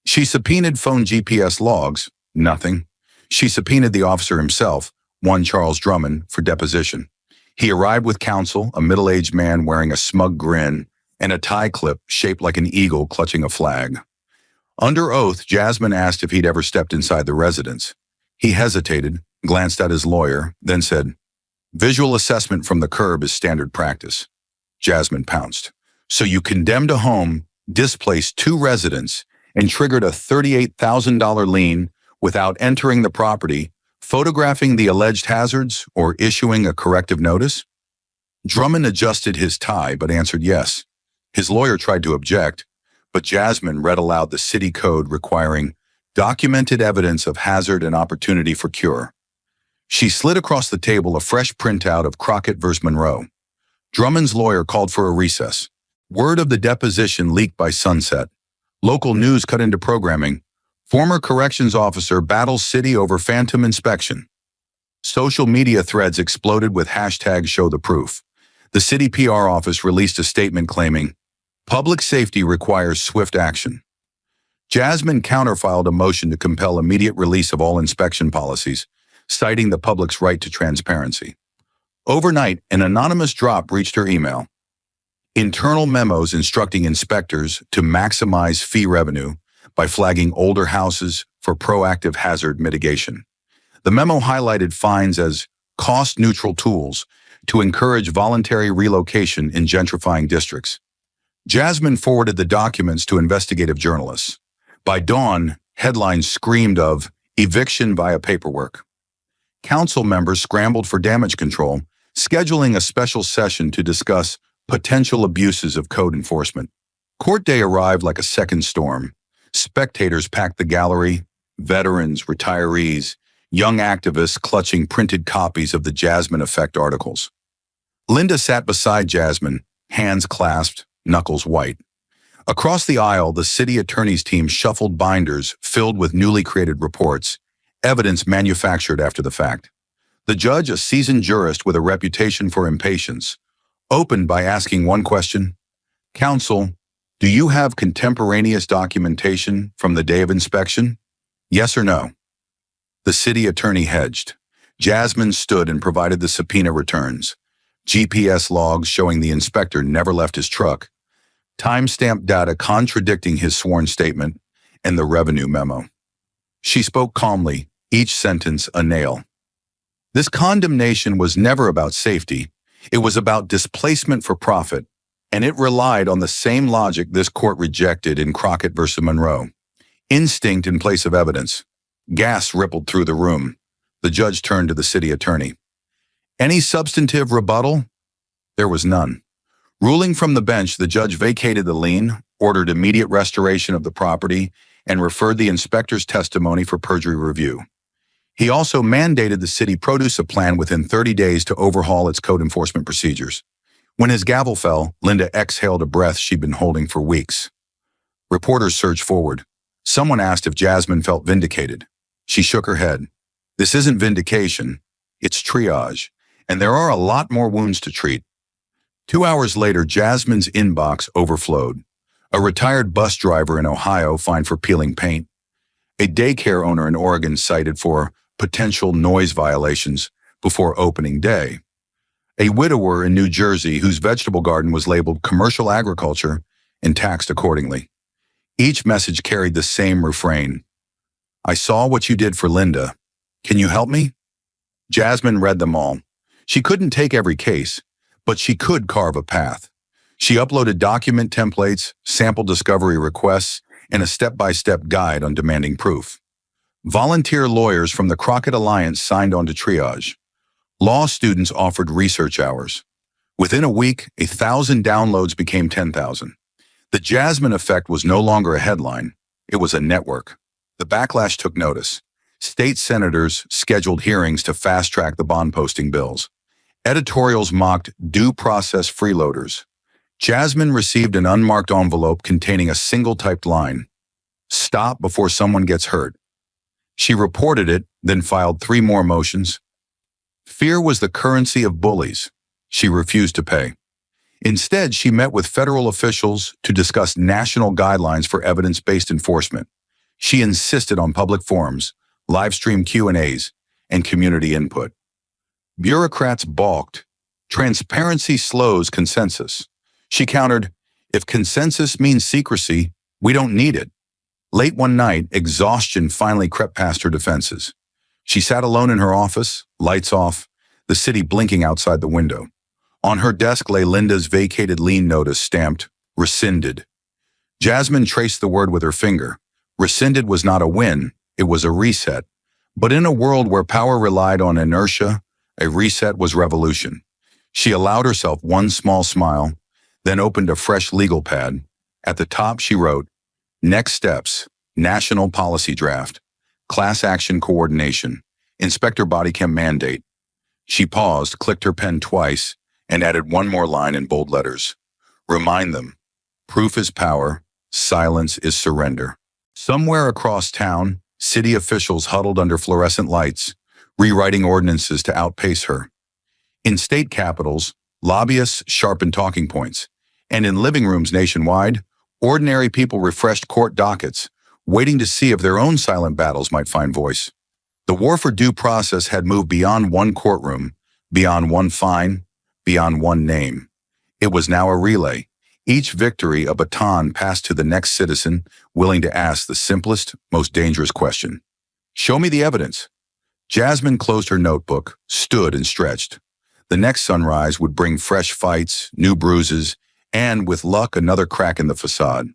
She subpoenaed phone GPS logs, nothing. She subpoenaed the officer himself, one Charles Drummond, for deposition. He arrived with counsel, a middle-aged man wearing a smug grin and a tie clip shaped like an eagle clutching a flag. Under oath, Jasmine asked if he'd ever stepped inside the residence. He hesitated, glanced at his lawyer, then said, "Visual assessment from the curb is standard practice." Jasmine pounced. "So you condemned a home, displaced 2 residents, and triggered a $38,000 lien without entering the property, photographing the alleged hazards, or issuing a corrective notice?" Drummond adjusted his tie but answered yes. His lawyer tried to object, but Jasmine read aloud the city code requiring documented evidence of hazard and opportunity for cure. She slid across the table a fresh printout of Crockett vs. Monroe. Drummond's lawyer called for a recess. Word of the deposition leaked by sunset. Local news cut into programming. Former corrections officer battles city over phantom inspection. Social media threads exploded with hashtag show the proof. The city PR office released a statement claiming, "Public safety requires swift action." Jasmine counterfiled a motion to compel immediate release of all inspection policies, citing the public's right to transparency. Overnight, an anonymous drop reached her email. Internal memos instructing inspectors to maximize fee revenue by flagging older houses for proactive hazard mitigation. The memo highlighted fines as cost-neutral tools to encourage voluntary relocation in gentrifying districts. Jasmine forwarded the documents to investigative journalists. By dawn, headlines screamed of eviction via paperwork. Council members scrambled for damage control, scheduling a special session to discuss potential abuses of code enforcement. Court day arrived like a second storm. Spectators packed the gallery, veterans, retirees, young activists clutching printed copies of the Jasmine Effect articles. Linda sat beside Jasmine, hands clasped, knuckles white. Across the aisle, the city attorney's team shuffled binders filled with newly created reports, evidence manufactured after the fact. The judge, a seasoned jurist with a reputation for impatience, opened by asking one question. Counsel, do you have contemporaneous documentation from the day of inspection? Yes or no? The city attorney hedged. Jasmine stood and provided the subpoena returns. GPS logs showing the inspector never left his truck, timestamp data contradicting his sworn statement, and the revenue memo. She spoke calmly, each sentence a nail. This condemnation was never about safety. It was about displacement for profit, and it relied on the same logic this court rejected in Crockett versus Monroe. Instinct in place of evidence. Gas rippled through the room. The judge turned to the city attorney. Any substantive rebuttal? There was none. Ruling from the bench, the judge vacated the lien, ordered immediate restoration of the property, and referred the inspector's testimony for perjury review. He also mandated the city produce a plan within 30 days to overhaul its code enforcement procedures. When his gavel fell, Linda exhaled a breath she'd been holding for weeks. Reporters surged forward. Someone asked if Jasmine felt vindicated. She shook her head. This isn't vindication, it's triage, and there are a lot more wounds to treat. 2 hours later, Jasmine's inbox overflowed. A retired bus driver in Ohio fined for peeling paint. A daycare owner in Oregon cited for potential noise violations before opening day. A widower in New Jersey whose vegetable garden was labeled commercial agriculture and taxed accordingly. Each message carried the same refrain. I saw what you did for Linda. Can you help me? Jasmine read them all. She couldn't take every case, but she could carve a path. She uploaded document templates, sample discovery requests, and a step-by-step guide on demanding proof. Volunteer lawyers from the Crockett Alliance signed on to triage. Law students offered research hours. Within a week, 1,000 downloads became 10,000. The Jasmine Effect was no longer a headline. It was a network. The backlash took notice. State senators scheduled hearings to fast-track the bond posting bills. Editorials mocked due process freeloaders. Jasmine received an unmarked envelope containing a single typed line. Stop before someone gets hurt. She reported it, then filed 3 more motions. Fear was the currency of bullies. She refused to pay. Instead, she met with federal officials to discuss national guidelines for evidence-based enforcement. She insisted on public forums, live-stream Q&As, and community input. Bureaucrats balked. Transparency slows consensus. She countered, if consensus means secrecy, we don't need it. Late one night, exhaustion finally crept past her defenses. She sat alone in her office, lights off, the city blinking outside the window. On her desk lay Linda's vacated lien notice stamped, rescinded. Jasmine traced the word with her finger. Rescinded was not a win, it was a reset. But in a world where power relied on inertia, a reset was revolution. She allowed herself one small smile, then opened a fresh legal pad. At the top, she wrote, Next steps, national policy draft, class action coordination, inspector body chem mandate. She paused, clicked her pen twice, and added one more line in bold letters. Remind them, proof is power, silence is surrender. Somewhere across town, city officials huddled under fluorescent lights, rewriting ordinances to outpace her. In state capitals, lobbyists sharpened talking points, and in living rooms nationwide, ordinary people refreshed court dockets, waiting to see if their own silent battles might find voice. The war for due process had moved beyond one courtroom, beyond one fine, beyond one name. It was now a relay. Each victory a baton passed to the next citizen willing to ask the simplest, most dangerous question. Show me the evidence. Jasmine closed her notebook, stood and stretched. The next sunrise would bring fresh fights, new bruises, and, with luck, another crack in the facade.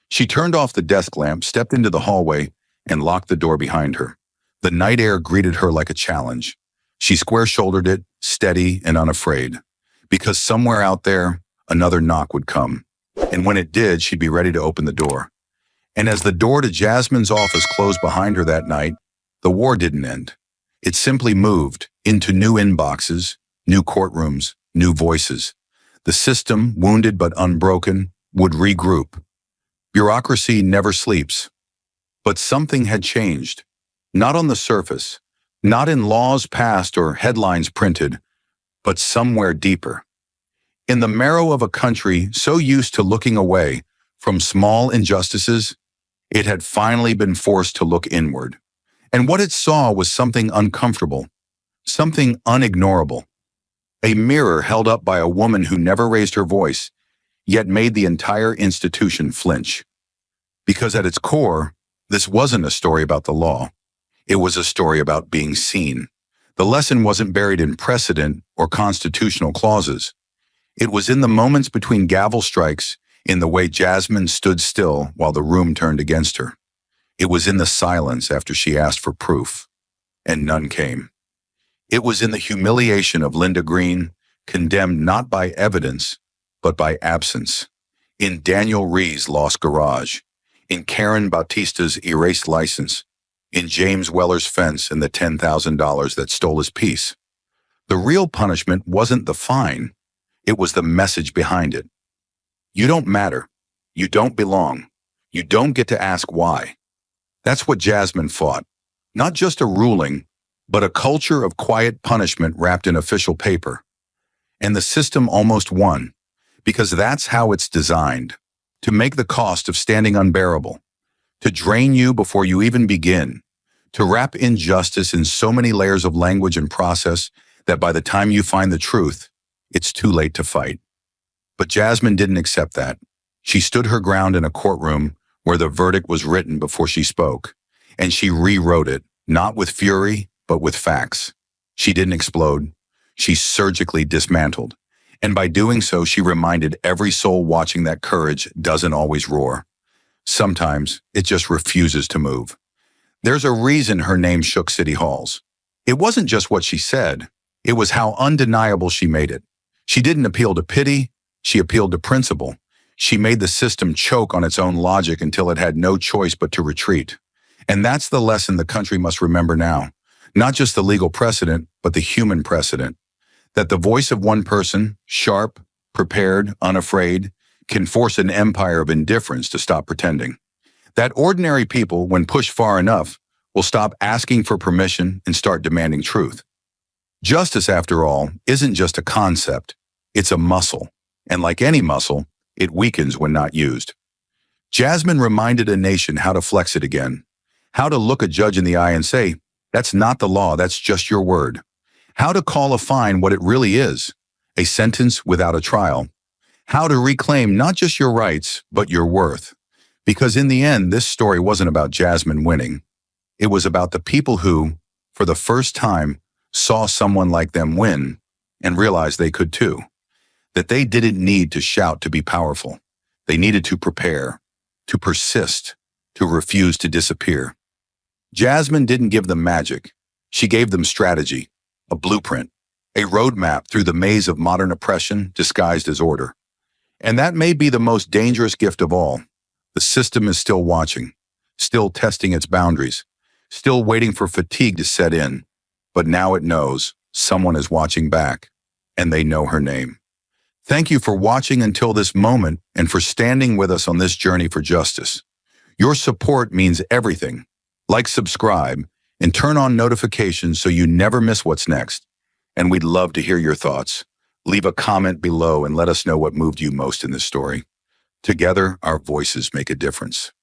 She turned off the desk lamp, stepped into the hallway, and locked the door behind her. The night air greeted her like a challenge. She square-shouldered it, steady and unafraid. Because somewhere out there, another knock would come. And when it did, she'd be ready to open the door. And as the door to Jasmine's office closed behind her that night, the war didn't end. It simply moved into new inboxes, new courtrooms, new voices. The system, wounded but unbroken, would regroup. Bureaucracy never sleeps. But something had changed. Not on the surface, not in laws passed or headlines printed, but somewhere deeper. In the marrow of a country so used to looking away from small injustices, it had finally been forced to look inward. And what it saw was something uncomfortable, something unignorable. A mirror held up by a woman who never raised her voice, yet made the entire institution flinch. Because at its core, this wasn't a story about the law. It was a story about being seen. The lesson wasn't buried in precedent or constitutional clauses. It was in the moments between gavel strikes, in the way Jasmine stood still while the room turned against her. It was in the silence after she asked for proof, and none came. It was in the humiliation of Linda Green, condemned not by evidence, but by absence. In Daniel Rhee's lost garage. In Karen Bautista's erased license. In James Weller's fence and the $10,000 that stole his peace. The real punishment wasn't the fine. It was the message behind it. You don't matter. You don't belong. You don't get to ask why. That's what Jasmine fought. Not just a ruling, but a culture of quiet punishment wrapped in official paper. And the system almost won, because that's how it's designed, to make the cost of standing unbearable, to drain you before you even begin, to wrap injustice in so many layers of language and process that by the time you find the truth, it's too late to fight. But Jasmine didn't accept that. She stood her ground in a courtroom where the verdict was written before she spoke, and she rewrote it, not with fury, but with facts. She didn't explode. She surgically dismantled. And by doing so, she reminded every soul watching that courage doesn't always roar. Sometimes it just refuses to move. There's a reason her name shook city halls. It wasn't just what she said. It was how undeniable she made it. She didn't appeal to pity. She appealed to principle. She made the system choke on its own logic until it had no choice but to retreat. And that's the lesson the country must remember now. Not just the legal precedent, but the human precedent. That the voice of one person, sharp, prepared, unafraid, can force an empire of indifference to stop pretending. That ordinary people, when pushed far enough, will stop asking for permission and start demanding truth. Justice, after all, isn't just a concept. It's a muscle. And like any muscle, it weakens when not used. Jasmine reminded a nation how to flex it again. How to look a judge in the eye and say, that's not the law, that's just your word. How to call a fine what it really is, a sentence without a trial. How to reclaim not just your rights, but your worth. Because in the end, this story wasn't about Jasmine winning. It was about the people who, for the first time, saw someone like them win and realized they could too. That they didn't need to shout to be powerful. They needed to prepare, to persist, to refuse to disappear. Jasmine didn't give them magic. She gave them strategy, a blueprint, a roadmap through the maze of modern oppression disguised as order. And that may be the most dangerous gift of all. The system is still watching, still testing its boundaries, still waiting for fatigue to set in. But now it knows someone is watching back, and they know her name. Thank you for watching until this moment and for standing with us on this journey for justice. Your support means everything. Like, subscribe, and turn on notifications so you never miss what's next. And we'd love to hear your thoughts. Leave a comment below and let us know what moved you most in this story. Together, our voices make a difference.